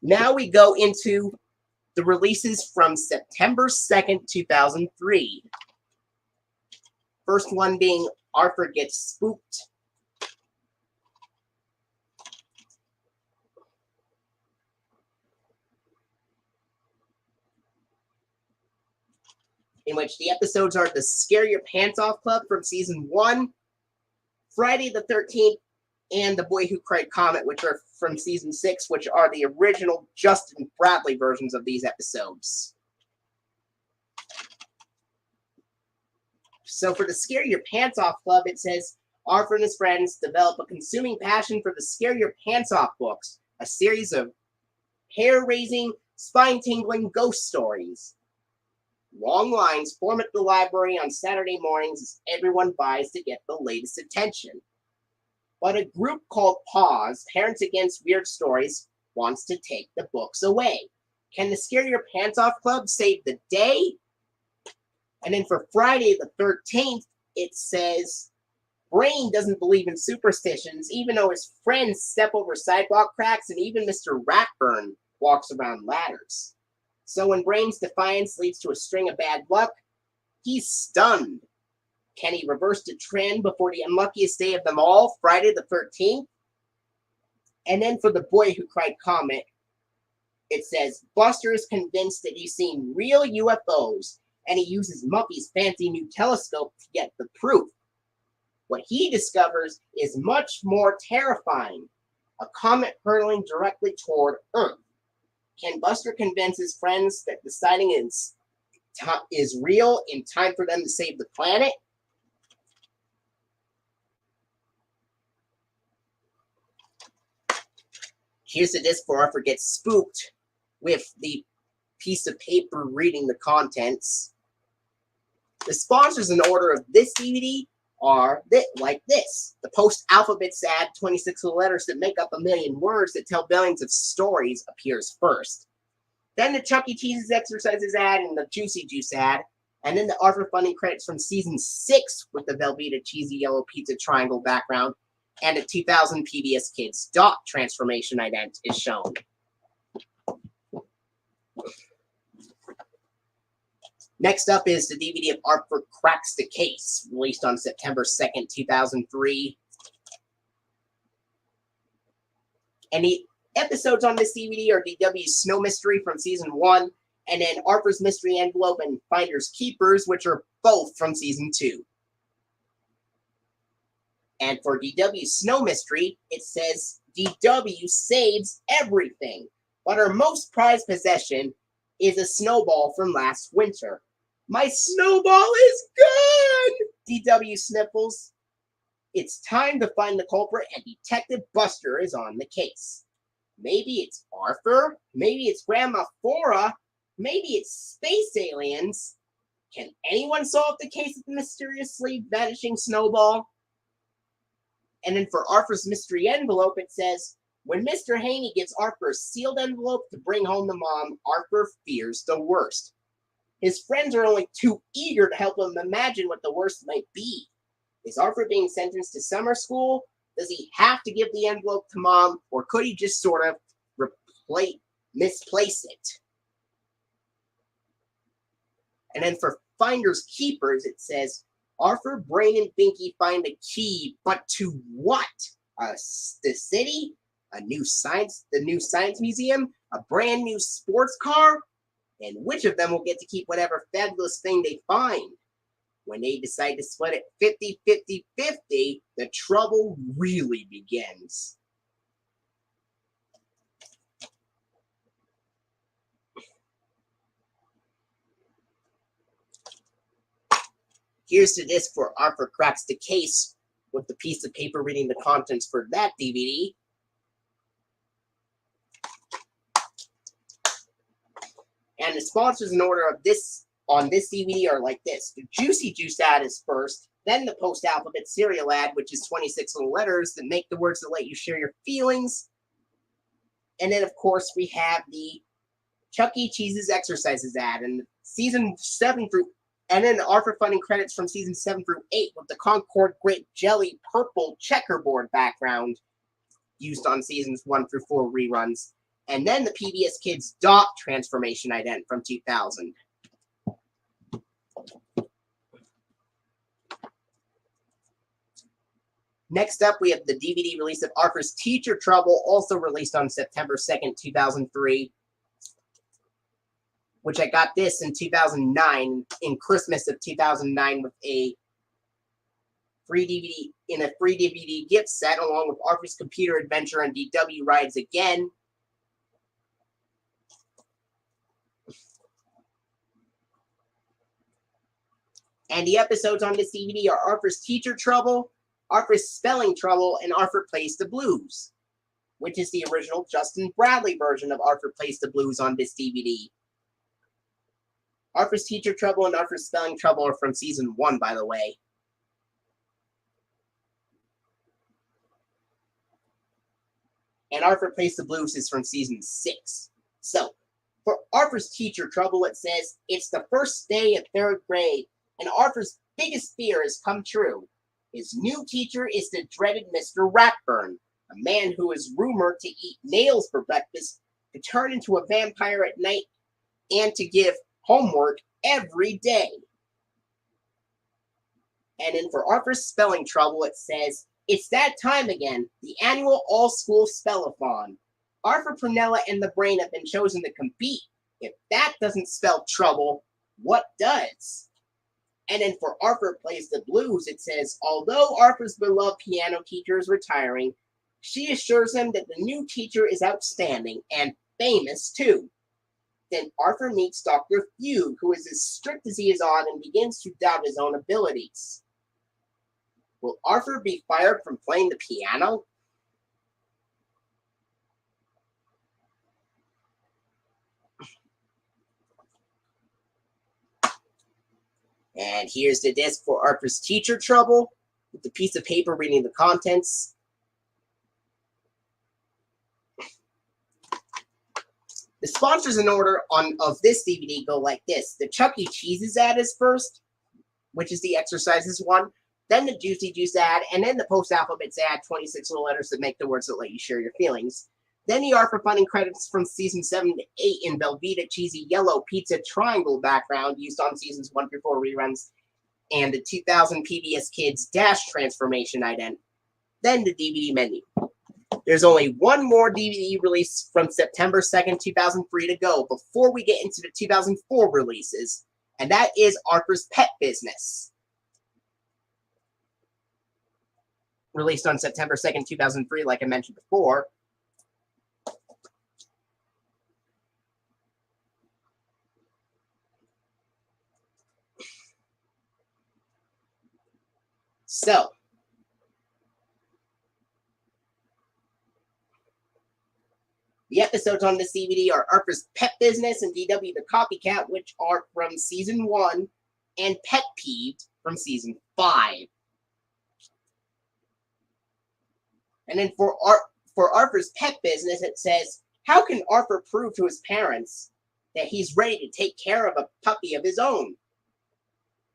Now we go into the releases from September 2nd, 2003. First one being Arthur Gets Spooked. In which the episodes are the Scare Your Pants Off Club from season 1, Friday the 13th, and The Boy Who Cried Comet, which are from season 6, which are the original Justin Bradley versions of these episodes. So for the Scare Your Pants Off Club, it says, Arthur and his friends develop a consuming passion for the Scare Your Pants Off books, a series of hair-raising, spine-tingling ghost stories. Long lines form at the library on Saturday mornings as everyone buys to get the latest attention. But a group called PAWS, Parents Against Weird Stories, wants to take the books away. Can the Scare Your Pants Off Club save the day? And then for Friday the 13th, it says, Brain doesn't believe in superstitions, even though his friends step over sidewalk cracks and even Mr. Ratburn walks around ladders. So when Brain's defiance leads to a string of bad luck, he's stunned. Can he reverse the trend before the unluckiest day of them all, Friday the 13th? And then for the Boy Who Cried comic, it says, Buster is convinced that he's seen real UFOs, and he uses Muffy's fancy new telescope to get the proof. What he discovers is much more terrifying, a comet hurtling directly toward Earth. Can Buster convince his friends that the sighting is real in time for them to save the planet? Here's the disc for Arthur gets spooked with the piece of paper reading the contents. The sponsors in order of this DVD are like this. The post-alphabet sad 26 little letters that make up a million words that tell billions of stories appears first. Then the Chuck E. Cheese's exercises ad and the Juicy Juice ad. And then the Arthur funding credits from season 6 with the Velveeta cheesy yellow pizza triangle background. And a 2000 PBS Kids dot transformation ident is shown. Next up is the DVD of Arthur Cracks the Case, released on September 2nd, 2003. And the episodes on this DVD are DW's Snow Mystery from Season 1, and then Arthur's Mystery Envelope and Finders Keepers, which are both from Season 2. And for DW's Snow Mystery, it says, DW saves everything, but her most prized possession is a snowball from last winter. My snowball is gone! DW sniffles. It's time to find the culprit, and Detective Buster is on the case. Maybe it's Arthur, maybe it's Grandma Flora, maybe it's space aliens. Can anyone solve the case of the mysteriously vanishing snowball? And then for Arthur's Mystery Envelope, it says, when Mr. Haney gives Arthur a sealed envelope to bring home to Mom, Arthur fears the worst. His friends are only too eager to help him imagine what the worst might be. Is Arthur being sentenced to summer school? Does he have to give the envelope to Mom, or could he just sort of misplace it? And then for Finders Keepers, it says, Arthur, Brain, and Binky find a key, but to what? The city? The new science museum? A brand new sports car? And which of them will get to keep whatever fabulous thing they find? When they decide to split it 50-50-50, the trouble really begins. Here's the disc for Arthur Cracks the Case, with the piece of paper reading the contents for that DVD. And the sponsors in order of this on this DVD are like this. The Juicy Juice ad is first, then the post-alphabet cereal ad, which is 26 little letters that make the words that let you share your feelings. And then, of course, we have the Chuck E. Cheese's exercises ad, and season 7 through, and then Arthur funding credits from season 7 through 8 with the Concord Grape Jelly purple checkerboard background used on seasons 1 through 4 reruns. And then the PBS Kids dot transformation ident from 2000. Next up, we have the DVD release of Arthur's Teacher Trouble, also released on September 2nd, 2003. Which I got this in 2009, in Christmas of 2009, with a free DVD gift set, along with Arthur's Computer Adventure and DW Rides Again. And the episodes on this DVD are Arthur's Teacher Trouble, Arthur's Spelling Trouble, and Arthur Plays the Blues, which is the original Justin Bradley version of Arthur Plays the Blues on this DVD. Arthur's Teacher Trouble and Arthur's Spelling Trouble are from Season 1, by the way. And Arthur Plays the Blues is from Season 6. So, for Arthur's Teacher Trouble, it says, it's the first day of 3rd grade, and Arthur's biggest fear has come true. His new teacher is the dreaded Mr. Ratburn, a man who is rumored to eat nails for breakfast, to turn into a vampire at night, and to give homework every day. And then for Arthur's Spelling Trouble, it says, it's that time again, the annual all-school spellathon. Arthur Prunella and the Brain have been chosen to compete. If that doesn't spell trouble, what does? And then for Arthur Plays the Blues, it says, although Arthur's beloved piano teacher is retiring, she assures him that the new teacher is outstanding and famous too. Then Arthur meets Dr. Fugue, who is as strict as he is odd and begins to doubt his own abilities. Will Arthur be fired from playing the piano? And here's the disc for Arthur's Teacher Trouble, with the piece of paper reading the contents. The sponsors in order of this DVD go like this. The Chuck E. Cheese's ad is first, which is the exercises one. Then the Juicy Juice ad, and then the post-alphabets ad, 26 little letters that make the words that let you share your feelings. Then the Arthur funding credits from Season 7 to 8 in Velveeta Cheesy Yellow Pizza Triangle background used on Seasons 1 through 4 reruns, and the 2000 PBS Kids Dash Transformation ident. Then the DVD menu. There's only one more DVD release from September 2nd, 2003 to go before we get into the 2004 releases, and that is Arthur's Pet Business. Released on September 2nd, 2003, like I mentioned before. So, the episodes on this DVD are Arthur's Pet Business and DW the Copycat, which are from Season 1, and Pet Peeved from Season 5. And then for Arthur's Pet Business, it says, how can Arthur prove to his parents that he's ready to take care of a puppy of his own?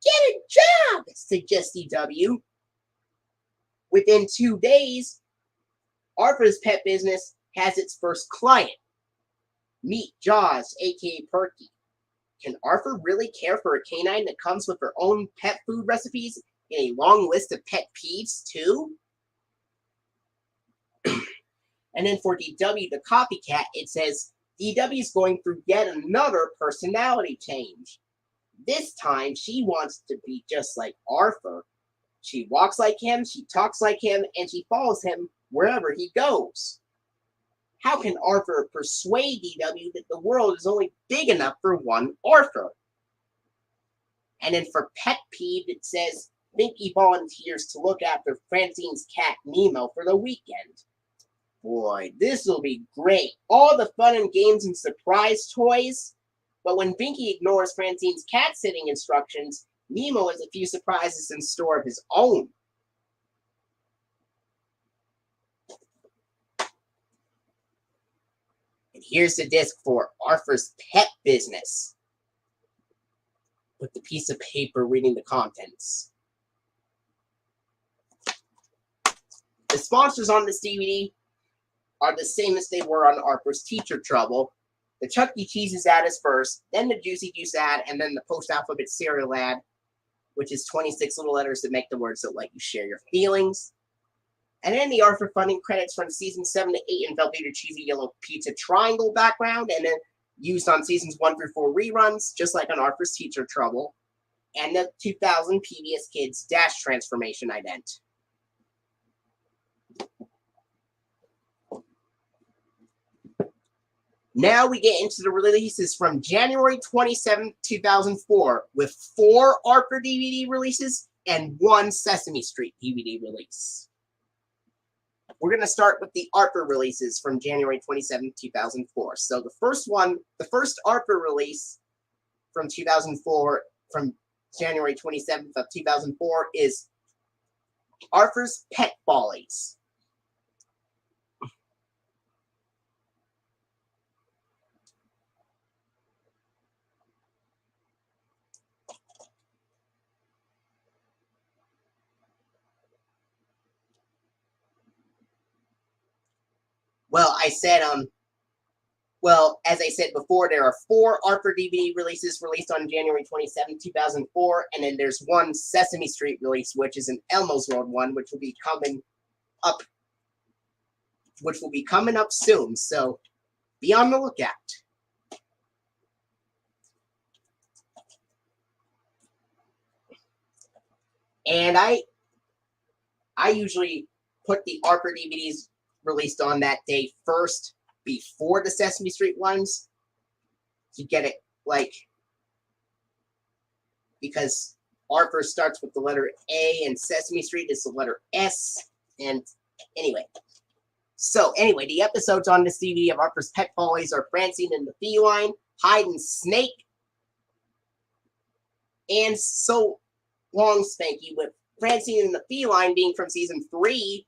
Get a job, suggests DW. Within 2 days, Arthur's Pet Business has its first client. Meet Jaws, aka Perky. Can Arthur really care for a canine that comes with her own pet food recipes and a long list of pet peeves, too? And then for DW, the Copycat, it says, DW is going through yet another personality change. This time, she wants to be just like Arthur. She walks like him, she talks like him, and she follows him wherever he goes. How can Arthur persuade DW that the world is only big enough for one Arthur? And then for Pet Peeve, it says, Binky volunteers to look after Francine's cat Nemo for the weekend. Boy, this will be great. All the fun and games and surprise toys. But when Binky ignores Francine's cat-sitting instructions, Nemo has a few surprises in store of his own. And here's the disc for Arthur's Pet Business, with the piece of paper reading the contents. The sponsors on this DVD are the same as they were on Arthur's Teacher Trouble. The Chuck E. Cheese's ad is first, then the Juicy Juice ad, and then the post-alphabet cereal ad, which is 26 little letters that make the words that let you share your feelings. And then the Arthur funding credits from Season 7 to 8 in Velveeta Cheesy Yellow Pizza Triangle background, and then used on Seasons 1 through 4 reruns, just like on Arthur's Teacher Trouble, and the 2000 PBS Kids Dash Transformation ident. Now we get into the releases from January 27th, 2004, with 4 Arthur DVD releases and one Sesame Street DVD release. We're going to start with the ARPA releases from January 27, 2004. So the first ARPA release from 2004, from January 27th of 2004, is Arthur's Pet Follies. Well, as I said before, there are 4 ARPA DVD releases released on January 27, 2004, and then there's one Sesame Street release, which is an Elmos World one, which will be coming up soon. So be on the lookout. And I usually put the ARPA DVDs released on that day first, before the Sesame Street ones, to get it, because ARPA starts with the letter A and Sesame Street is the letter S. And anyway, the episodes on this DVD of ARPA's Pet Follies are Francine and the Feline, Hide and Snake, and So Long Spanky, with Francine and the Feline being from season 3,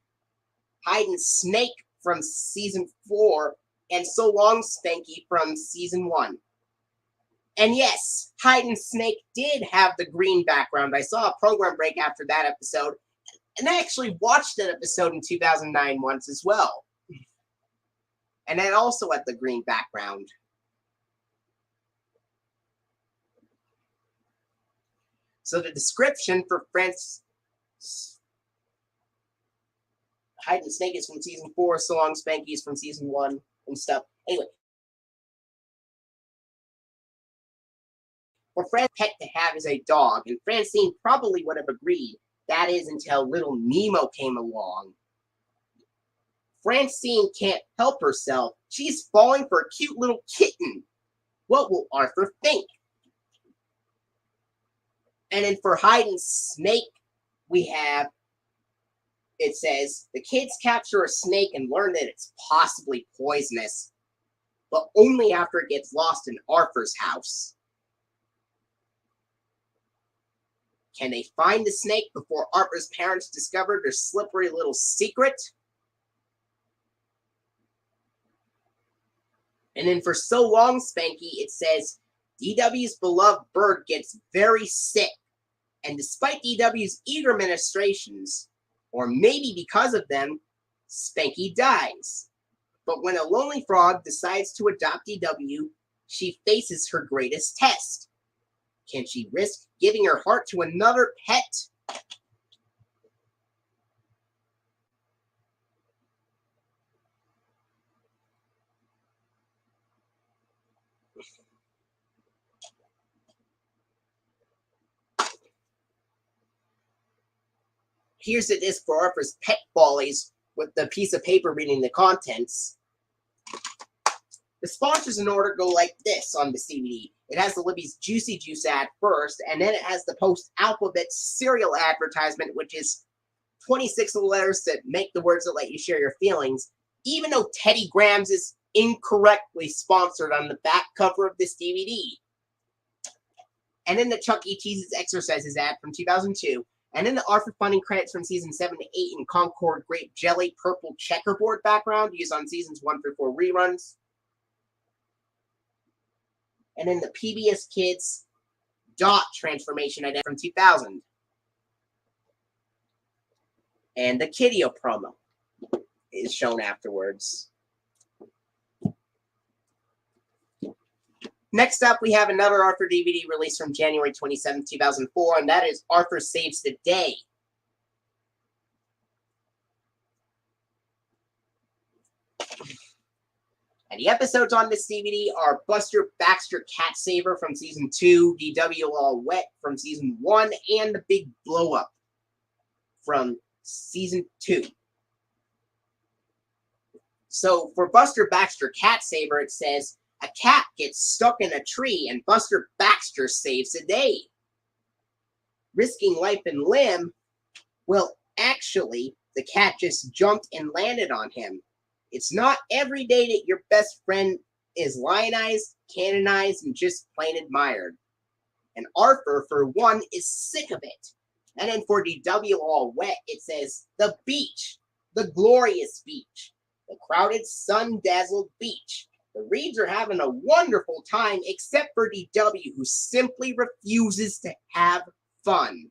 Hide and Snake from season 4, and So Long Spanky from season 1. And yes, Hide and Snake did have the green background. I saw a program break after that episode, and I actually watched that episode in 2009 once as well. And that also had the green background. So the description for Hide and Snake is from season 4, So Long Spanky is from season 1, and stuff. Anyway. For Francine's pet to have is a dog, and Francine probably would have agreed. That is until little Nemo came along. Francine can't help herself. She's falling for a cute little kitten. What will Arthur think? And then for Hide and Snake, we have, it says, the kids capture a snake and learn that it's possibly poisonous, but only after it gets lost in Arthur's house. Can they find the snake before Arthur's parents discover their slippery little secret? And then for So Long Spanky, it says, DW's beloved bird gets very sick, and despite DW's eager ministrations, or maybe because of them, Spanky dies. But when a lonely frog decides to adopt DW, she faces her greatest test. Can she risk giving her heart to another pet? Here's the disc for Arthur's Pet Follies with the piece of paper reading the contents. The sponsors in order go like this on this DVD. It has the Libby's Juicy Juice ad first, and then it has the post-alphabet cereal advertisement, which is 26 letters that make the words that let you share your feelings, even though Teddy Grahams is incorrectly sponsored on the back cover of this DVD. And then the Chuck E. Cheese's Exercises ad from 2002, and then the Arthur funding credits from season 7 to 8 in Concord Grape Jelly purple checkerboard background used on seasons 1 through 4 reruns. And then the PBS Kids dot transformation idea from 2000. And the Kiddio promo is shown afterwards. Next up, we have another Arthur DVD release from January 27, 2004, and that is Arthur Saves the Day. And the episodes on this DVD are Buster Baxter Cat Saver from Season 2, DW All Wet from Season 1, and The Big Blow Up from Season 2. So for Buster Baxter Cat Saver, it says, a cat gets stuck in a tree and Buster Baxter saves the day. risking life and limb. Well, actually, the cat just jumped and landed on him. It's not every day that your best friend is lionized, canonized, and just plain admired. And Arthur, for one, is sick of it. And then for DW all wet, it says, the beach, the glorious beach, the crowded, sun-dazzled beach. The Reeds are having a wonderful time, except for DW, who simply refuses to have fun.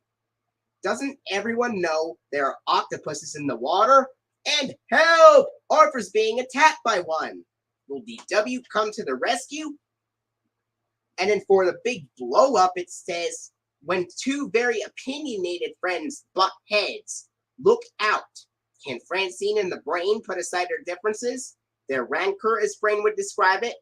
Doesn't everyone know there are octopuses in the water? And help! Arthur's being attacked by one. Will DW come to the rescue? And then for the big blow up, it says, when two very opinionated friends butt heads, look out. Can Francine and the Brain put aside their differences? Their rancor, as Brain would describe it?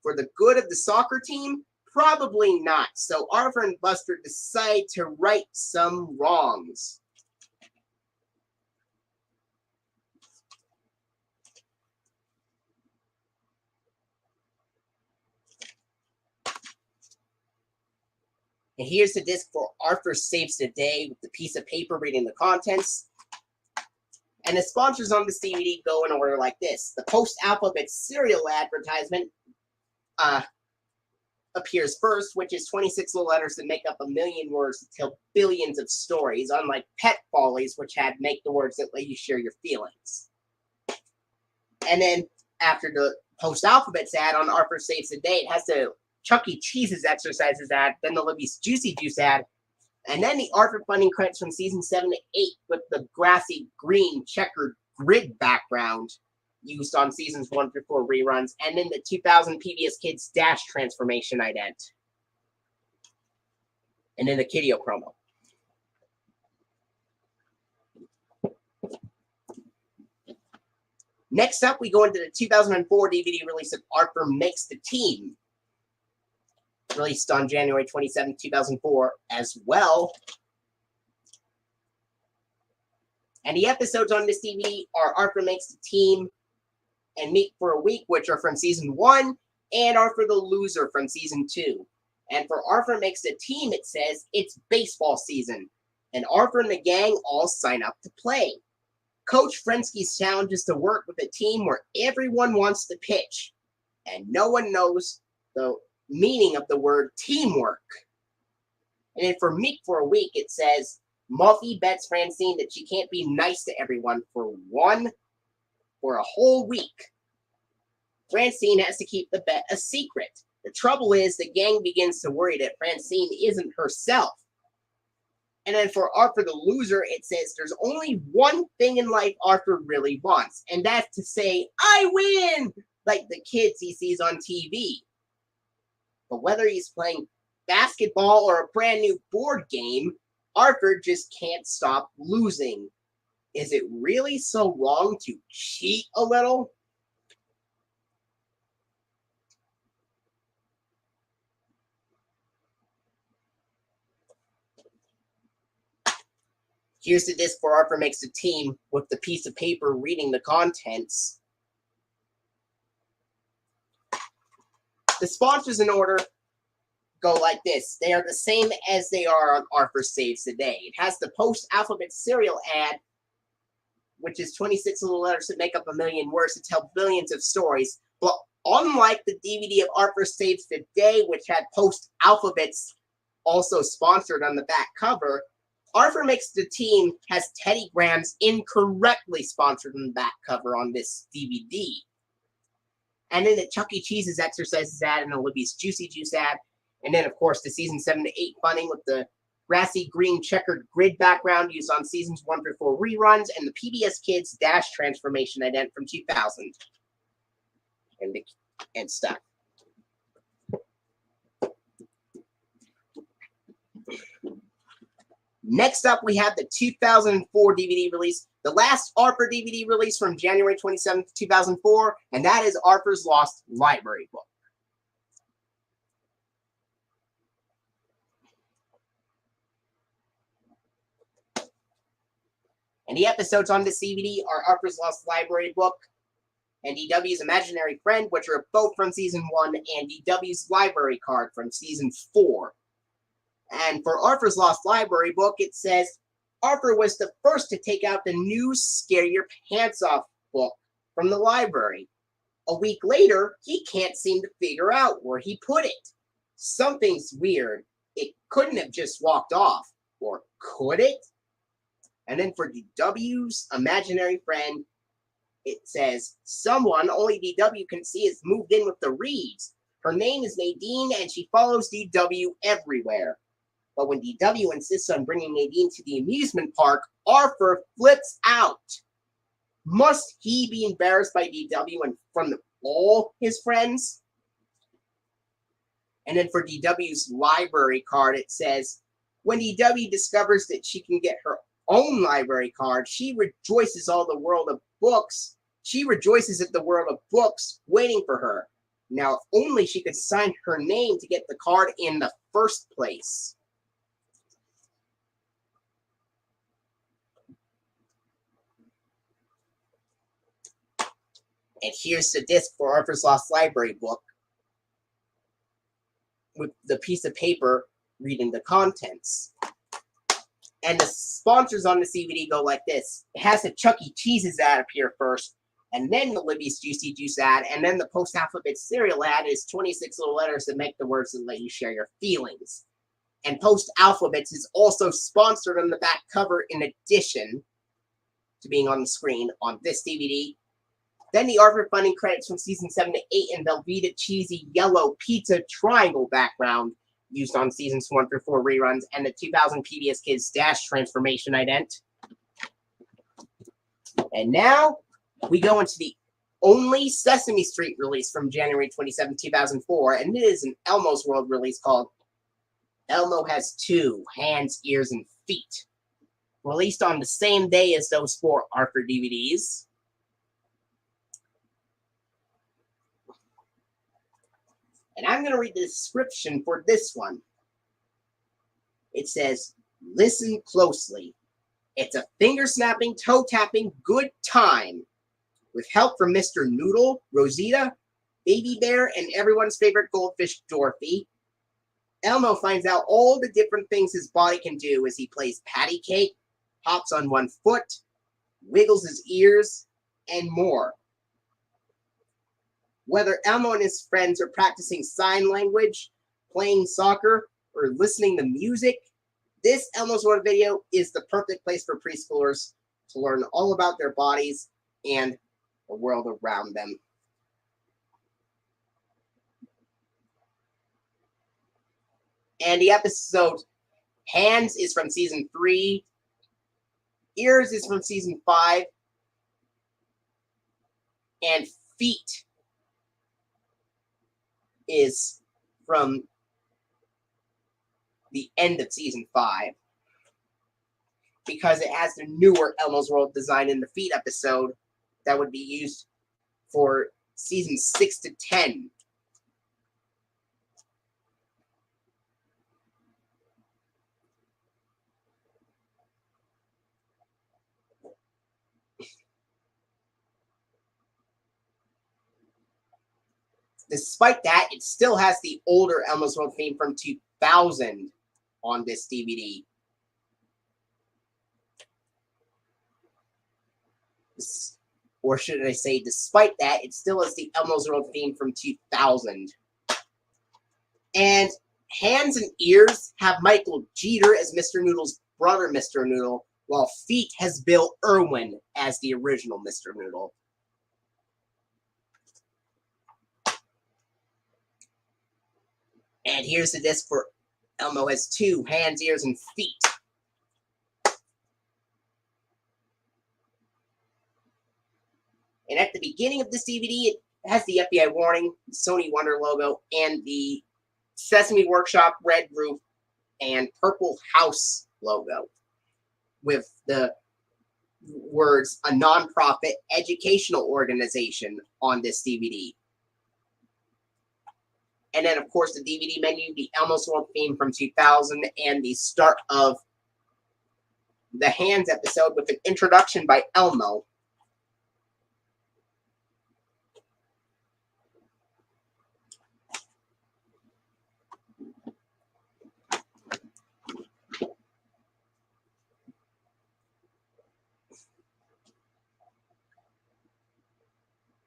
For the good of the soccer team? Probably not. So Arthur and Buster decide to right some wrongs. And here's the disc for Arthur Saves the Day with the piece of paper reading the contents. And the sponsors on this DVD go in order like this. The post-alphabet cereal advertisement appears first, which is 26 little letters that make up a million words to tell billions of stories, unlike Pet Follies, which had make the words that let you share your feelings. And then after the post-alphabets ad on Arthur Saves the Day, it has the Chuck E. Cheese's exercises ad, then the Libby's Juicy Juice ad, and then the Arthur funding credits from season 7 to 8 with the grassy green checkered grid background used on seasons 1 through 4 reruns, and then the 2000 PBS Kids Dash transformation ident. And then the Kiddio promo. Next up, we go into the 2004 DVD release of Arthur Makes the Team, released on January 27, 2004 as well. And the episodes on this DVD are Arthur Makes the Team and Meet for a Week, which are from season 1, and Arthur the Loser from season 2. And for Arthur Makes the Team, it says it's baseball season, and Arthur and the gang all sign up to play. Coach Frensky's challenge is to work with a team where everyone wants to pitch, and no one knows the meaning of the word teamwork. And then for Meet for a Week, it says Muffy bets Francine that she can't be nice to everyone for a whole week. Francine has to keep the bet a secret. The trouble is the gang begins to worry that Francine isn't herself. And then for Arthur the Loser, it says there's only one thing in life Arthur really wants, and that's to say, I win, like the kids he sees on TV. But whether he's playing basketball or a brand new board game, Arthur just can't stop losing. Is it really so wrong to cheat a little? Here's the disc for Arthur Makes the Team with the piece of paper reading the contents. The sponsors in order go like this. They are the same as they are on Arthur Saves the Day. It has the post-alphabet cereal ad, which is 26 little letters that make up a million words to tell billions of stories. But unlike the DVD of Arthur Saves the Day, which had post-alphabets also sponsored on the back cover, Arthur Makes the Team has Teddy Grahams incorrectly sponsored on the back cover on this DVD. And then the Chuck E. Cheese's exercises ad and Libby's Juicy Juice ad. And then, of course, the season 7 to 8 funding with the grassy green checkered grid background used on seasons 1 through 4 reruns, and the PBS Kids Dash transformation ident from 2000. And stuff. Next up, we have the 2004 DVD release, the last Arthur DVD release from January 27th, 2004, and that is Arthur's Lost Library Book. And the episodes on this DVD are Arthur's Lost Library Book and DW's Imaginary Friend, which are both from Season 1, and DW's Library Card from Season 4. And for Arthur's Lost Library book, it says Arthur was the first to take out the new Scare Your Pants Off book from the library. A week later, he can't seem to figure out where he put it. Something's weird. It couldn't have just walked off. Or could it? And then for DW's imaginary friend, it says, someone only DW can see has moved in with the Reeds. Her name is Nadine, and she follows DW everywhere. But when DW insists on bringing Nadine to the amusement park, Arthur flips out. Must he be embarrassed by DW in front of all his friends? And then for DW's library card, it says, when DW discovers that she can get her own library card, she rejoices at the world of books waiting for her. Now, if only she could sign her name to get the card in the first place. And here's the disc for Arthur's Lost Library book with the piece of paper reading the contents. And the sponsors on the DVD go like this. It has a Chuck E. Cheese's ad appear first, and then the Libby's Juicy Juice ad, and then the post-alphabet cereal ad is 26 little letters that make the words that let you share your feelings. And post-alphabets is also sponsored on the back cover in addition to being on the screen on this DVD. Then the Arthur funding credits from season 7 to 8 in Velveeta cheesy yellow pizza triangle background used on seasons 1 through 4 reruns, and the 2000 PBS Kids Dash transformation ident. And now we go into the only Sesame Street release from January 27, 2004, and it is an Elmos World release called Elmo Has Two Hands, Ears, and Feet. Released on the same day as those 4 Arthur DVDs. And I'm going to read the description for this one. It says, listen closely. It's a finger-snapping, toe-tapping good time. With help from Mr. Noodle, Rosita, Baby Bear, and everyone's favorite goldfish, Dorothy, Elmo finds out all the different things his body can do as he plays patty cake, hops on one foot, wiggles his ears, and more. Whether Elmo and his friends are practicing sign language, playing soccer, or listening to music, this Elmo's World video is the perfect place for preschoolers to learn all about their bodies and the world around them. And the episode Hands is from season 3, Ears is from season 5, and Feet is from the end of season 5, because it has the newer Elmo's World design in the Feet episode that would be used for season 6 to 10. Despite that, it still has the older Elmo's World theme from 2000 on this DVD. Or should I say, despite that, it still has the Elmo's World theme from 2000. And Hands and Ears have Michael Jeter as Mr. Noodle's brother, Mr. Noodle, while Feet has Bill Irwin as the original Mr. Noodle. And here's the disc for Elmo Has Two Hands, Ears, and Feet. And at the beginning of this DVD, it has the FBI warning, Sony Wonder logo, and the Sesame Workshop red roof and purple house logo with the words, a nonprofit educational organization on this DVD. And then, of course, the DVD menu, the Elmo's World theme from 2000, and the start of the Hands episode with an introduction by Elmo.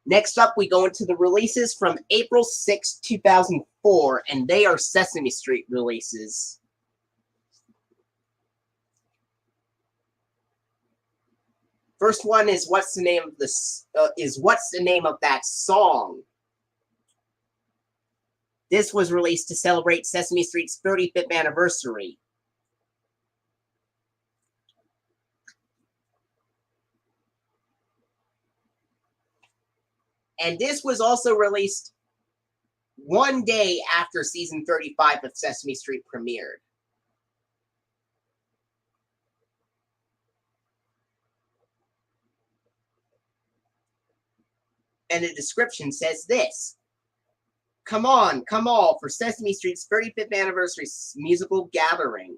Next up, we go into the releases from April 6, 2004, and they are Sesame Street releases. First one is what's the name of that song? This was released to celebrate Sesame Street's 35th anniversary. And this was also released one day after season 35 of Sesame Street premiered. And the description says this: "Come on, come all for Sesame Street's 35th anniversary musical gathering.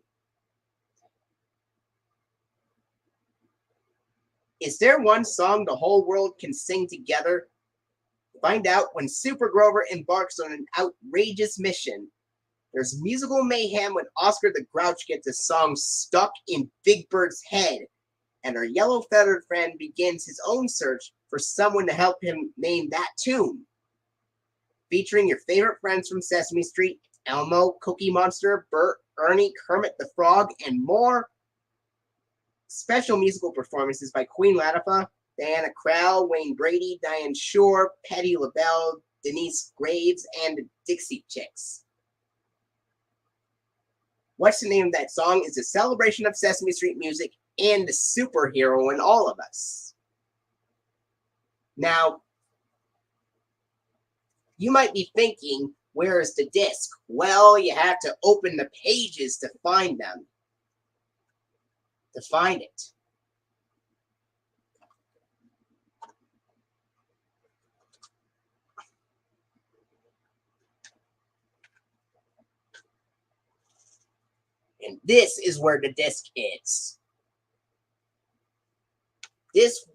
Is there one song the whole world can sing together? Find out when Super Grover embarks on an outrageous mission. There's musical mayhem when Oscar the Grouch gets a song stuck in Big Bird's head, and our yellow-feathered friend begins his own search for someone to help him name that tune. Featuring your favorite friends from Sesame Street, Elmo, Cookie Monster, Bert, Ernie, Kermit the Frog, and more. Special musical performances by Queen Latifah, Diana Krall, Wayne Brady, Diane Shore, Patti LaBelle, Denise Graves, and the Dixie Chicks. What's the name of that song is a celebration of Sesame Street music and the superhero in all of us." Now, you might be thinking, where is the disc? Well, you have to open the pages to find them. To find it. And this is where the disc is. This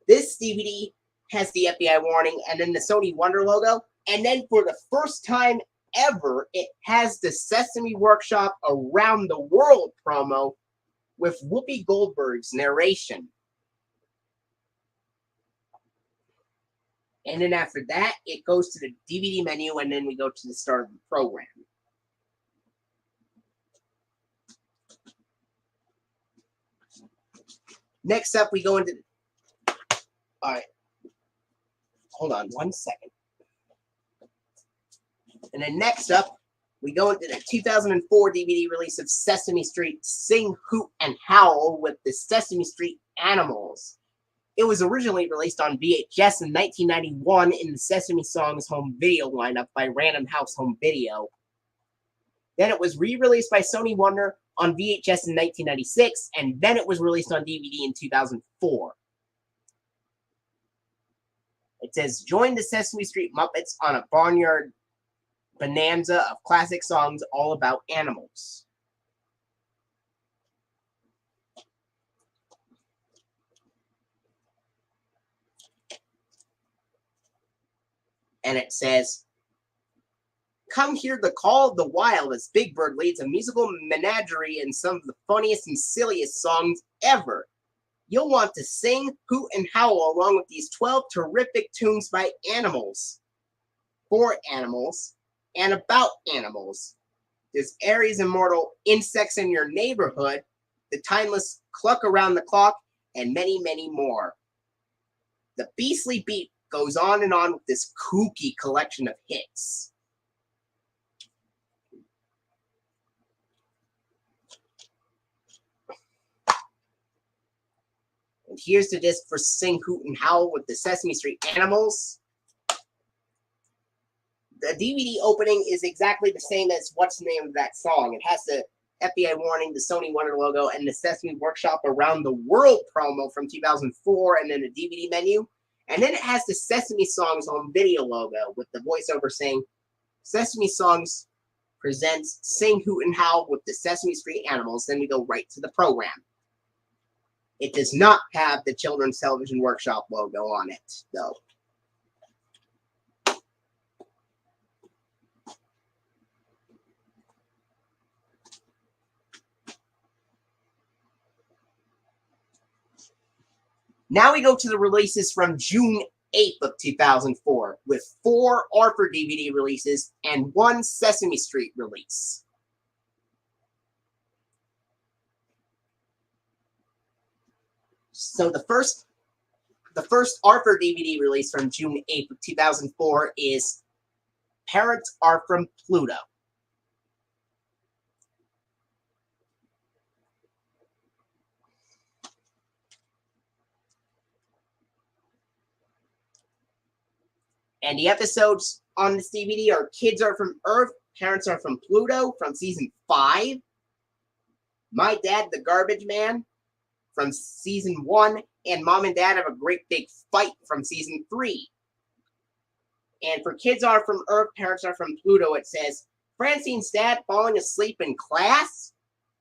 DVD has the FBI warning and then the Sony Wonder logo. And then for the first time ever, it has the Sesame Workshop Around the World promo with Whoopi Goldberg's narration. And then after that, it goes to the DVD menu, and then we go to the start of the program. Next up, we go into... All right. Hold on 1 second. And then next up, we go into the 2004 DVD release of Sesame Street Sing, Hoot, and Howl with the Sesame Street Animals. It was originally released on VHS in 1991 in the Sesame Songs home video lineup by Random House Home Video. Then it was re-released by Sony Wonder on VHS in 1996, and then it was released on DVD in 2004. It says, "Join the Sesame Street Muppets on a barnyard bonanza of classic songs all about animals." And it says, "Come hear the call of the wild as Big Bird leads a musical menagerie in some of the funniest and silliest songs ever. You'll want to sing, hoot, and howl along with these 12 terrific tunes by animals, for animals, and about animals. There's Aries Immortal, Insects in Your Neighborhood, the timeless Cluck Around the Clock, and many, many more. The Beastly Beat goes on and on with this kooky collection of hits." And here's the disc for Sing, Hoot, and Howl with the Sesame Street Animals. The DVD opening is exactly the same as what's the name of that song. It has the FBI warning, the Sony Wonder logo, and the Sesame Workshop Around the World promo from 2004, and then the DVD menu. And then it has the Sesame Songs home video logo with the voiceover saying, "Sesame Songs presents Sing, Hoot, and Howl with the Sesame Street Animals." Then we go right to the program. It does not have the Children's Television Workshop logo on it, though. Now we go to the releases from June 8th of 2004, with 4 Arthur DVD releases and 1 Sesame Street release. So the first Arthur DVD release from June 8th of 2004 is Parents Are From Pluto. And the episodes on this DVD are Kids Are From Earth, Parents Are From Pluto from season 5, My Dad the Garbage Man from season 1, and Mom and Dad Have a Great Big Fight from season 3. And for Kids Are From Earth, Parents Are From Pluto, it says, Francine's dad falling asleep in class?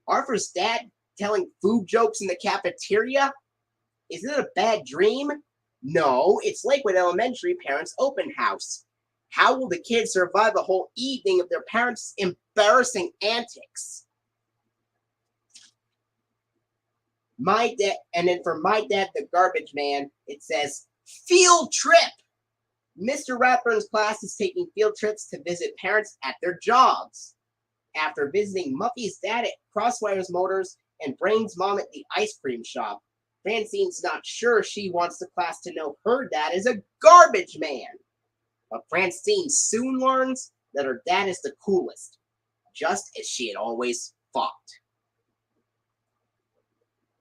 Arthur's dad telling food jokes in the cafeteria? Is it a bad dream? No, it's Lakewood Elementary Parents Open House. How will the kids survive a whole evening of their parents' embarrassing antics? And then for My Dad the Garbage Man, it says, Field Trip! Mr. Ratburn's class is taking field trips to visit parents at their jobs. After visiting Muffy's dad at Crosswires Motors and Brain's mom at the ice cream shop, Francine's not sure she wants the class to know her dad is a garbage man. But Francine soon learns that her dad is the coolest, just as she had always thought.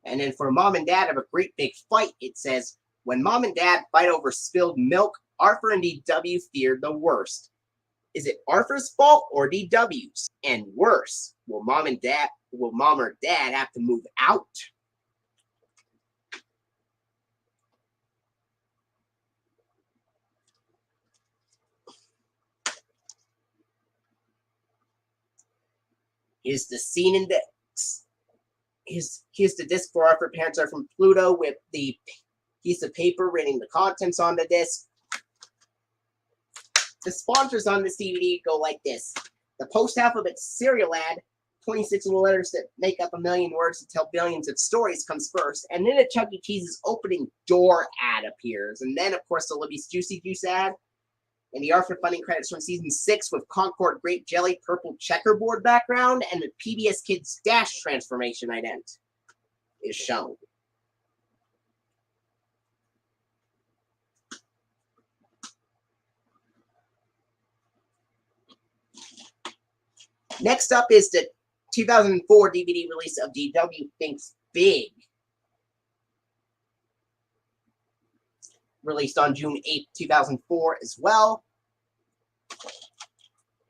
And then for Mom and Dad Have a Great Big Fight, it says, when Mom and Dad fight over spilled milk, Arthur and DW fear the worst. Is it Arthur's fault or DW's? And worse, will Mom or Dad have to move out? Here's the scene index. Here's the disc for Arthur Parents Are From Pluto with the piece of paper reading the contents on the disc. The sponsors on this DVD go like this. The post-alphabet serial ad, 26 little letters that make up a million words to tell billions of stories, comes first. And then a Chuck E. Cheese's opening door ad appears. And then, of course, the Libby's Juicy Juice ad. And the Arthur funding credits from season 6 with Concord Grape Jelly purple checkerboard background and the PBS Kids Dash transformation ident is shown. Next up is the 2004 DVD release of DW Thinks Big, released on June 8, 2004 as well.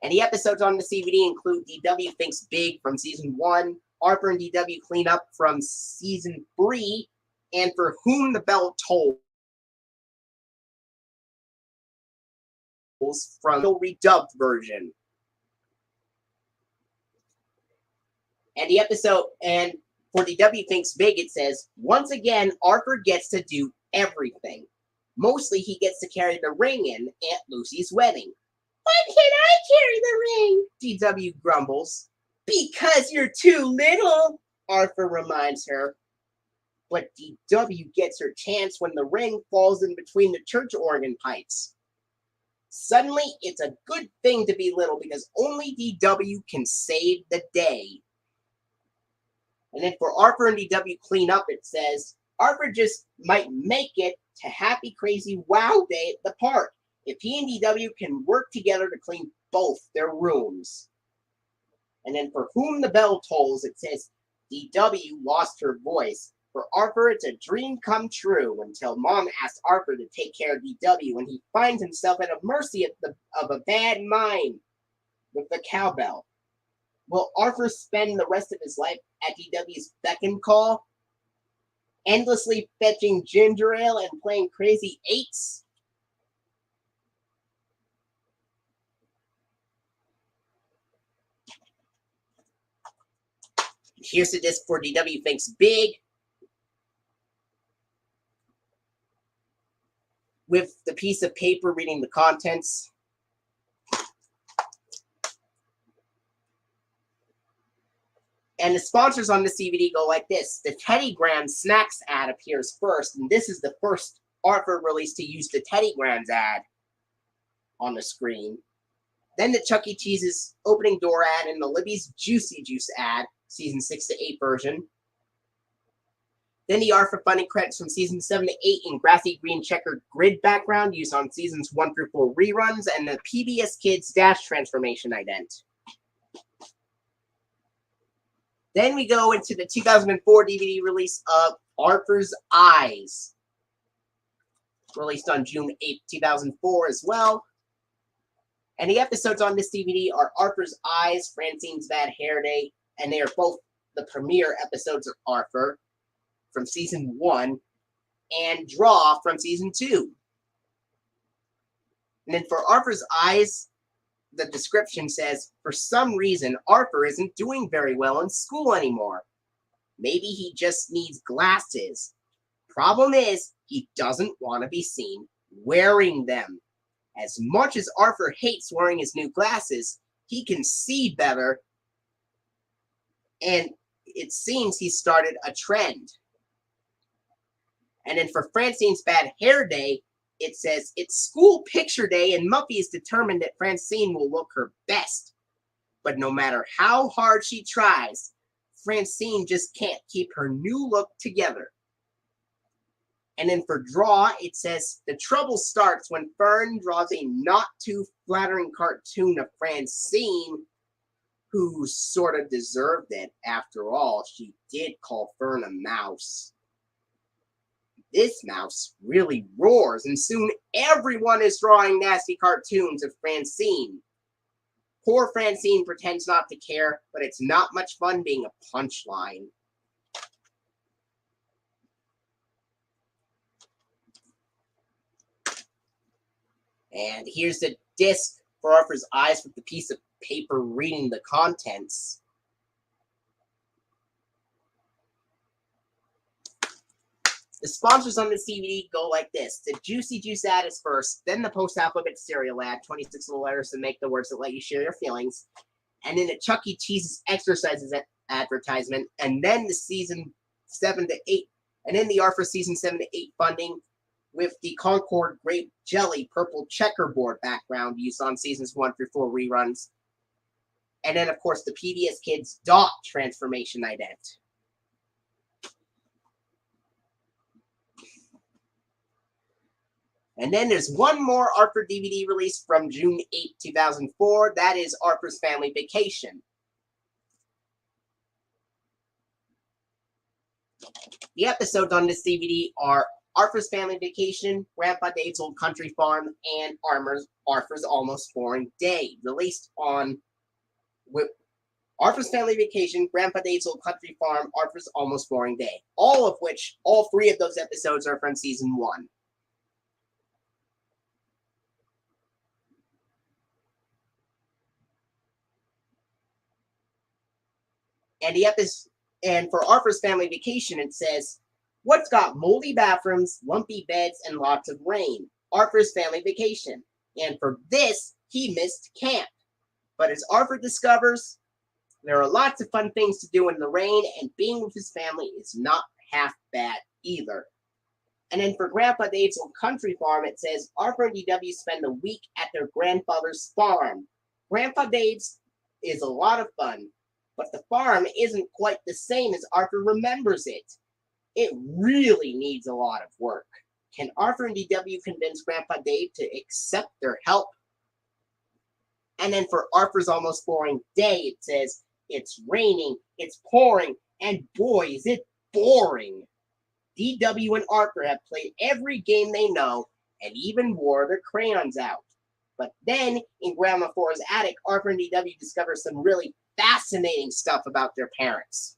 And the episodes on this DVD include DW Thinks Big from season 1, Arthur and DW Clean Up from season 3, and For Whom the Bell Tolls from the redubbed version. And the episode, and for DW Thinks Big, it says, once again, Arthur gets to do everything. Mostly he gets to carry the ring in Aunt Lucy's wedding. Why can't I carry the ring? DW grumbles. Because you're too little, Arthur reminds her. But DW gets her chance when the ring falls in between the church organ pipes. Suddenly, it's a good thing to be little because only DW can save the day. And then for Arthur and DW Clean Up, it says, Arthur just might make it to Happy Crazy Wow Day at the park if he and DW can work together to clean both their rooms. And then for Whom the Bell Tolls, it says, DW lost her voice. For Arthur, it's a dream come true until Mom asks Arthur to take care of DW when he finds himself at the mercy of a bad mind with the cowbell. Will Arthur spend the rest of his life at DW's beck and call, endlessly fetching ginger ale and playing crazy eights? Here's the disc for DW Thinks Big, with the piece of paper reading the contents. And the sponsors on this DVD go like this. The Teddy Graham Snacks ad appears first, and this is the first Arthur released to use the Teddy Grams ad on the screen. Then the Chuck E. Cheese's opening door ad and the Libby's Juicy Juice ad, season 6 to 8 version. Then the Arthur funding credits from season 7 to 8 in grassy green checkered grid background used on seasons 1 through 4 reruns, and the PBS Kids Dash transformation ident. Then we go into the 2004 DVD release of Arthur's Eyes, released on June 8, 2004 as well. And the episodes on this DVD are Arthur's Eyes, Francine's Bad Hair Day, and they are both the premiere episodes of Arthur from season 1 and Draw from season 2. And then for Arthur's Eyes, the description says, for some reason, Arthur isn't doing very well in school anymore. Maybe he just needs glasses. Problem is, he doesn't want to be seen wearing them. As much as Arthur hates wearing his new glasses, he can see better, and it seems he started a trend. And then for Francine's Bad Hair Day, it says, it's school picture day and Muffy is determined that Francine will look her best. But no matter how hard she tries, Francine just can't keep her new look together. And then for Draw, it says, the trouble starts when Fern draws a not too flattering cartoon of Francine, who sort of deserved it. After all, she did call Fern a mouse. This mouse really roars, and soon everyone is drawing nasty cartoons of Francine. Poor Francine pretends not to care, but it's not much fun being a punchline. And here's the disc for Arthur's Eyes with the piece of paper reading the contents. The sponsors on this DVD go like this. The Juicy Juice ad is first, then the post-alphabet cereal ad, 26 little letters to make the words that let you share your feelings, and then the Chuck E. Cheese's exercises advertisement, and then the season 7 to 8, and then the Arthur season 7 to 8 funding with the Concord Grape Jelly purple checkerboard background used on seasons 1 through 4 reruns, and then of course the PBS Kids Dot transformation ident. And then there's one more Arthur DVD release from June 8, 2004. That is Arthur's Family Vacation. The episodes on this DVD are Arthur's Family Vacation, Grandpa Dave's Old Country Farm, and Arthur's Almost Boring Day. Released on Arthur's Family Vacation, Grandpa Dave's Old Country Farm, Arthur's Almost Boring Day. All 3 of those episodes are from season 1. And for Arthur's Family Vacation, it says, what's got moldy bathrooms, lumpy beds, and lots of rain? Arthur's Family Vacation. And for this, he missed camp. But as Arthur discovers, there are lots of fun things to do in the rain, and being with his family is not half bad either. And then for Grandpa Dave's Old Country Farm, it says, Arthur and DW spend a week at their grandfather's farm. Grandpa Dave's is a lot of fun, but the farm isn't quite the same as Arthur remembers it. It really needs a lot of work. Can Arthur and DW convince Grandpa Dave to accept their help? And then for Arthur's Almost Boring Day, it says, it's raining, it's pouring, and boy, is it boring. DW and Arthur have played every game they know and even wore their crayons out. But then, in Grandma Four's attic, Arthur and DW discover some really fascinating stuff about their parents.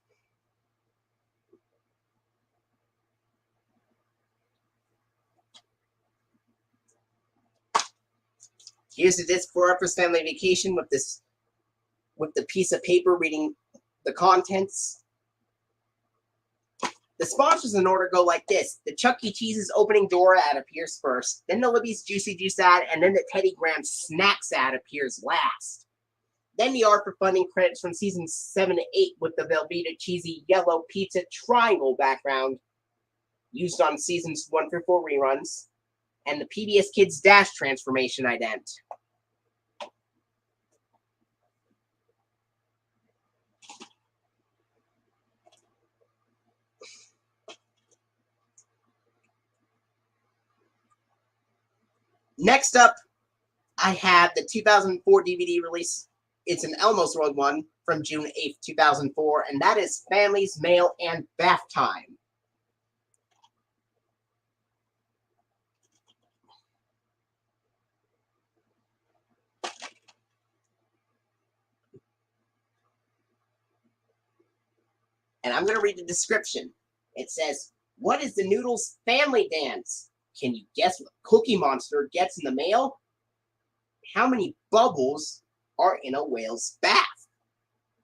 Here's the disc for Arthur's Family Vacation with the piece of paper reading the contents. The sponsors in order go like this. The Chuck E. Cheese's opening door ad appears first, then the Libby's Juicy Juice ad, and then the Teddy Graham Snacks ad appears last. Then the Arthur funding credits from seasons 7 to 8 with the Velveeta cheesy yellow pizza triangle background. used on seasons 1 through 4 reruns, and the PBS Kids Dash transformation ident. Next up, I have the 2004 DVD release. It's an Elmos World one from June 8th, 2004, and that is Families, Mail, and Bath Time. And I'm going to read the description. It says, "What is the Noodles family dance? Can you guess what Cookie Monster gets in the mail? How many bubbles are in a whale's bath?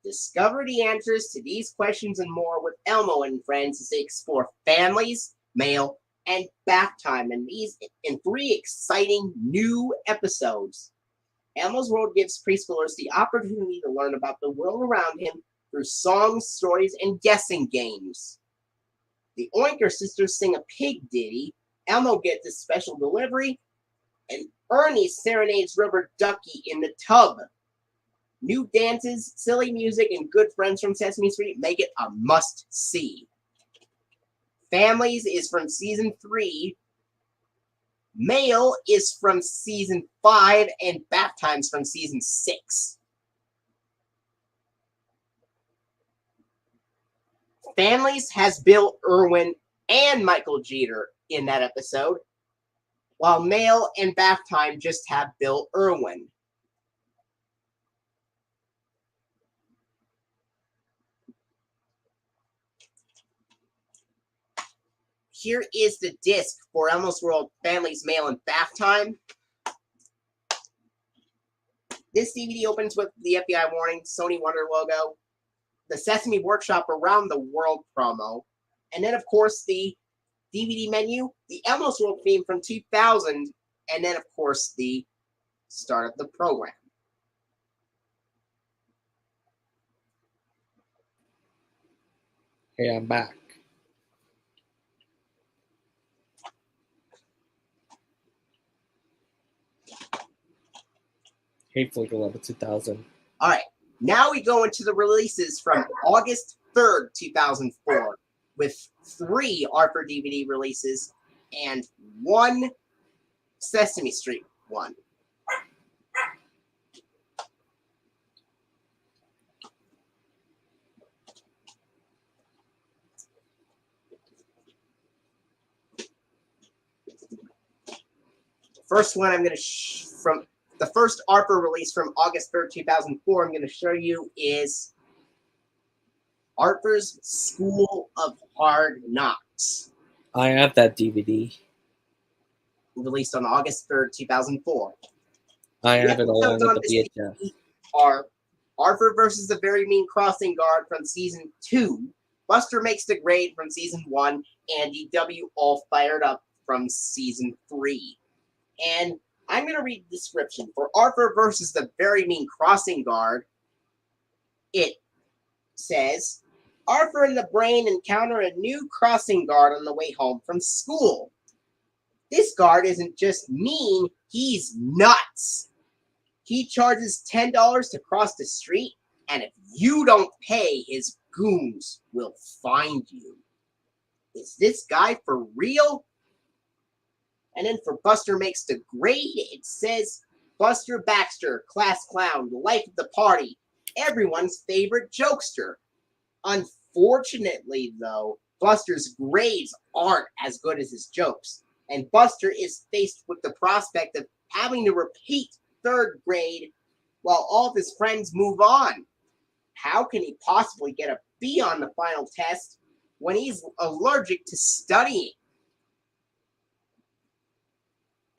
Discover the answers to these questions and more with Elmo and friends as they explore families, mail, and bath time in these in 3 exciting new episodes. Elmo's World gives preschoolers the opportunity to learn about the world around him through songs, stories, and guessing games. The Oinker sisters sing a pig ditty, Elmo gets a special delivery, and Ernie serenades Rubber Ducky in the tub. New dances, silly music, and good friends from Sesame Street make it a must-see. Families is from season 3. Mail is from season 5, and Bath Time's from season 6. Families has Bill Irwin and Michael Jeter in that episode, while Mail and Bath Time just have Bill Irwin. Here is the disc for Elmos World Families, Mail, and Bath Time. This DVD opens with the FBI warning, Sony Wonder logo, the Sesame Workshop Around the World promo, and then, of course, the DVD menu, the Elmos World theme from 2000, and then, of course, the start of the program. Hey, I'm back. Hey, Flick 11 2000. All right, now we go into the releases from August 3rd, 2004, with 3 Arthur DVD releases and 1 Sesame Street one. First one I'm going to from the first ARPA release from August 3rd, 2004, I'm going to show you is ARPA's School of Hard Knocks. I have that DVD. Released on August 3rd, 2004. I have it along Episodes on with this the VHS. DVD are Arthur versus the Very Mean Crossing Guard from Season 2, Buster Makes the Grade from Season 1, and DW All Fired Up from Season 3. And I'm going to read the description. For Arthur versus the Very Mean Crossing Guard, it says, Arthur and the Brain encounter a new crossing guard on the way home from school. This guard isn't just mean, he's nuts. He charges $10 to cross the street, and if you don't pay, his goons will find you. Is this guy for real? And then for Buster Makes the Grade, it says, Buster Baxter, class clown, the life of the party, everyone's favorite jokester. Unfortunately, though, Buster's grades aren't as good as his jokes, and Buster is faced with the prospect of having to repeat 3rd grade while all of his friends move on. How can he possibly get a B on the final test when he's allergic to studying?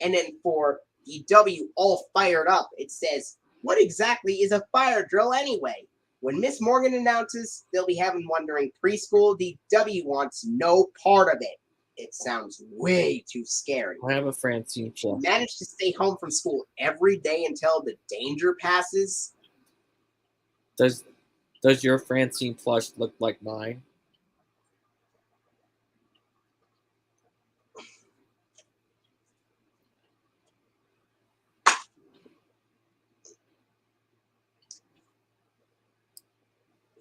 And then for DW All Fired Up, it says, what exactly is a fire drill anyway? When Miss Morgan announces, they'll be having wondering preschool, DW wants no part of it. It sounds way too scary. I have a Francine plush. Manage to stay home from school every day until the danger passes. Does your Francine plush look like mine?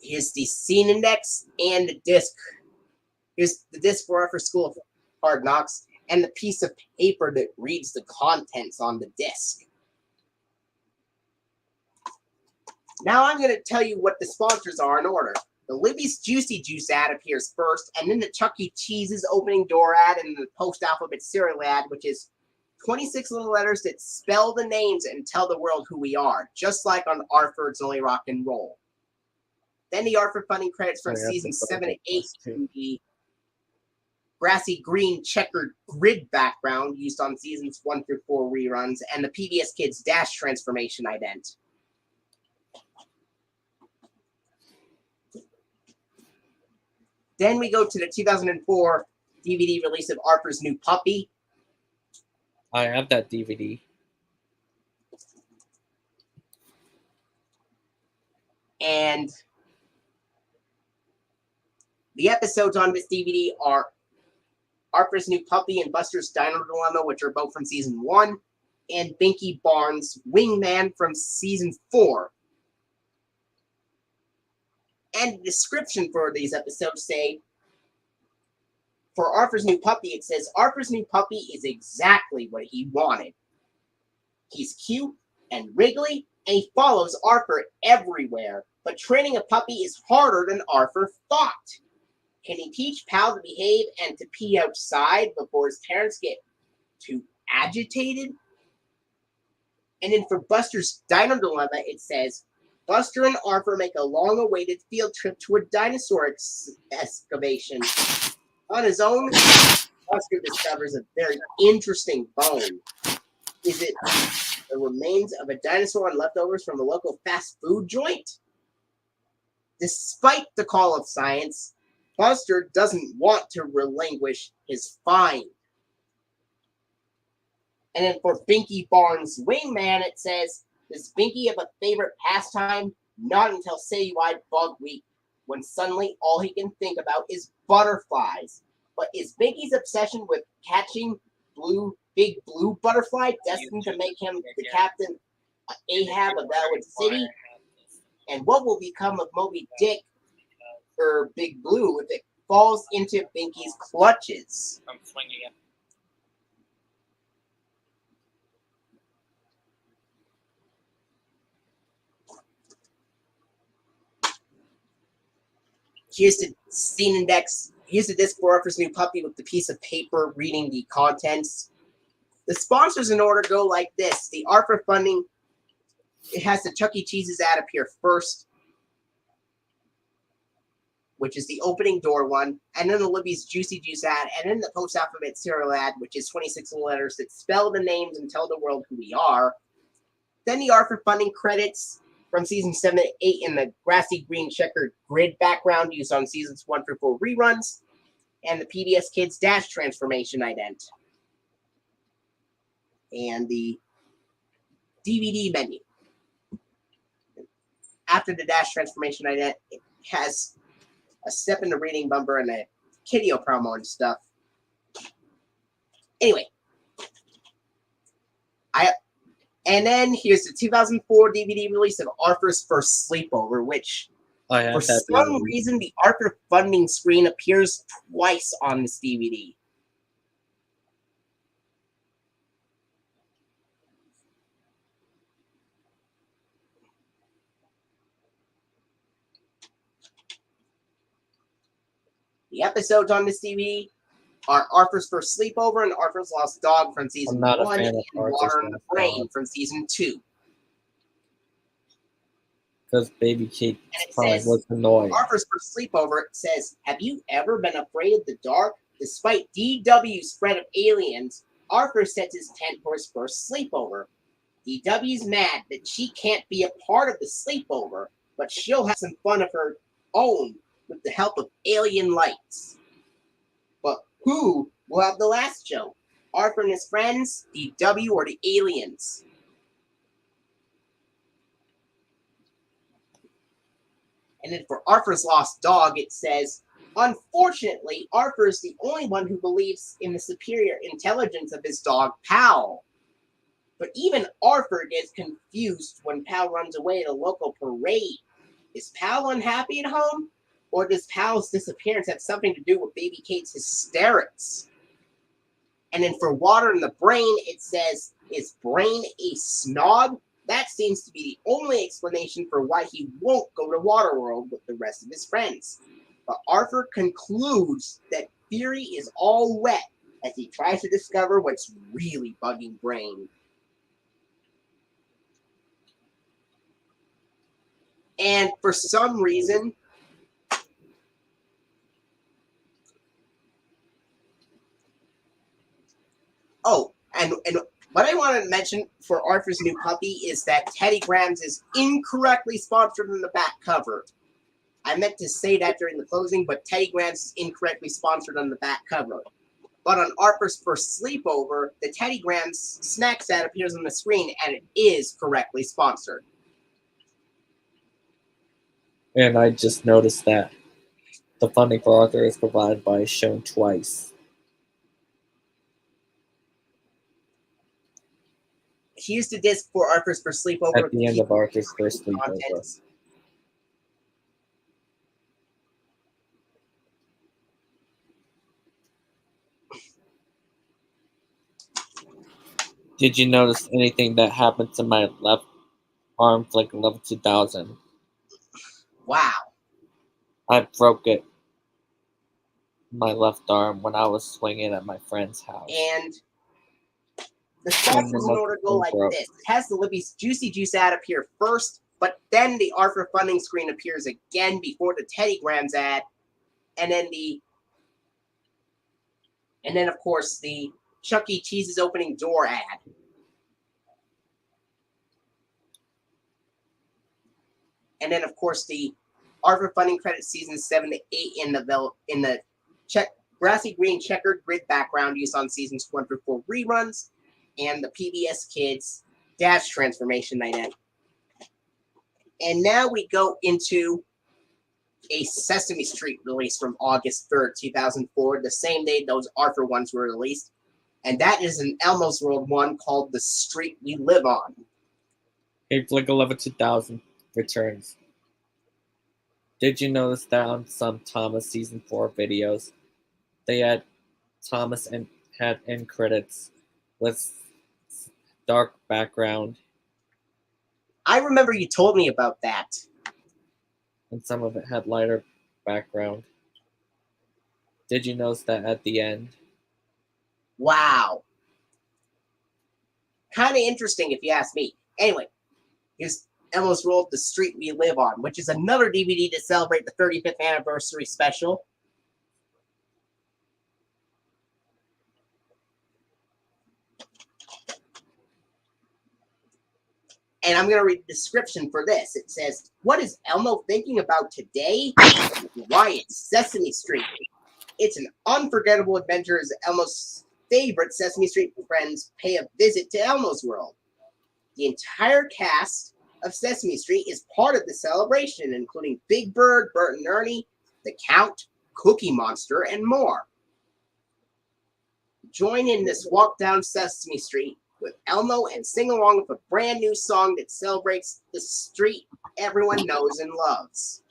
Here's the scene index and the disc. Here's the disc for School of Hard Knocks and the piece of paper that reads the contents on the disc. Now I'm going to tell you what the sponsors are in order. The Libby's Juicy Juice ad appears first, and then the Chuck E. Cheese's opening door ad and the post-alphabet cereal ad, which is 26 little letters that spell the names and tell the world who we are, just like on Arthur's Only Rock and Roll. Then the Arthur funding credits from seasons 7 and 8 to the grassy green checkered grid background used on seasons 1 through 4 reruns, and the PBS Kids Dash transformation ident. Then we go to the 2004 DVD release of Arthur's New Puppy. I have that DVD. And the episodes on this DVD are Arthur's New Puppy and Buster's Dino Dilemma, which are both from season 1, and Binky Barnes' Wingman from season 4. And the description for these episodes say, for Arthur's New Puppy, it says, Arthur's New Puppy is exactly what he wanted. He's cute and wriggly, and he follows Arthur everywhere. But training a puppy is harder than Arthur thought. Can he teach Pal to behave and to pee outside before his parents get too agitated? And then for Buster's Dino Dilemma, it says, Buster and Arthur make a long-awaited field trip to a dinosaur excavation. On his own, Buster discovers a very interesting bone. Is it the remains of a dinosaur and leftovers from a local fast food joint? Despite the call of science, Buster doesn't want to relinquish his find. And then for Binky Barnes' Wingman, it says, does Binky have a favorite pastime? Not until citywide bug week, when suddenly all he can think about is butterflies. But is Binky's obsession with catching big blue butterfly destined to make him the captain Ahab of Elwood City? And what will become of Moby Dick or Big Blue if it falls into Binky's clutches? I'm swinging it. Here's the scene index. Here's the disc for Arthur's New Puppy with the piece of paper reading the contents. The sponsors in order go like this. The Arthur funding, it has the Chuck E. Cheese's ad appear first, which is the opening door one, and then the Libby's Juicy Juice ad, and then the post-alphabet cereal ad, which is 26 letters that spell the names and tell the world who we are. Then the Arthur funding credits from season 7 and 8 in the grassy green checkered grid background used on seasons 1 through 4 reruns, and the PBS Kids Dash transformation ident. And the DVD menu. After the Dash transformation ident, it has a step in the reading bumper and a Kideo promo and stuff. Anyway. And then here's the 2004 DVD release of Arthur's First Sleepover, which for some reason the Arthur funding screen appears twice on this DVD. The episodes on this DVD are Arthur's First Sleepover and Arthur's Lost Dog from season 1 and Water in the Brain from season 2. Because Baby Kate probably was annoyed. Arthur's First Sleepover says, have you ever been afraid of the dark? Despite DW's threat of aliens, Arthur sets his tent for his first sleepover. DW's mad that she can't be a part of the sleepover, but she'll have some fun of her own with the help of alien lights. But who will have the last show? Arthur and his friends, DW, or the aliens? And then for Arthur's Lost Dog, it says, unfortunately, Arthur is the only one who believes in the superior intelligence of his dog, Pal. But even Arthur gets confused when Pal runs away at a local parade. Is Pal unhappy at home? Or does Pal's disappearance have something to do with baby Kate's hysterics? And then for Water in the Brain, it says, is Brain a snob? That seems to be the only explanation for why he won't go to Waterworld with the rest of his friends. But Arthur concludes that Fury is all wet as he tries to discover what's really bugging Brain. And for some reason, oh, and what I wanted to mention for Arthur's new puppy is that Teddy Grahams is incorrectly sponsored on the back cover. I meant to say that during the closing, but Teddy Grahams is incorrectly sponsored on the back cover. But on Arthur's first sleepover, the Teddy Grahams snack set appears on the screen, and it is correctly sponsored. And I just noticed that the funding for Arthur is provided by Shown Twice. Here's the disc for Arthur's first sleepover. At the end of Arthur's first sleepover. Did you notice anything that happened to my left arm for like level 2000? Wow. I broke it. My left arm when I was swinging at my friend's house. And the steps is in order to go like this. It has the Libby's Juicy Juice ad appear first, but then the Arthur funding screen appears again before the Teddy Grahams ad, and then of course the Chuck E. Cheese's opening door ad. And then of course the Arthur funding credits seasons 7 to 8 in the grassy green checkered grid background used on seasons 1 through 4 reruns, and the PBS Kids Dash Transformation Night End. And now we go into a Sesame Street release from August 3rd, 2004, the same day those Arthur ones were released. And that is an Elmos World one called The Street We Live On. Hey, Flick 11-2000 returns. Did you notice that on some Thomas Season 4 videos, they had Thomas and had end credits with dark background? I remember you told me about that. And some of it had lighter background. Did you notice that at the end? Wow. Kind of interesting if you ask me. Anyway, here's Elmos World, The Street We Live On, which is another DVD to celebrate the 35th anniversary special. And I'm going to read the description for this. It says, what is Elmo thinking about today? Why it's Sesame Street. It's an unforgettable adventure as Elmo's favorite Sesame Street friends pay a visit to Elmo's World. The entire cast of Sesame Street is part of the celebration, including Big Bird, Bert and Ernie, the Count, Cookie Monster, and more. Join in this walk down Sesame Street with Elmo and sing along with a brand new song that celebrates the street everyone knows and loves.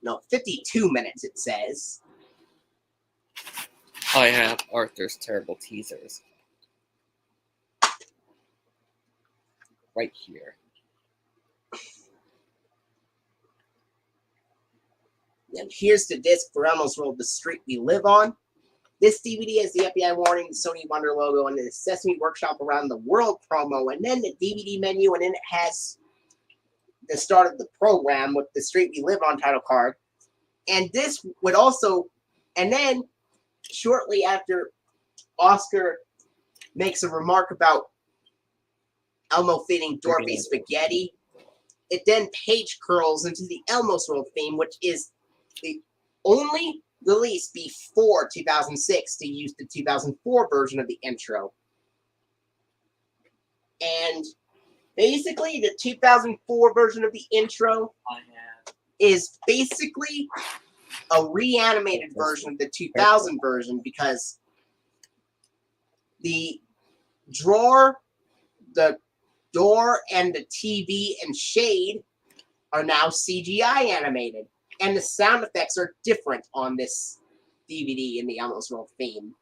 No, 52 minutes it says. I have Arthur's terrible teasers. Right here. And here's the disc for Elmos World, The Street We Live On. This DVD has the FBI warning, the Sony Wonder logo, and the Sesame Workshop Around the World promo, and then the DVD menu, and then it has the start of the program with The Street We Live On title card. And this would also, and then shortly after Oscar makes a remark about Elmo feeding Dorothy spaghetti, it then page curls into the Elmos World theme, which is the only release before 2006 to use the 2004 version of the intro. And basically, the 2004 version of the intro is basically a reanimated version of the 2000 version, because The drawer, the door, and the TV and shade are now CGI animated. And the sound effects are different on this DVD in the Elmos World theme.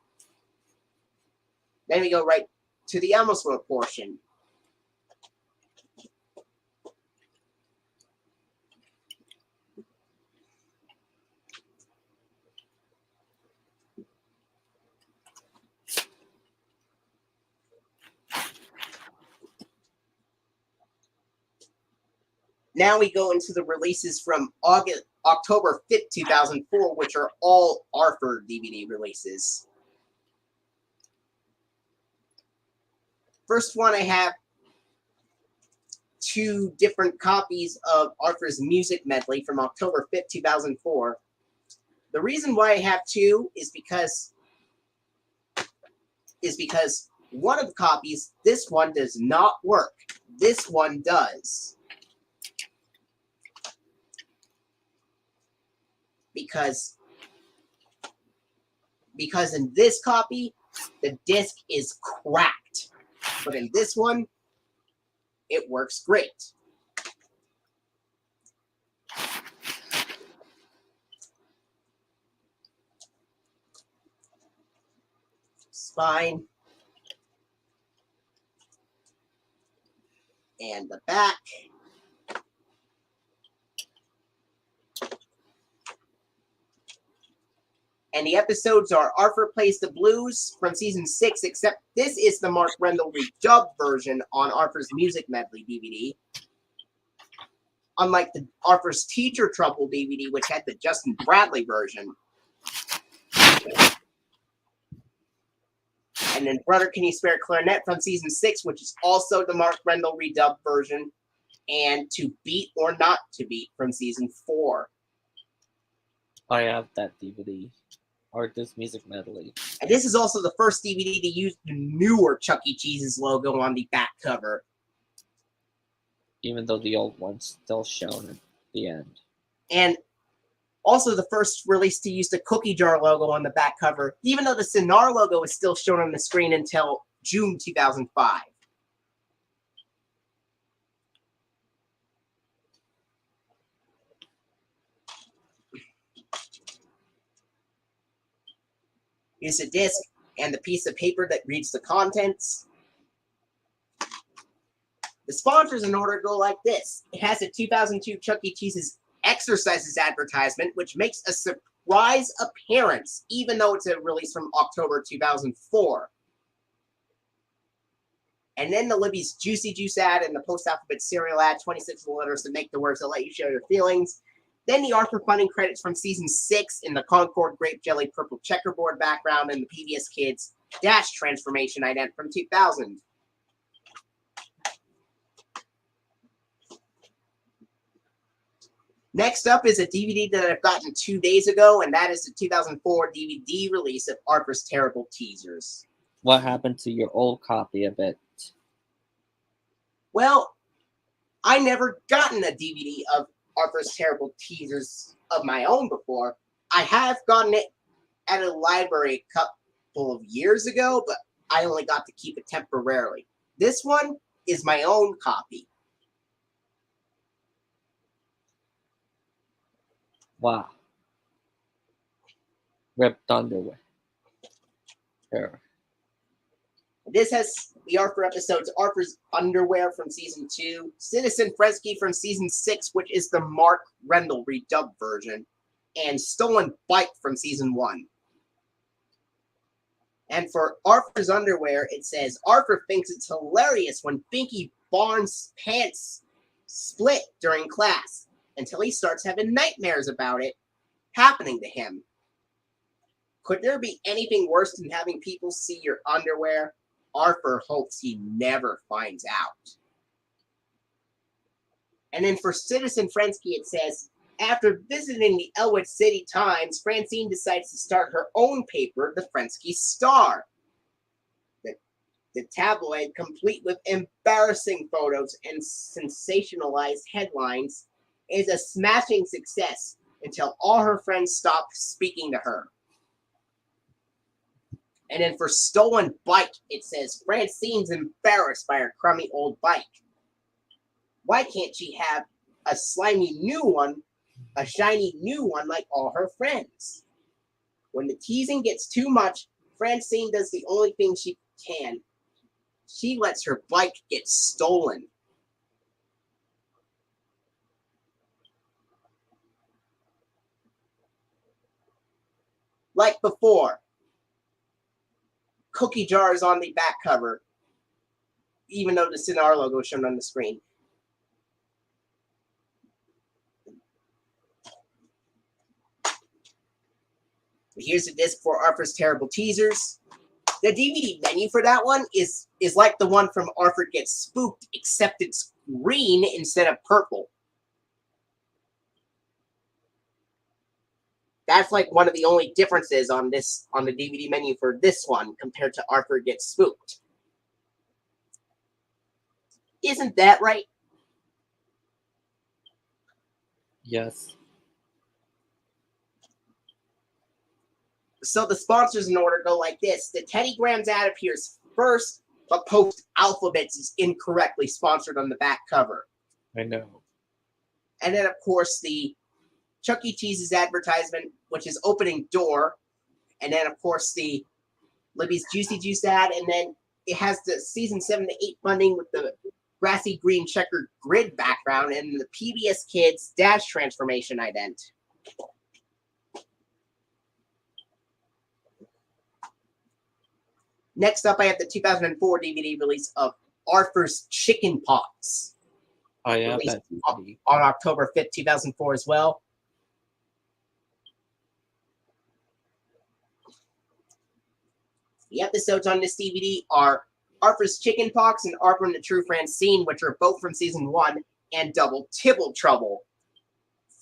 Then we go right to the Elmos World portion. Now we go into the releases from October 5th, 2004, which are all Arthur DVD releases. First one, I have 2 different copies of Arthur's Music Medley from October 5th, 2004. The reason why I have 2 is because one of the copies, this one does not work. This one does. Because in this copy, the disc is cracked. But in this one, it works great. Spine. And the back. And the episodes are Arthur Plays the Blues from season 6, except this is the Mark Rendell redubbed version on Arthur's Music Medley DVD. Unlike the Arthur's Teacher Trouble DVD, which had the Justin Bradley version. And then Brother Can You Spare Clarinet from season 6, which is also the Mark Rendell redubbed version. And To Beat or Not to Beat from season 4. I have that DVD. Arthur's Music Medley. And this is also the first DVD to use the newer Chuck E. Cheese's logo on the back cover. Even though the old one's still shown at the end. And also the first release to use the cookie jar logo on the back cover, even though the Sonar logo is still shown on the screen until June 2005. Here's a disc and the piece of paper that reads the contents. The sponsors in order go like this. It has a 2002 Chuck E. Cheese's Exercises advertisement, which makes a surprise appearance, even though it's a release from October 2004. And then the Libby's Juicy Juice ad and the post-alphabet cereal ad, 26 letters to make the words that let you show your feelings. Then the Arthur funding credits from season 6 in the Concord Grape Jelly Purple Checkerboard background and the PBS Kids Dash Transformation ident from 2000. Next up is a DVD that I've gotten 2 days ago, and that is the 2004 DVD release of Arthur's Terrible Teasers. What happened to your old copy of it? Well, I never gotten a DVD of Arthur's Terrible Teasers of my own before. I have gotten it at a library a couple of years ago, but I only got to keep it temporarily. This one is my own copy. Wow. Ripped underwear. Sure. This has the Arthur episodes, Arthur's Underwear from season 2, Citizen Fresky from season 6, which is the Mark Rendell redubbed version, and Stolen Bike from season 1. And for Arthur's Underwear, it says, Arthur thinks it's hilarious when Binky Barnes' pants split during class, until he starts having nightmares about it happening to him. Could there be anything worse than having people see your underwear? Arthur hopes he never finds out. And then for Citizen Frensky, it says, after visiting the Elwood City Times, Francine decides to start her own paper, the Frensky Star. The tabloid, complete with embarrassing photos and sensationalized headlines, is a smashing success until all her friends stop speaking to her. And then for stolen bike, it says Francine's embarrassed by her crummy old bike. Why can't she have a slimy new one, a shiny new one like all her friends? When the teasing gets too much, Francine does the only thing she can. She lets her bike get stolen. Like before, cookie jars on the back cover, even though the Cinar logo is shown on the screen. Here's a disc for Arthur's Terrible Teasers. The DVD menu for that one is like the one from Arthur Gets Spooked, except it's green instead of purple. That's like one of the only differences on the DVD menu for this one compared to Arthur Gets Spooked. Isn't that right? Yes. So the sponsors in order go like this. The Teddy Grahams ad appears first, but Post Alphabets is incorrectly sponsored on the back cover. I know. And then, of course, the Chuck E. Cheese's advertisement, which is opening door. And then, of course, the Libby's Juicy Juice ad. And then it has the season 7 to 8 funding with the grassy green checkered grid background and the PBS Kids Dash transformation ident. Next up, I have the 2004 DVD release of Arthur's Chicken Pox. I have that DVD. On October 5th, 2004 as well. The episodes on this DVD are Arthur's Chicken Pox and Arthur and the True Francine, which are both from season 1, and Double Tibble Trouble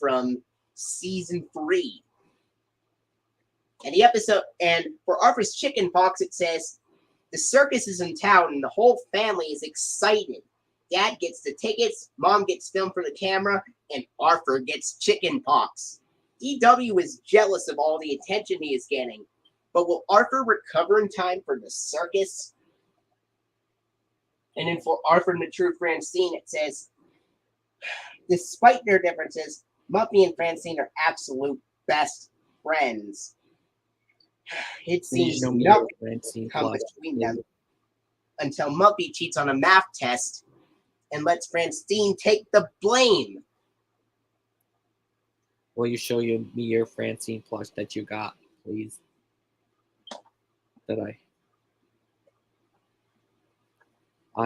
from season 3. And for Arthur's Chicken Pox, it says, the circus is in town and the whole family is excited. Dad gets the tickets, Mom gets film for the camera, and Arthur gets chicken pox. DW is jealous of all the attention he is getting. But will Arthur recover in time for the circus? And then for Arthur and the True Francine, it says, despite their differences, Muffy and Francine are absolute best friends. It seems nothing comes between them until Muffy cheats on a math test and lets Francine take the blame. Will you show me your Francine plush that you got, please? I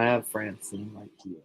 have Francine right here.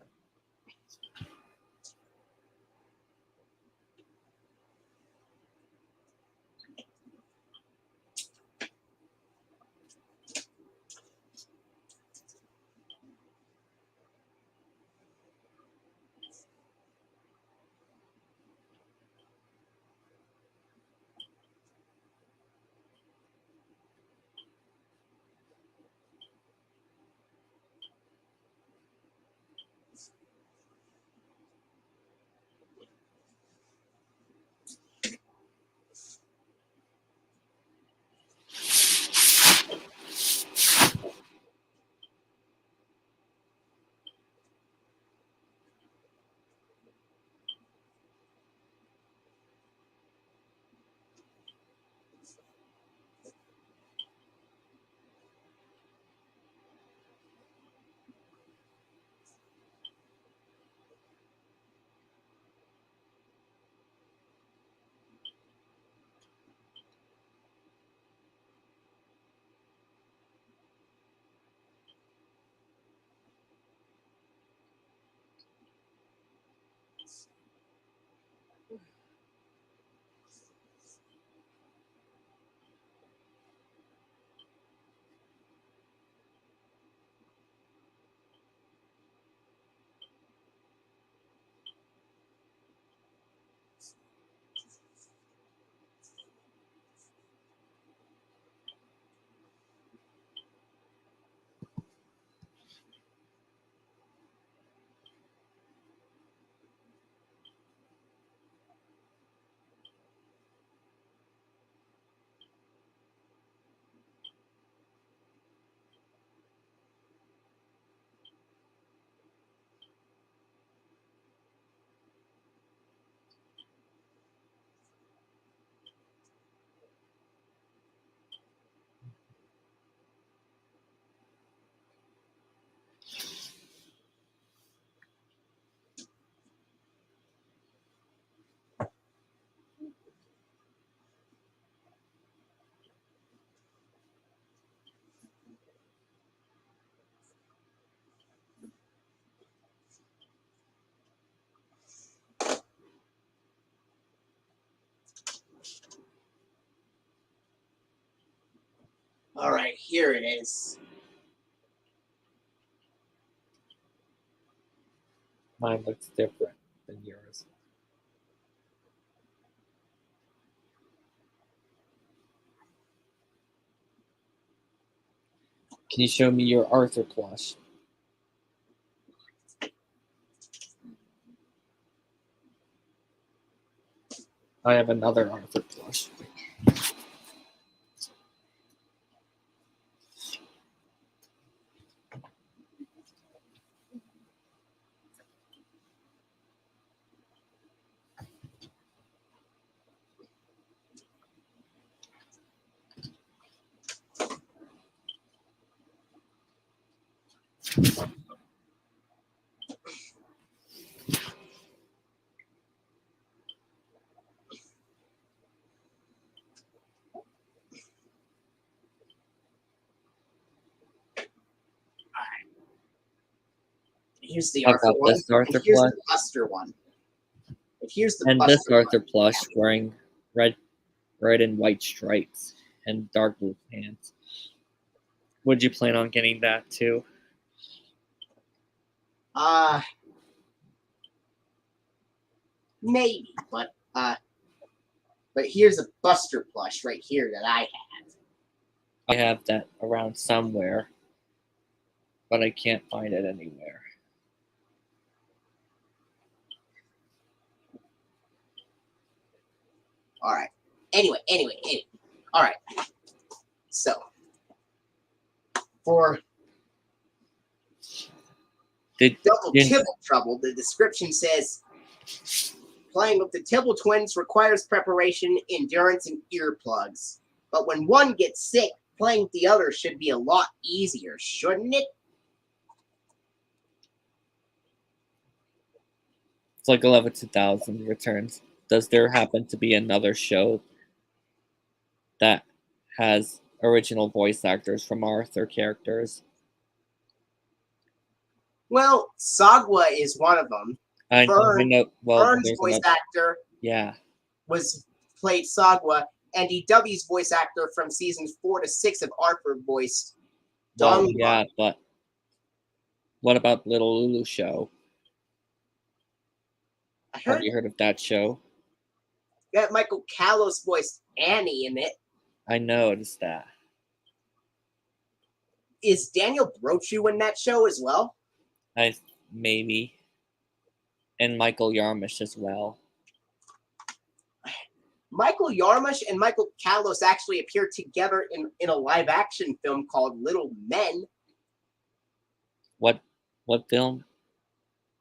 Here it is. Mine looks different than yours. Can you show me your Arthur plush? I have another Arthur plush. Here's the How Arthur about one. this Arthur And here's plush? the Buster one. And here's the And Buster this Arthur one. plush wearing red and white stripes and dark blue pants. Would you plan on getting that too? Maybe, but here's a Buster plush right here that I have. I have that around somewhere, but I can't find it anywhere. All right. Anyway. All right. So, for Double Tibble Trouble, the description says, playing with the Tibble twins requires preparation, endurance, and earplugs. But when one gets sick, playing with the other should be a lot easier, shouldn't it? It's like 11,000 returns. Does there happen to be another show that has original voice actors from Arthur characters? Well, Sagwa is one of them. I know. Well, Vern's there's voice another. actor Yeah. played Sagwa, and DW's voice actor from seasons 4 to 6 of Arthur voiced Well, Dongma. yeah, but what about Little Lulu show? Have you heard of that show? Got Michael Kalos voiced Annie in it. I noticed that. Is Daniel Brochu in that show as well? Maybe. And Michael Yarmish as well. Michael Yarmish and Michael Kalos actually appeared together in a live-action film called Little Men. What film?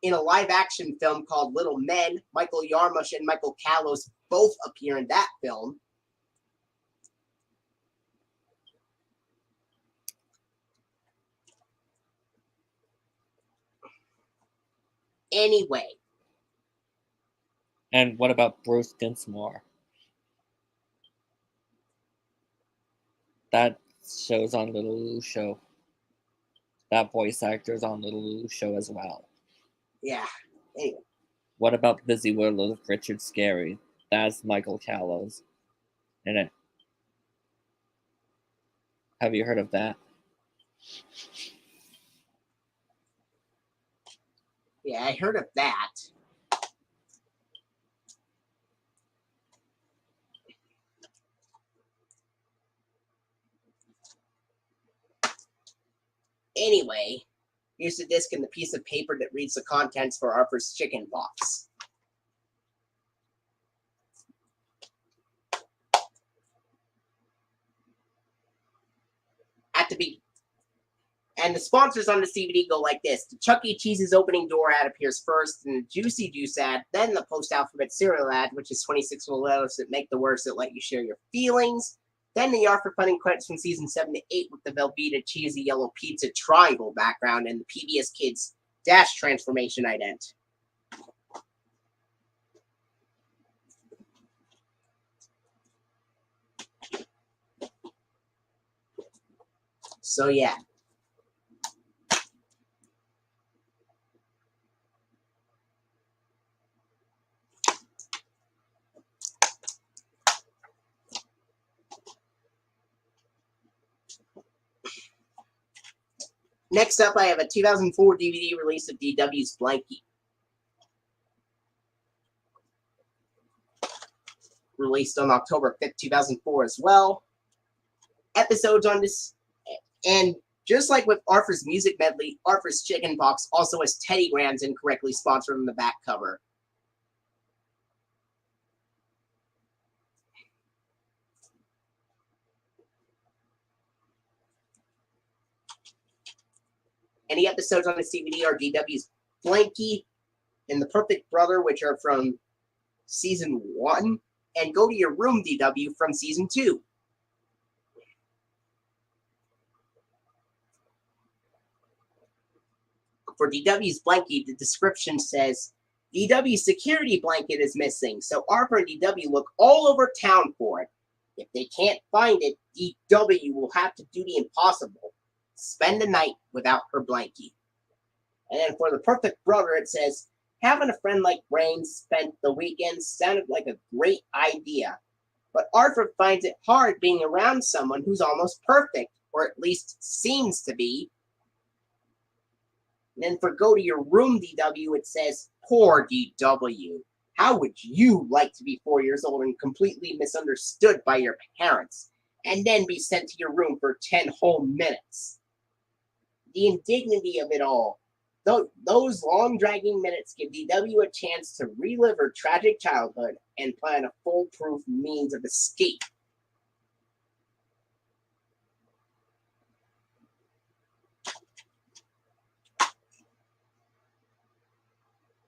In a live-action film called Little Men, Michael Yarmish and Michael Kalos both appear in that film. Anyway. And what about Bruce Dinsmore? That show's on Little Lulu show. That voice actor's on Little Lulu show as well. Yeah. Anyway. What about Busy World of Richard Scarry? That's Michael Kalos in it. Have you heard of that? Yeah, I heard of that. Anyway, here's the disc and the piece of paper that reads the contents for Arthur's chicken box. And the sponsors on the DVD go like this. The Chuck E. Cheese's opening door ad appears first, and the Juicy Juice ad, then the post-alphabet cereal ad, which is 26 letters that make the words that let you share your feelings. Then the Arthur Funny credits from season 7 to 8 with the Velveeta cheesy yellow pizza triangle background and the PBS Kids Dash transformation ident. So yeah. Next up, I have a 2004 DVD release of DW's Blanky. Released on October 5th, 2004 as well. Episodes on this, and just like with Arthur's Music Medley, Arthur's Chicken Box also has Teddy Grahams incorrectly sponsored on the back cover. Any episodes on this DVD are DW's Blanky and The Perfect Brother, which are from Season 1, and Go to Your Room DW from Season 2. For DW's Blanky, the description says, DW's security blanket is missing, so Arthur and DW look all over town for it. If they can't find it, DW will have to do the impossible. Spend the night without her blankie. And then for The Perfect Brother, it says, having a friend like Brain spent the weekend sounded like a great idea. But Arthur finds it hard being around someone who's almost perfect, or at least seems to be. And then for Go to Your Room DW, it says, poor DW. How would you like to be 4 years old and completely misunderstood by your parents, and then be sent to your room for 10 whole minutes? The indignity of it all. Those long-dragging minutes give DW a chance to relive her tragic childhood and plan a foolproof means of escape.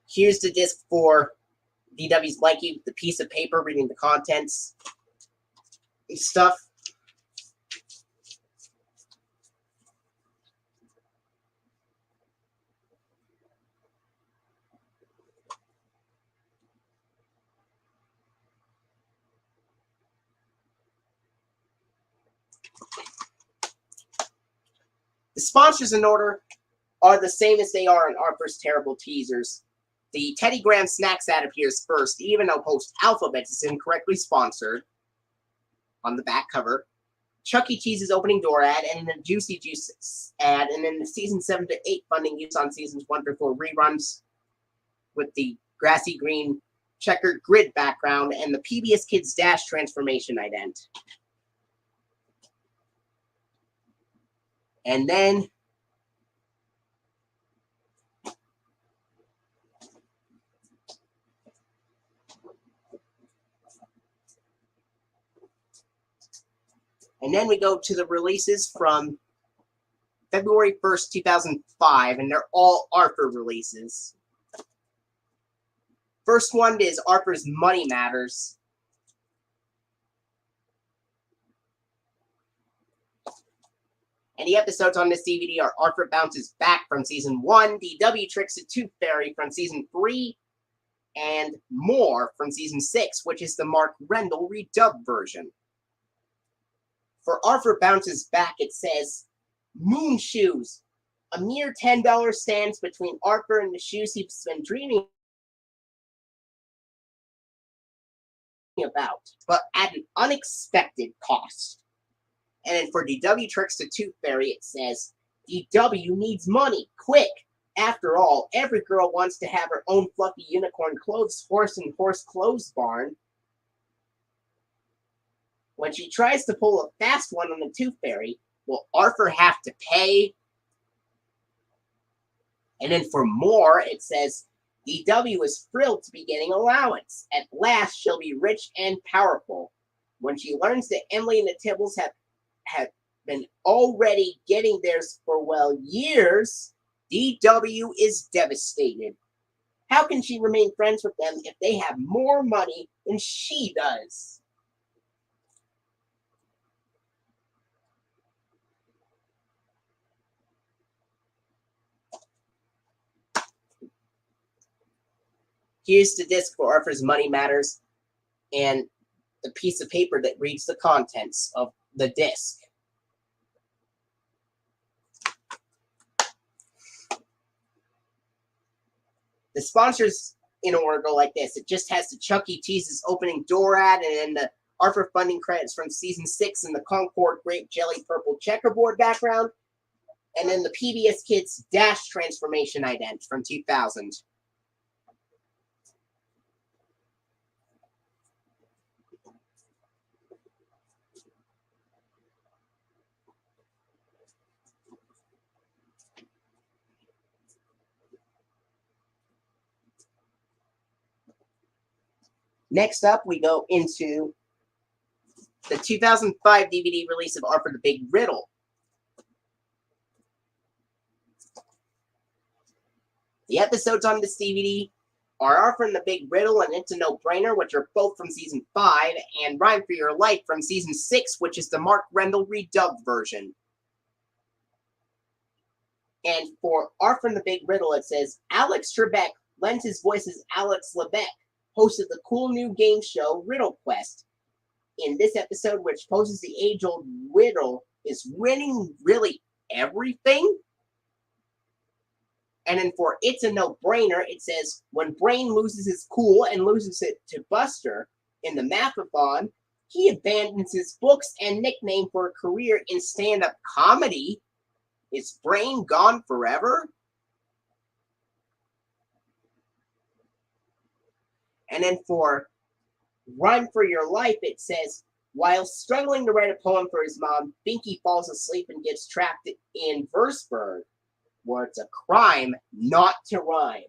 Here's the disc for DW's Blanky with the piece of paper reading the contents and stuff. The sponsors in order are the same as they are in Arthur's Terrible Teasers. The Teddy Graham Snacks ad appears first, even though Post Alphabet is incorrectly sponsored on the back cover. Chuck E. Cheese's opening door ad, and the Juicy Juice ad, and then the season 7 to 8 funding use on seasons 1 through 4 reruns with the grassy green checkered grid background and the PBS Kids Dash transformation ident. And then we go to the releases from February 1st, 2005, and they're all Arthur releases. First one is Arthur's Money Matters. And the episodes on this DVD are Arthur Bounces Back from Season 1, DW Tricks the Tooth Fairy from Season 3, and More from Season 6, which is the Mark Rendell redubbed version. For Arthur Bounces Back, it says, Moon Shoes. A mere $10 stands between Arthur and the shoes he's been dreaming about, but at an unexpected cost. And then for DW Tricks the Tooth Fairy, it says, DW needs money, quick. After all, every girl wants to have her own fluffy unicorn clothes horse and horse clothes barn. When she tries to pull a fast one on the Tooth Fairy, will Arthur have to pay? And then for More, it says, DW is thrilled to be getting allowance. At last, she'll be rich and powerful. When she learns that Emily and the Tibbles have been already getting theirs for, well, years, DW is devastated. How can she remain friends with them if they have more money than she does? Here's the disc for Arthur's Money Matters and the piece of paper that reads the contents of the disc. The sponsors in order go like this. It just has the Chuck E. Cheese's opening door ad and then the Arthur funding credits from Season 6 and the Concord Grape Jelly Purple Checkerboard background. And then the PBS Kids Dash Transformation Ident from 2000. Next up, we go into the 2005 DVD release of Arthur the Big Riddle. The episodes on this DVD are Arthur and the Big Riddle and It's a No-Brainer, which are both from Season 5, and Rhyme for Your Life from Season 6, which is the Mark Rendell redubbed version. And for Arthur and the Big Riddle, it says, Alex Trebek lends his voice as Alex Lebek, host of the cool new game show Riddle Quest. In this episode, which poses the age-old riddle, is winning really everything? And then for It's a No-Brainer, it says, when Brain loses his cool and loses it to Buster in the Mathathon, he abandons his books and nickname for a career in stand-up comedy. Is Brain gone forever? And then for Rhyme for Your Life, it says, while struggling to write a poem for his mom, Binky falls asleep and gets trapped in Verseburg, where it's a crime not to rhyme.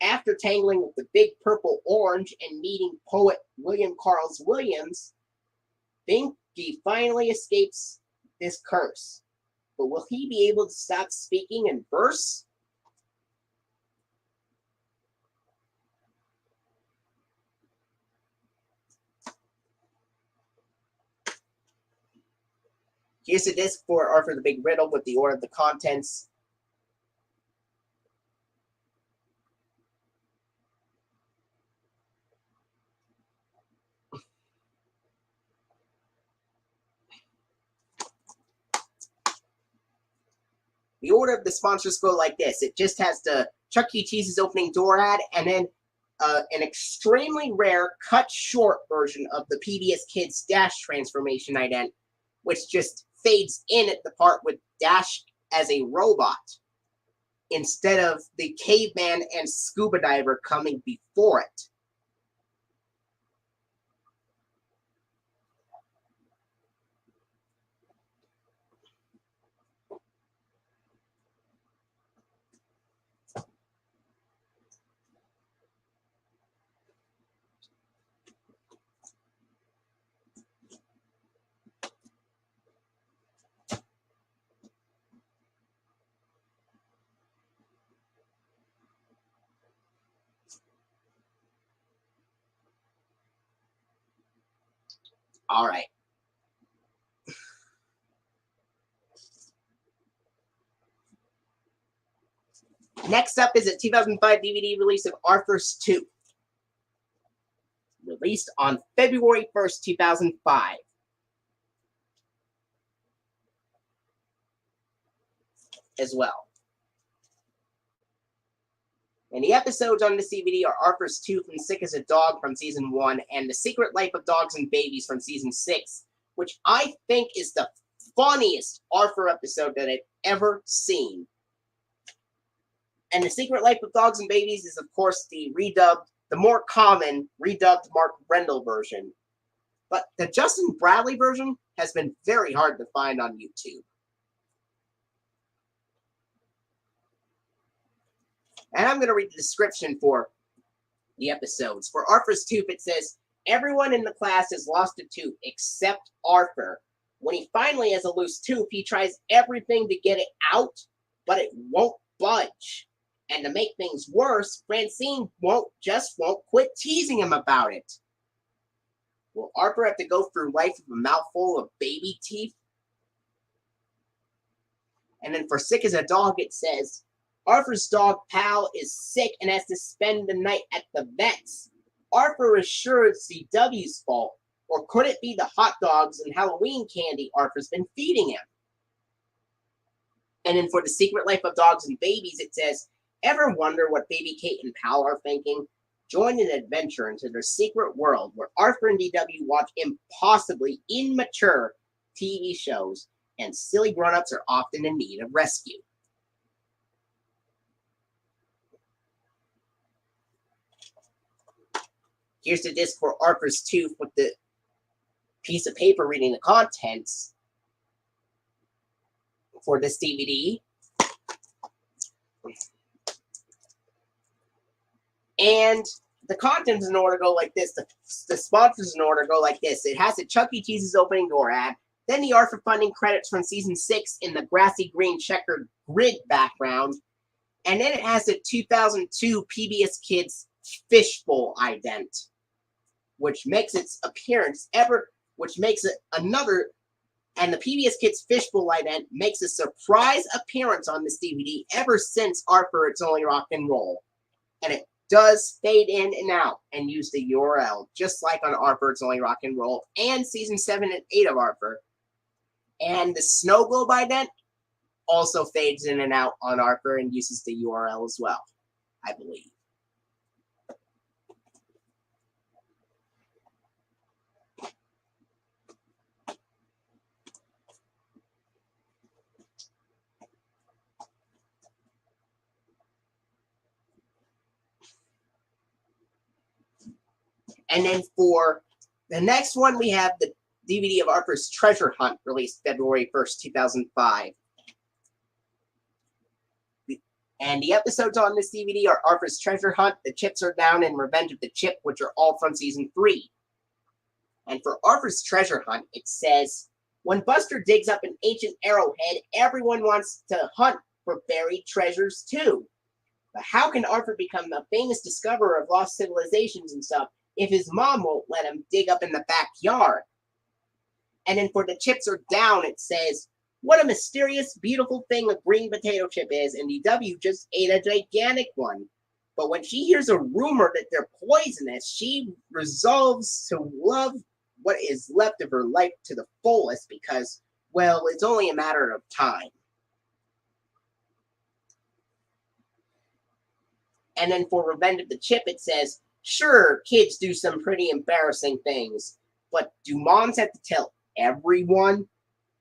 After tangling with the Big Purple Orange and meeting poet William Carlos Williams, Binky finally escapes this curse. But will he be able to stop speaking in verse? Here's a disc for Arthur the Big Riddle with the order of the contents. The order of the sponsors go like this. It just has the Chuck E. Cheese's opening door ad, and then an extremely rare, cut short version of the PBS Kids Dash Transformation Ident, which just fades in at the part with Dash as a robot, instead of the caveman and scuba diver coming before it. All right. Next up is a 2005 DVD release of Arthur's Tooth, released on February 1st, 2005. As well. And the episodes on this DVD are Arthur's Tooth and Sick as a Dog from Season 1, and The Secret Life of Dogs and Babies from Season 6, which I think is the funniest Arthur episode that I've ever seen. And The Secret Life of Dogs and Babies is, of course, the more common redubbed Mark Rendell version. But the Justin Bradley version has been very hard to find on YouTube. And I'm going to read the description for the episodes. For Arthur's Tooth, it says, everyone in the class has lost a tooth except Arthur. When he finally has a loose tooth, he tries everything to get it out, but it won't budge. And to make things worse, Francine won't quit teasing him about it. Will Arthur have to go through life with a mouthful of baby teeth? And then for Sick as a Dog, it says, Arthur's dog Pal is sick and has to spend the night at the vet's. Arthur is sure it's CW's fault. Or could it be the hot dogs and Halloween candy Arthur's been feeding him? And then for The Secret Life of Dogs and Babies, it says, ever wonder what baby Kate and Pal are thinking? Join an adventure into their secret world where Arthur and DW watch impossibly immature TV shows and silly grown-ups are often in need of rescue. Here's the disc for Arthur's Tooth with the piece of paper reading the contents for this DVD. And the contents in order go like this. The sponsors in order go like this. It has a Chuck E. Cheese's opening door ad. Then the Arthur funding credits from season 6 in the grassy green checkered grid background. And then it has a 2002 PBS Kids Fishbowl ident, which makes its appearance and the PBS Kids Fishbowl ident makes a surprise appearance on this DVD ever since Arthur It's Only Rock and Roll. And it does fade in and out and use the URL, just like on Arthur It's Only Rock and Roll and season 7 and 8 of Arthur. And the snow globe ident also fades in and out on Arthur and uses the URL as well, I believe. And then for the next one, we have the DVD of Arthur's Treasure Hunt, released February 1st, 2005. And the episodes on this DVD are Arthur's Treasure Hunt, The Chips Are Down, and Revenge of the Chip, which are all from season 3. And for Arthur's Treasure Hunt, it says, when Buster digs up an ancient arrowhead, everyone wants to hunt for buried treasures too. But how can Arthur become a famous discoverer of lost civilizations and stuff if his mom won't let him dig up in the backyard? And then for The Chips Are Down, it says, what a mysterious, beautiful thing a green potato chip is, and DW just ate a gigantic one. But when she hears a rumor that they're poisonous, she resolves to love what is left of her life to the fullest because, well, it's only a matter of time. And then for Revenge of the Chip, it says, sure, kids do some pretty embarrassing things, but do moms have to tell everyone?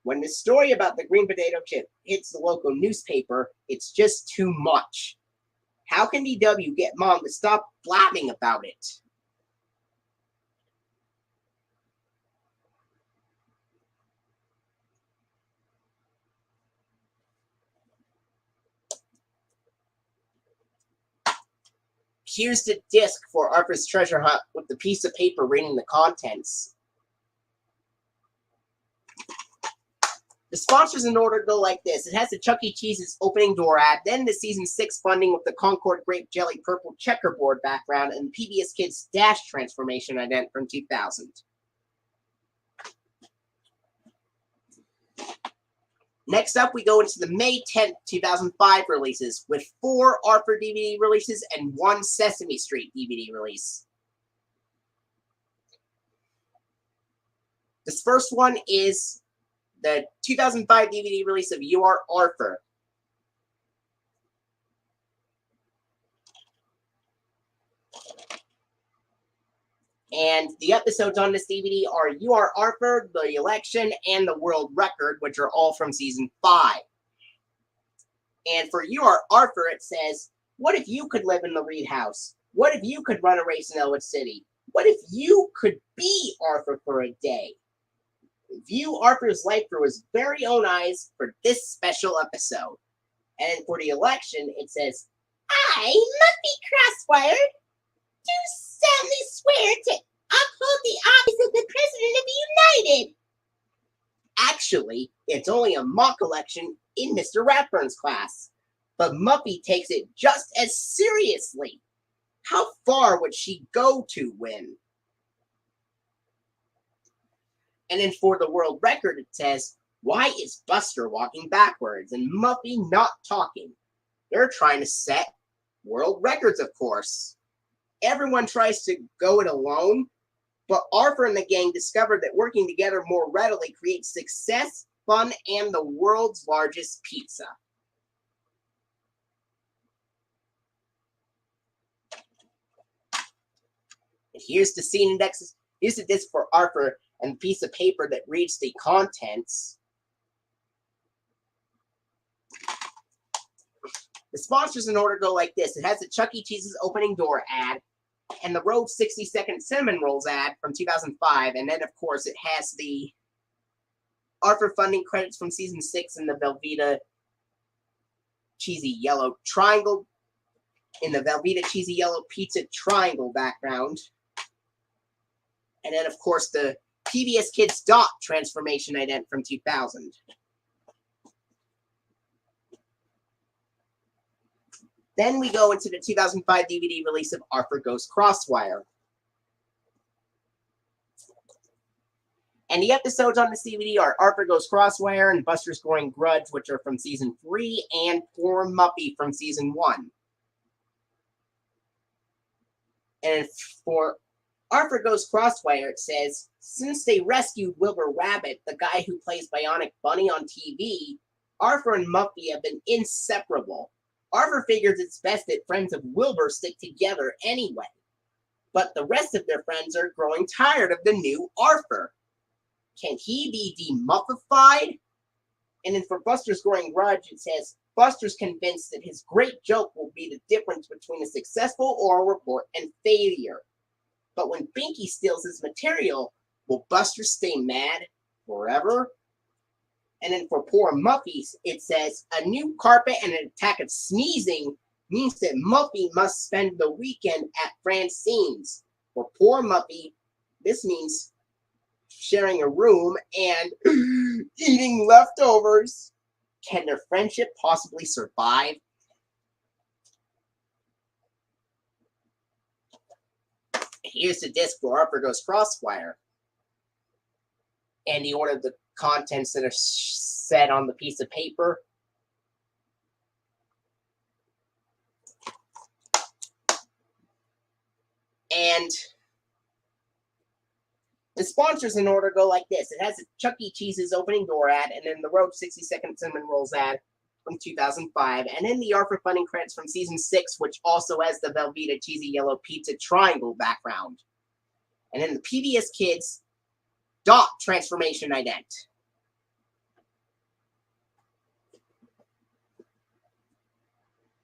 When the story about the green potato chip hits the local newspaper, it's just too much. How can DW get mom to stop blabbing about it? Here's the disc for Arthur's Treasure Hunt with the piece of paper reading the contents. The sponsors in order go like this. It has the Chuck E. Cheese's opening door ad, then the season 6 funding with the Concord Grape Jelly Purple checkerboard background, and PBS Kids Dash transformation ident from 2000. Next up, we go into the May 10th, 2005 releases with 4 Arthur DVD releases and 1 Sesame Street DVD release. This first one is the 2005 DVD release of You Are Arthur. And the episodes on this DVD are You Are Arthur, The Election, and The World Record, which are all from season 5. And for You Are Arthur, it says, what if you could live in the Reed House? What if you could run a race in Elwood City? What if you could be Arthur for a day? View Arthur's life through his very own eyes for this special episode. And for the election, it says, I, Muffy Crosswire, do solemnly swear to uphold the office of the President of the United. Actually, it's only a mock election in Mr. Ratburn's class, but Muffy takes it just as seriously. How far would she go to win? And then for the world record, it says, why is Buster walking backwards and Muffy not talking? They're trying to set world records, of course. Everyone tries to go it alone, but Arthur and the gang discovered that working together more readily creates success, fun, and the world's largest pizza. And here's the scene indexes. Here's the disc for Arthur and a piece of paper that reads the contents. The sponsors in order go like this. It has the Chuck E. Cheese's opening door ad and the Road 60-second cinnamon rolls ad from 2005. And then, of course, it has the Arthur funding credits from season 6 and the Velveeta cheesy yellow triangle in the Velveeta cheesy yellow pizza triangle background. And then, of course, the PBS Kids Dot transformation ident from 2000. Then we go into the 2005 DVD release of Arthur Goes Crosswire. And the episodes on this DVD are Arthur Goes Crosswire and Buster's Going Grudge, which are from Season 3, and Poor Muppy from Season 1. And for Arthur Goes Crosswire, it says, since they rescued Wilbur Rabbit, the guy who plays Bionic Bunny on TV, Arthur and Muppy have been inseparable. Arthur figures it's best that friends of Wilbur stick together anyway. But the rest of their friends are growing tired of the new Arthur. Can he be demuffified? And then for Buster's Going Grudge, it says, Buster's convinced that his great joke will be the difference between a successful oral report and failure. But when Binky steals his material, will Buster stay mad forever? And then for Poor Muffy, it says, a new carpet and an attack of sneezing means that Muffy must spend the weekend at Francine's. For Poor Muffy, this means sharing a room and eating leftovers. Can their friendship possibly survive? Here's the disc for Arthur Goes Crosswire. And the order of the contents that are set on the piece of paper. And the sponsors in order go like this. It has a Chuck E. Cheese's opening door ad, and then the Road 60-second cinnamon rolls ad from 2005, and then the Arthur funding credits from season 6, which also has the Velveeta cheesy yellow pizza triangle background. And then the PBS Kids Dot transformation ident.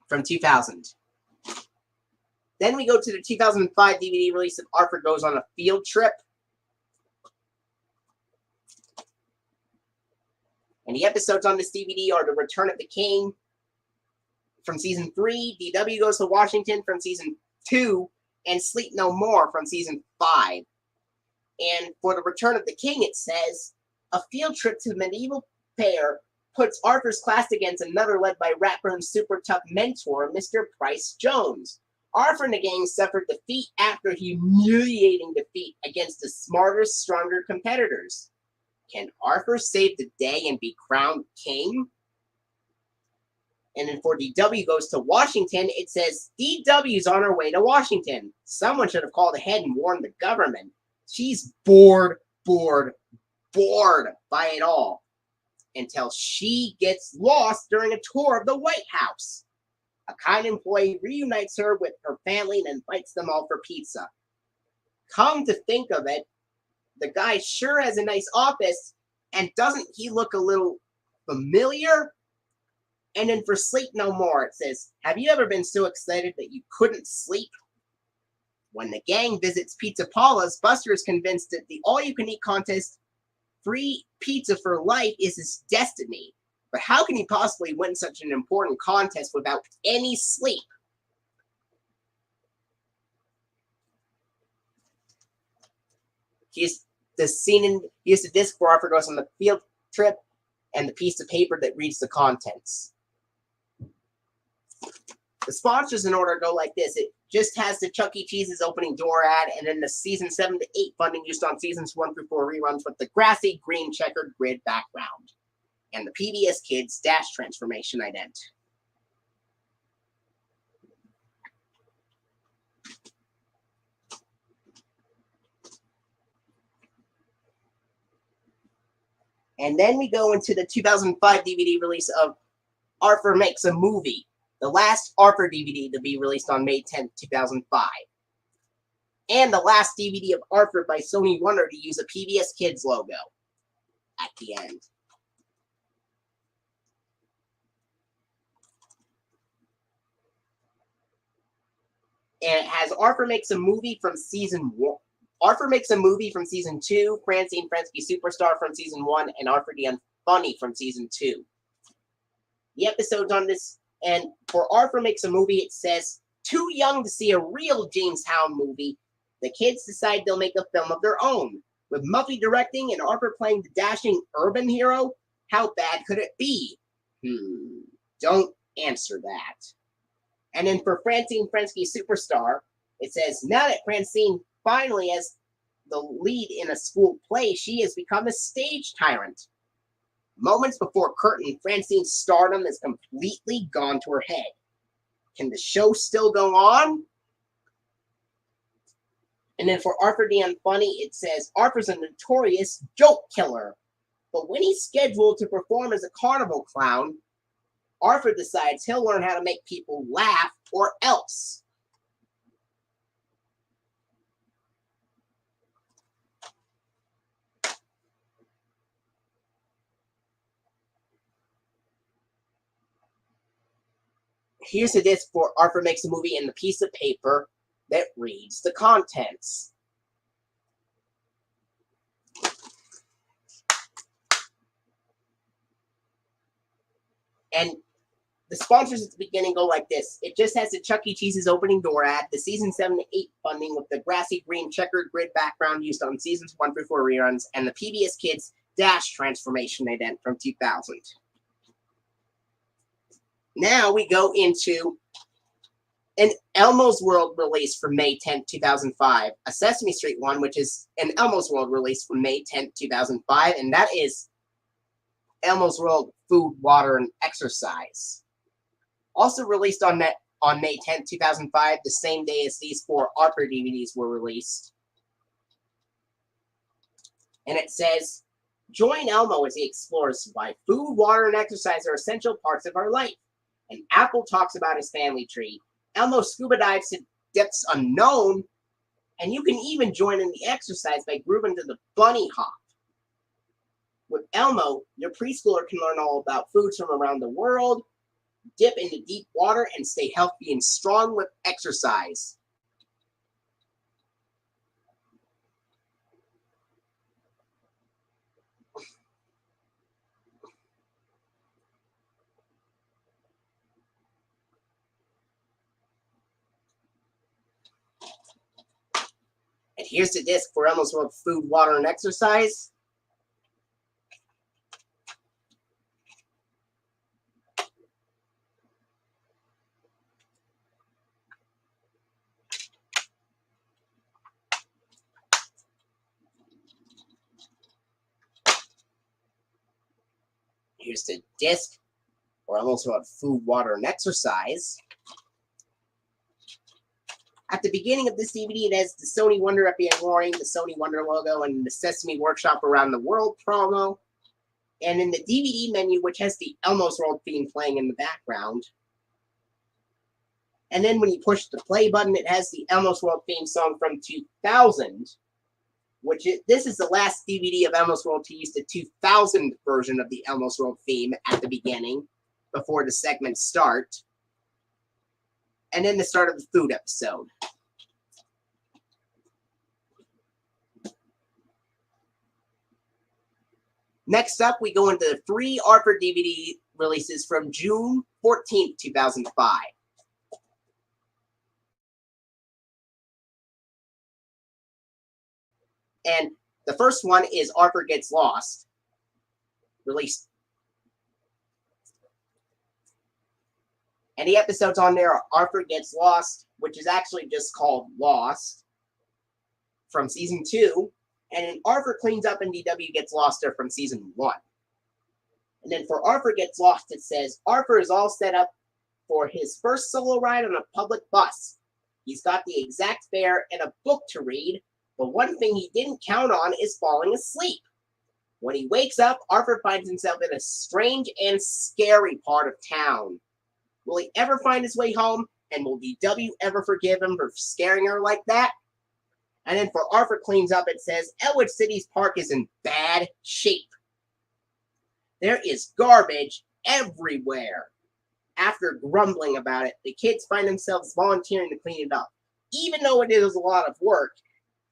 From 2000. Then we go to the 2005 DVD release of Arthur Goes on a Field Trip. And the episodes on this DVD are The Return of the King from Season 3, DW Goes to Washington from Season 2, and Sleep No More from Season 5. And for The Return of the King, it says, a field trip to the medieval fair puts Arthur's class against another led by Ratburn's super tough mentor, Mr. Price Jones. Arthur and the gang suffered defeat after humiliating defeat against the smarter, stronger competitors. Can Arthur save the day and be crowned king? And then for DW Goes to Washington, it says, DW's on her way to Washington. Someone should have called ahead and warned the government. She's bored by it all until she gets lost during a tour of the White House. A kind employee reunites her with her family and invites them all for pizza. Come to think of it, the guy sure has a nice office, and doesn't he look a little familiar? And then for Sleep No More, it says, have you ever been so excited that you couldn't sleep? When the gang visits Pizza Paula's, Buster is convinced that the all-you-can-eat contest, free pizza for life, is his destiny. But how can he possibly win such an important contest without any sleep? Here's the disc for Arthur Goes on the Field Trip and the piece of paper that reads the contents. The sponsors in order go like this. It just has the Chuck E. Cheese's opening door ad, and then the season 7 to 8 funding used on seasons 1 through 4 reruns with the grassy green checkered grid background. And the PBS Kids Dash transformation ident. And then we go into the 2005 DVD release of Arthur Makes a Movie, the last Arthur DVD to be released on May 10th, 2005. And the last DVD of Arthur by Sony Wonder to use a PBS Kids logo at the end. And it has Arthur makes a movie from season 1. Arthur makes a movie from season 2, Francine Frensky Superstar from season 1, and Arthur the Unfunny from season 2. The episodes on this, and for Arthur makes a movie, it says, too young to see a real Jamestown movie, the kids decide they'll make a film of their own. With Muffy directing and Arthur playing the dashing urban hero, how bad could it be? Don't answer that. And then for Francine Frensky Superstar, it says, now that Francine finally has the lead in a school play, she has become a stage tyrant. Moments before curtain, Francine's stardom is completely gone to her head. Can the show still go on? And then for Arthur the Unfunny, it says, Arthur's a notorious joke killer. But when he's scheduled to perform as a carnival clown, Arthur decides he'll learn how to make people laugh or else. Here's a disc for Arthur Makes a Movie and the piece of paper that reads the contents. And the sponsors at the beginning go like this. It just has the Chuck E. Cheese's opening door ad, the season 7 to 8 funding with the grassy green checkered grid background used on seasons 1 through 4 reruns, and the PBS Kids Dash transformation event from 2000. Now we go into an Elmos World release from May 10th, 2005, a Sesame Street one, which is an Elmos World release from May 10th, 2005, and that is Elmos World Food, Water, and Exercise. Also released on May 10th, 2005, the same day as these 4 Arthur DVDs were released. And it says, join Elmo as he explores why food, water, and exercise are essential parts of our life. And Apple talks about his family tree. Elmo scuba dives to depths unknown, and you can even join in the exercise by grooving to the bunny hop. With Elmo, your preschooler can learn all about foods from around the world, dip into deep water, and stay healthy and strong with exercise. And here's the disc for Elmo's World Food, Water, and Exercise. Here's the disc for Elmo's World Food, Water, and Exercise. At the beginning of this DVD, it has the Sony Wonder Epi and Roaring, the Sony Wonder logo, and the Sesame Workshop Around the World promo. And in the DVD menu, which has the Elmos World theme playing in the background. And then when you push the play button, it has the Elmos World theme song from 2000, this is the last DVD of Elmos World to use the 2000 version of the Elmos World theme at the beginning, before the segments start. And then the start of the food episode. Next up, we go into the 3 Arthur DVD releases from June 14th, 2005. And the first one is Arthur Gets Lost, released. And the episodes on there are Arthur Gets Lost, which is actually just called Lost, from season 2. And then Arthur Cleans Up and DW Gets Lost are from season 1. And then for Arthur Gets Lost, it says, Arthur is all set up for his first solo ride on a public bus. He's got the exact fare and a book to read, but one thing he didn't count on is falling asleep. When he wakes up, Arthur finds himself in a strange and scary part of town. Will he ever find his way home? And will DW ever forgive him for scaring her like that? And then for Arthur Cleans Up, it says, Elwood City's park is in bad shape. There is garbage everywhere. After grumbling about it, the kids find themselves volunteering to clean it up. even though it is a lot of work,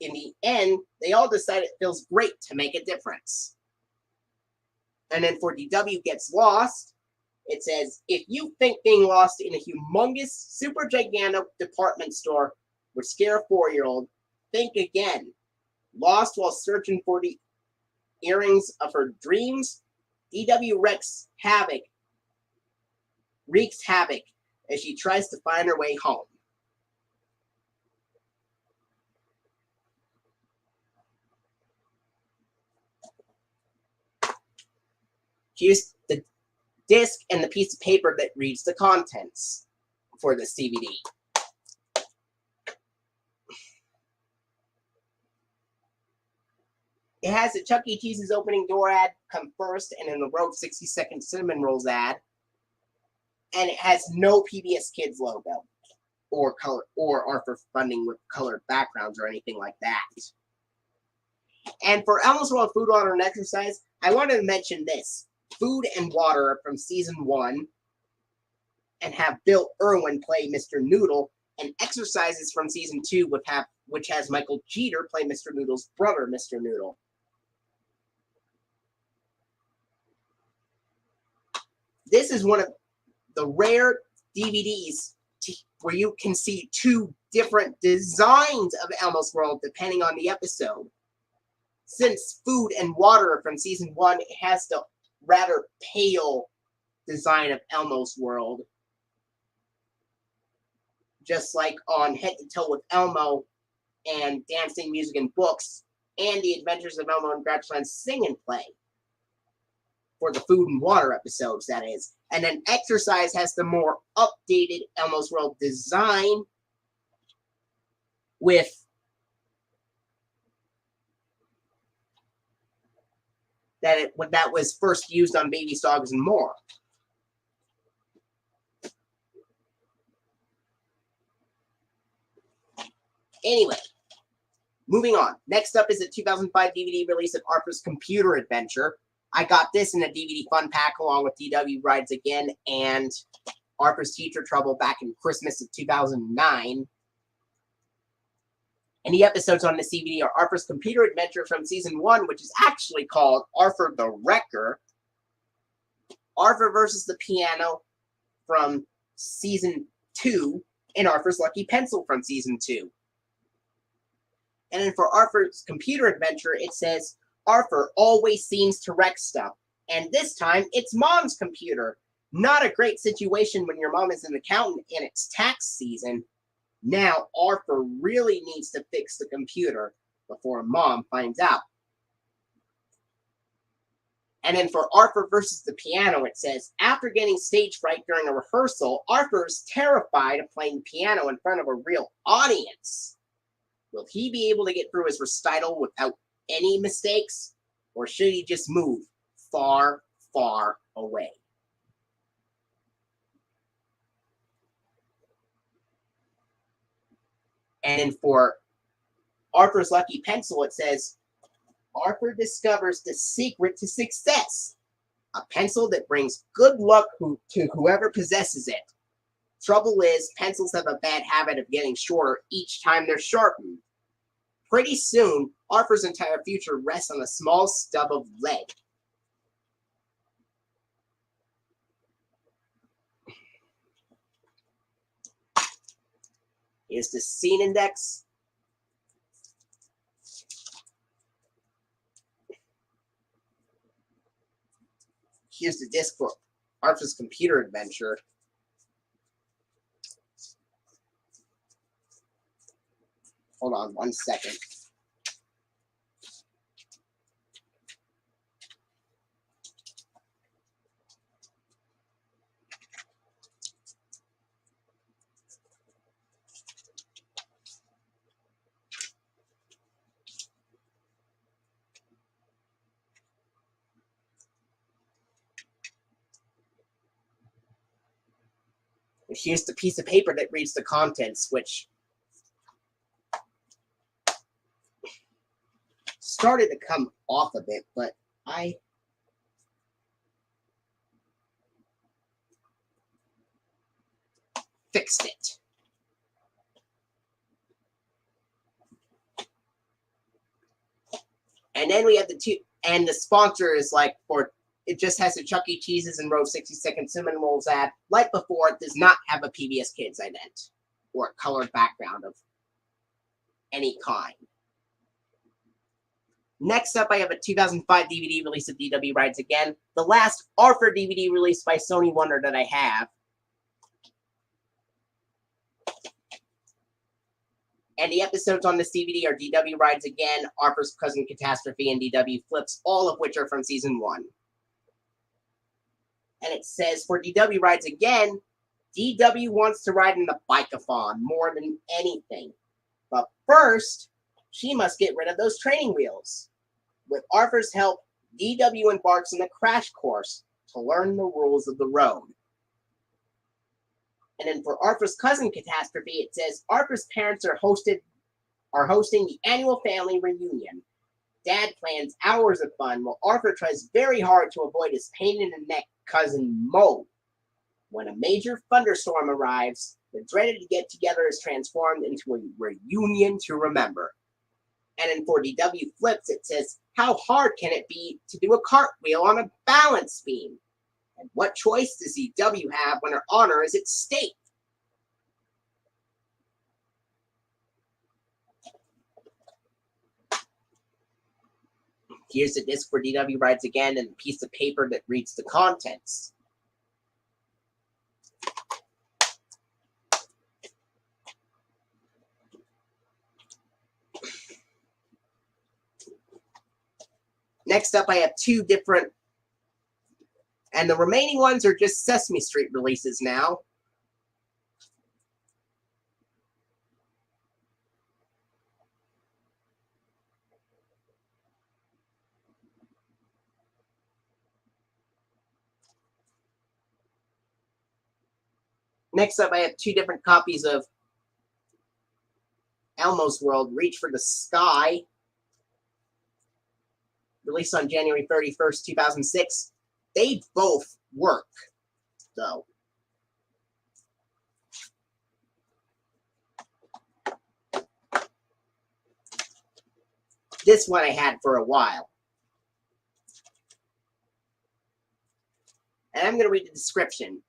in the end, they all decide it feels great to make a difference. And then for DW Gets Lost, it says, if you think being lost in a humongous, super gigantic department store would scare a 4-year-old, think again. Lost while searching for the earrings of her dreams, DW wreaks havoc as she tries to find her way home. Here's the disc and the piece of paper that reads the contents for this DVD. It has a Chuck E. Cheese's opening door ad come first, and then the Rogue 60-second cinnamon rolls ad. And it has no PBS Kids logo or color or for funding with colored backgrounds or anything like that. And for Elmos World Food, Water, and Exercise, I wanted to mention this. Food and Water from Season 1 and have Bill Irwin play Mr. Noodle, and Exercises from Season 2 which has Michael Jeter play Mr. Noodle's brother, Mr. Noodle. This is one of the rare DVDs where you can see two different designs of Elmos World depending on the episode. Since Food and Water from Season 1, it has the rather pale design of Elmos World. Just like on Head to Toe with Elmo and Dancing, Music, and Books, and The Adventures of Elmo and Grouchland's Sing and Play. For the Food and Water episodes, that is. And then Exercise has the more updated Elmos World design with that was first used on Babies, Dogs, and More. Anyway, moving on. Next up is a 2005 DVD release of Arthur's Computer Adventure. I got this in a DVD fun pack along with DW Rides Again and Arthur's Teacher Trouble back in Christmas of 2009. And the episodes on this DVD are Arthur's Computer Adventure from Season 1, which is actually called Arthur the Wrecker. Arthur versus the Piano from Season 2, and Arthur's Lucky Pencil from Season 2. And then for Arthur's Computer Adventure, it says, Arthur always seems to wreck stuff. And this time, it's Mom's computer. Not a great situation when your mom is an accountant and it's tax season. Now, Arthur really needs to fix the computer before Mom finds out. And then for Arthur versus the Piano, it says, after getting stage fright during a rehearsal, Arthur is terrified of playing piano in front of a real audience. Will he be able to get through his recital without any mistakes? Or should he just move far, far away? And then for Arthur's Lucky Pencil, it says, Arthur discovers the secret to success. A pencil that brings good luck to whoever possesses it. Trouble is, pencils have a bad habit of getting shorter each time they're sharpened. Pretty soon, Arthur's entire future rests on a small stub of lead. Here's the scene index. Here's the disc for Arthur's Computer Adventure. Hold on 1 second. And here's the piece of paper that reads the contents, which started to come off a bit, but I fixed it. And then we have the two, and the sponsor is like for, it just has the Chuck E. Cheese's and Row 60-second cinnamon rolls ad. Like before, it does not have a PBS Kids ident or a colored background of any kind. Next up, I have a 2005 DVD release of DW Rides Again, the last Arthur DVD release by Sony Wonder that I have. And the episodes on this DVD are DW Rides Again, Arthur's Cousin Catastrophe, and DW Flips, all of which are from Season 1. And it says, for DW Rides Again, DW wants to ride in the bike-a-thon more than anything. But first, she must get rid of those training wheels. With Arthur's help, DW embarks on a crash course to learn the rules of the road. And then for Arthur's Cousin Catastrophe, it says, Arthur's parents are hosting the annual family reunion. Dad plans hours of fun while Arthur tries very hard to avoid his pain-in-the-neck cousin Mo. When a major thunderstorm arrives, the dreaded get-together is transformed into a reunion to remember. And then for DW Flips, it says, how hard can it be to do a cartwheel on a balance beam? And what choice does DW have when her honor is at stake? Here's the disc for DW Rides Again and a piece of paper that reads the contents. Next up, I have two different, and the remaining ones are just Sesame Street releases now. Next up, I have two different copies of Elmos World, Reach for the Sky, released on January 31st, 2006. They both work, though. This one I had for a while. And I'm going to read the description.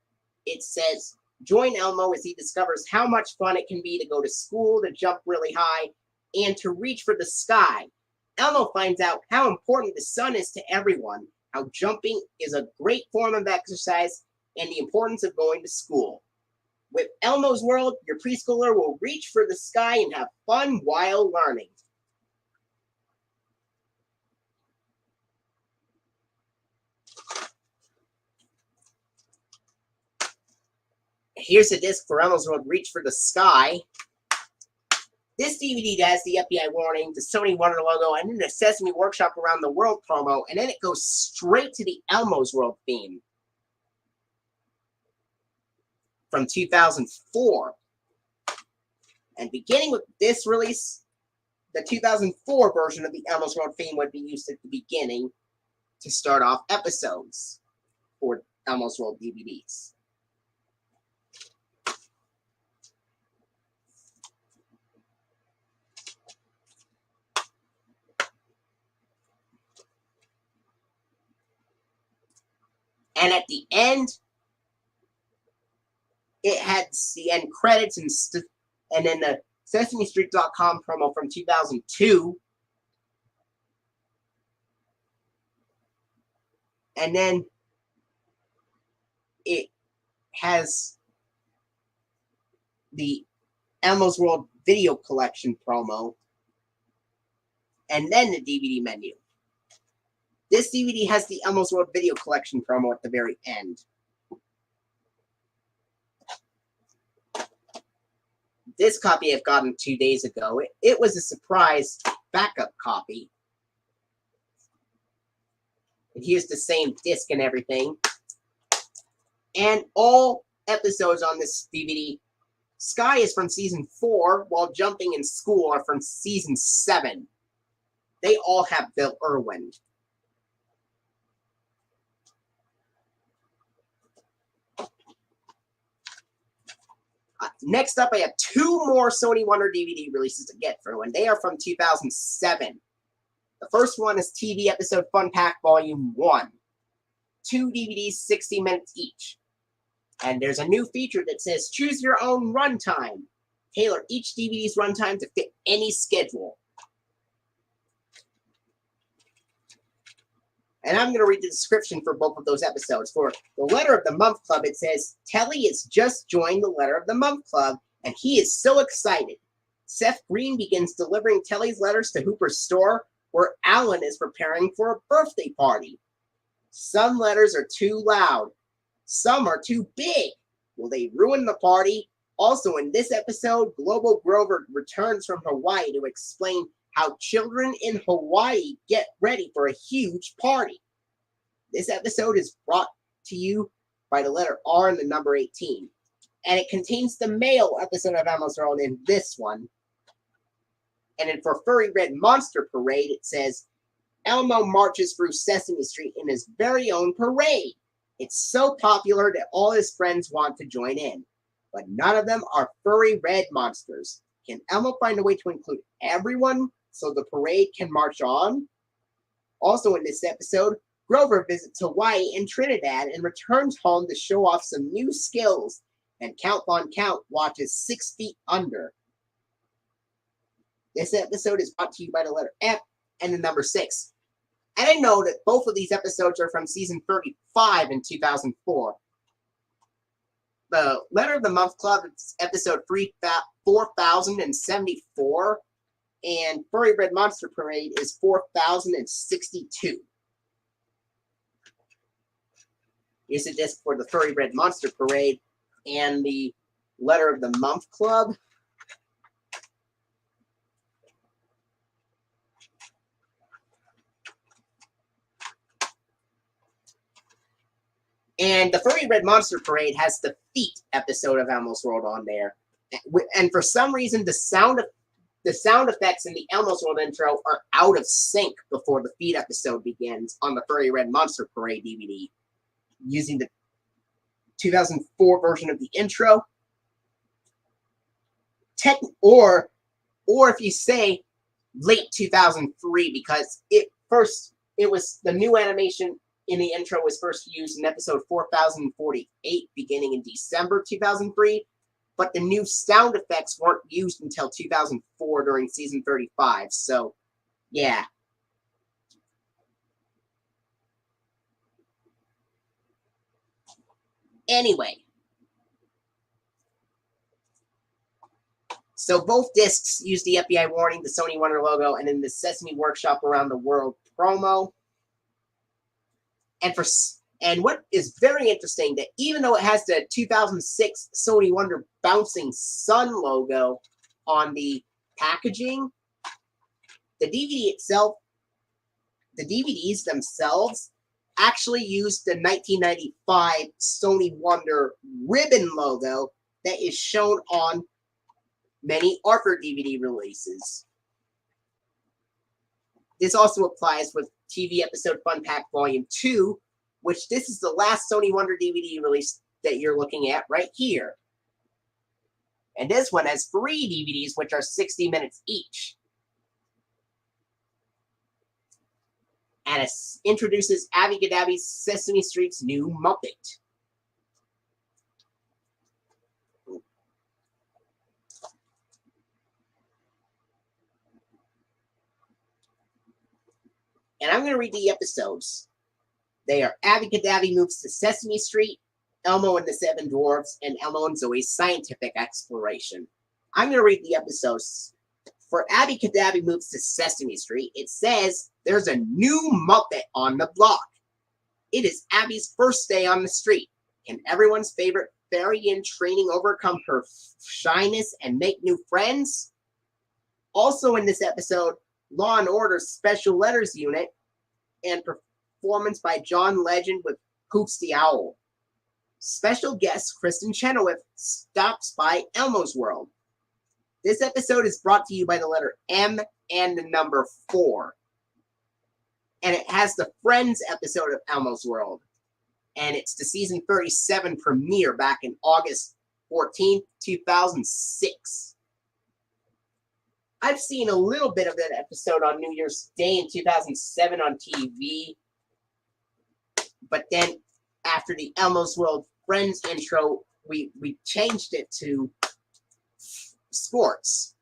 It says, join Elmo as he discovers how much fun it can be to go to school, to jump really high, and to reach for the sky. Elmo finds out how important the sun is to everyone, how jumping is a great form of exercise, and the importance of going to school. With Elmo's World, your preschooler will reach for the sky and have fun while learning. Here's a disc for Elmo's World, Reach for the Sky. This DVD has the FBI warning, the Sony Wonder logo, and then the Sesame Workshop Around the World promo, and then it goes straight to the Elmo's World theme from 2004. And beginning with this release, the 2004 version of the Elmo's World theme would be used at the beginning to start off episodes for Elmo's World DVDs. And at the end, it had the end credits and then the SesameStreet.com promo from 2002. And then it has the Elmo's World video collection promo. And then the DVD menu. This DVD has the Elmos World video collection promo at the very end. This copy I've gotten 2 days ago. It was a surprise backup copy. And here's the same disc and everything. And all episodes on this DVD, Sky is from Season 4, while Jumping in School are from Season 7. They all have Bill Irwin. Next up, I have two more Sony Wonder DVD releases to get through, and they are from 2007. The first one is TV episode Fun Pack Volume 1. 2 DVDs, 60 minutes each. And there's a new feature that says choose your own runtime. Tailor each DVD's runtime to fit any schedule. And I'm going to read the description for both of those episodes. For the Letter of the Month Club, it says, Telly has just joined the Letter of the Month Club, and he is so excited. Seth Green begins delivering Telly's letters to Hooper's store, where Alan is preparing for a birthday party. Some letters are too loud. Some are too big. Will they ruin the party? Also in this episode, Global Grover returns from Hawaii to explain how children in Hawaii get ready for a huge party. This episode is brought to you by the letter R and the number 18. And it contains the male episode of Elmos World in this one. And then for Furry Red Monster Parade, it says, Elmo marches through Sesame Street in his very own parade. It's so popular that all his friends want to join in. But none of them are furry red monsters. Can Elmo find a way to include everyone so the parade can march on? Also in this episode, Grover visits Hawaii and Trinidad and returns home to show off some new skills. And Count Von Count watches 6 feet under. This episode is brought to you by the letter F and the number 6. And I know that both of these episodes are from season 35 in 2004. The Letter of the Month Club is episode 4074, and Furry Red Monster Parade is 4062. Here's a disc for the Furry Red Monster Parade and the Letter of the Month Club. And the Furry Red Monster Parade has the Feet episode of Elmos World on there. And for some reason, the sound effects in the Elmos World intro are out of sync before the Feet episode begins on the Furry Red Monster Parade DVD. Using the 2004 version of the intro. Or if you say late 2003, because it was the new animation in the intro was first used in episode 4048, beginning in December 2003, but the new sound effects weren't used until 2004 during season 35, so, yeah. Anyway. So both discs use the FBI warning, the Sony Wonder logo, and then the Sesame Workshop Around the World promo. And what is very interesting, that even though it has the 2006 Sony Wonder Bouncing Sun logo on the packaging, the DVDs themselves actually use the 1995 Sony Wonder ribbon logo that is shown on many Arthur DVD releases. This also applies with TV episode Fun Pack Volume 2, which this is the last Sony Wonder DVD release that you're looking at right here. And this one has 3 DVDs, which are 60 minutes each. And it introduces Abby Gadabby's Sesame Street's new Muppet. And I'm going to read the episodes. They are Abby Cadabby Moves to Sesame Street, Elmo and the Seven Dwarfs, and Elmo and Zoe's Scientific Exploration. I'm going to read the episodes. For Abby Cadabby Moves to Sesame Street, it says there's a new Muppet on the block. It is Abby's first day on the street. Can everyone's favorite fairy in training overcome her shyness and make new friends? Also in this episode, Law and Order Special Letters Unit and performance by John Legend with Hoops the Owl. Special guest Kristen Chenoweth stops by Elmos World. This episode is brought to you by the letter M and the number 4. And it has the Friends episode of Elmos World. And it's the season 37 premiere back in August 14th, 2006. I've seen a little bit of that episode on New Year's Day in 2007 on TV. But then after the Elmos World Friends intro, we changed it to sports.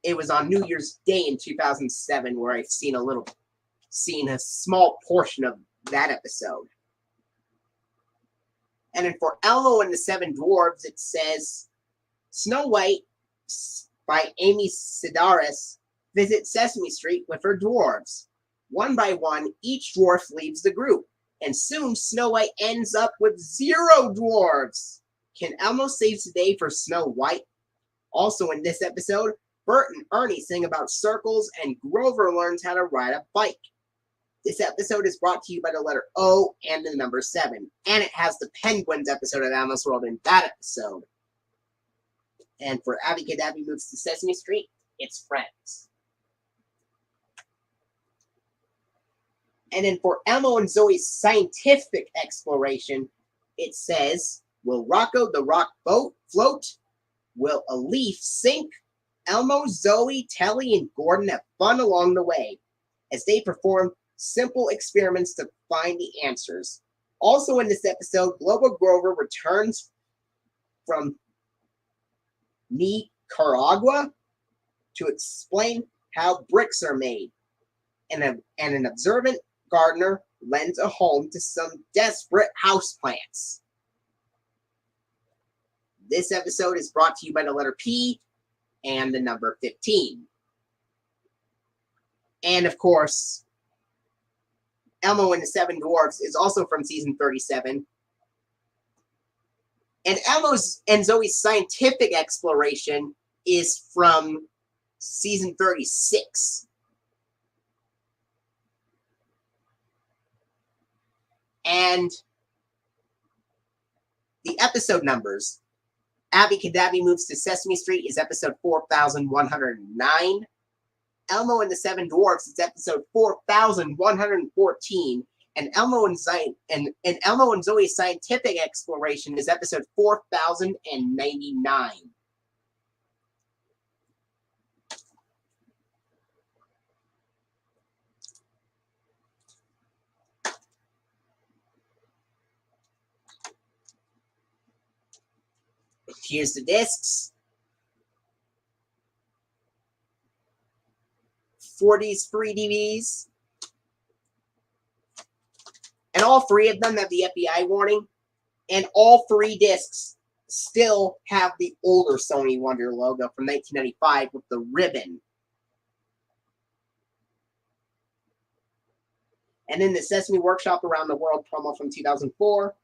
It was on New Year's Day in 2007 where I've seen a small portion of that episode. And then for Elmo and the Seven Dwarfs, it says, Snow White by Amy Sedaris visits Sesame Street with her dwarves. One by one, each dwarf leaves the group, and soon Snow White ends up with 0 dwarves. Can Elmo save the day for Snow White? Also in this episode, Bert and Ernie sing about circles, and Grover learns how to ride a bike. This episode is brought to you by the letter O and the number 7, and it has the Penguins episode of Elmos World in that episode. And for Abby Cadabby Moves to Sesame Street, it's Friends. And then for Elmo and Zoe's scientific exploration, it says, will Rocco the Rock boat float? Will a leaf sink? Elmo, Zoe, Telly, and Gordon have fun along the way as they perform simple experiments to find the answers. Also in this episode, Global Grover returns from Nicaragua to explain how bricks are made, and an observant gardener lends a home to some desperate houseplants. This episode is brought to you by the letter P and the number 15. And of course, Elmo and the Seven Dwarfs is also from season 37. And Elmo's and Zoe's scientific exploration is from season 36. And the episode numbers. Abby Cadabby Moves to Sesame Street is episode 4109. Elmo and the Seven Dwarfs is episode 4114. And Elmo and Zoe's scientific exploration is episode 4099. Here's the discs. For these free DVDs. And all 3 of them have the FBI warning. And all 3 discs still have the older Sony Wonder logo from 1995 with the ribbon. And then the Sesame Workshop Around the World promo from 2004,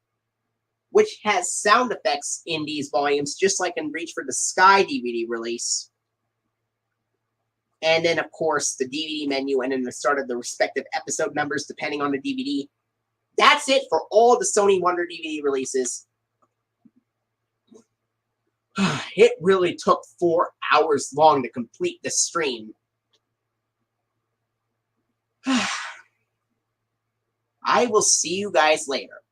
which has sound effects in these volumes, just like in Reach for the Sky DVD release. And then, of course, the DVD menu and then the start of the respective episode numbers, depending on the DVD. That's it for all the Sony Wonder DVD releases. It really took 4 hours long to complete the stream. I will see you guys later.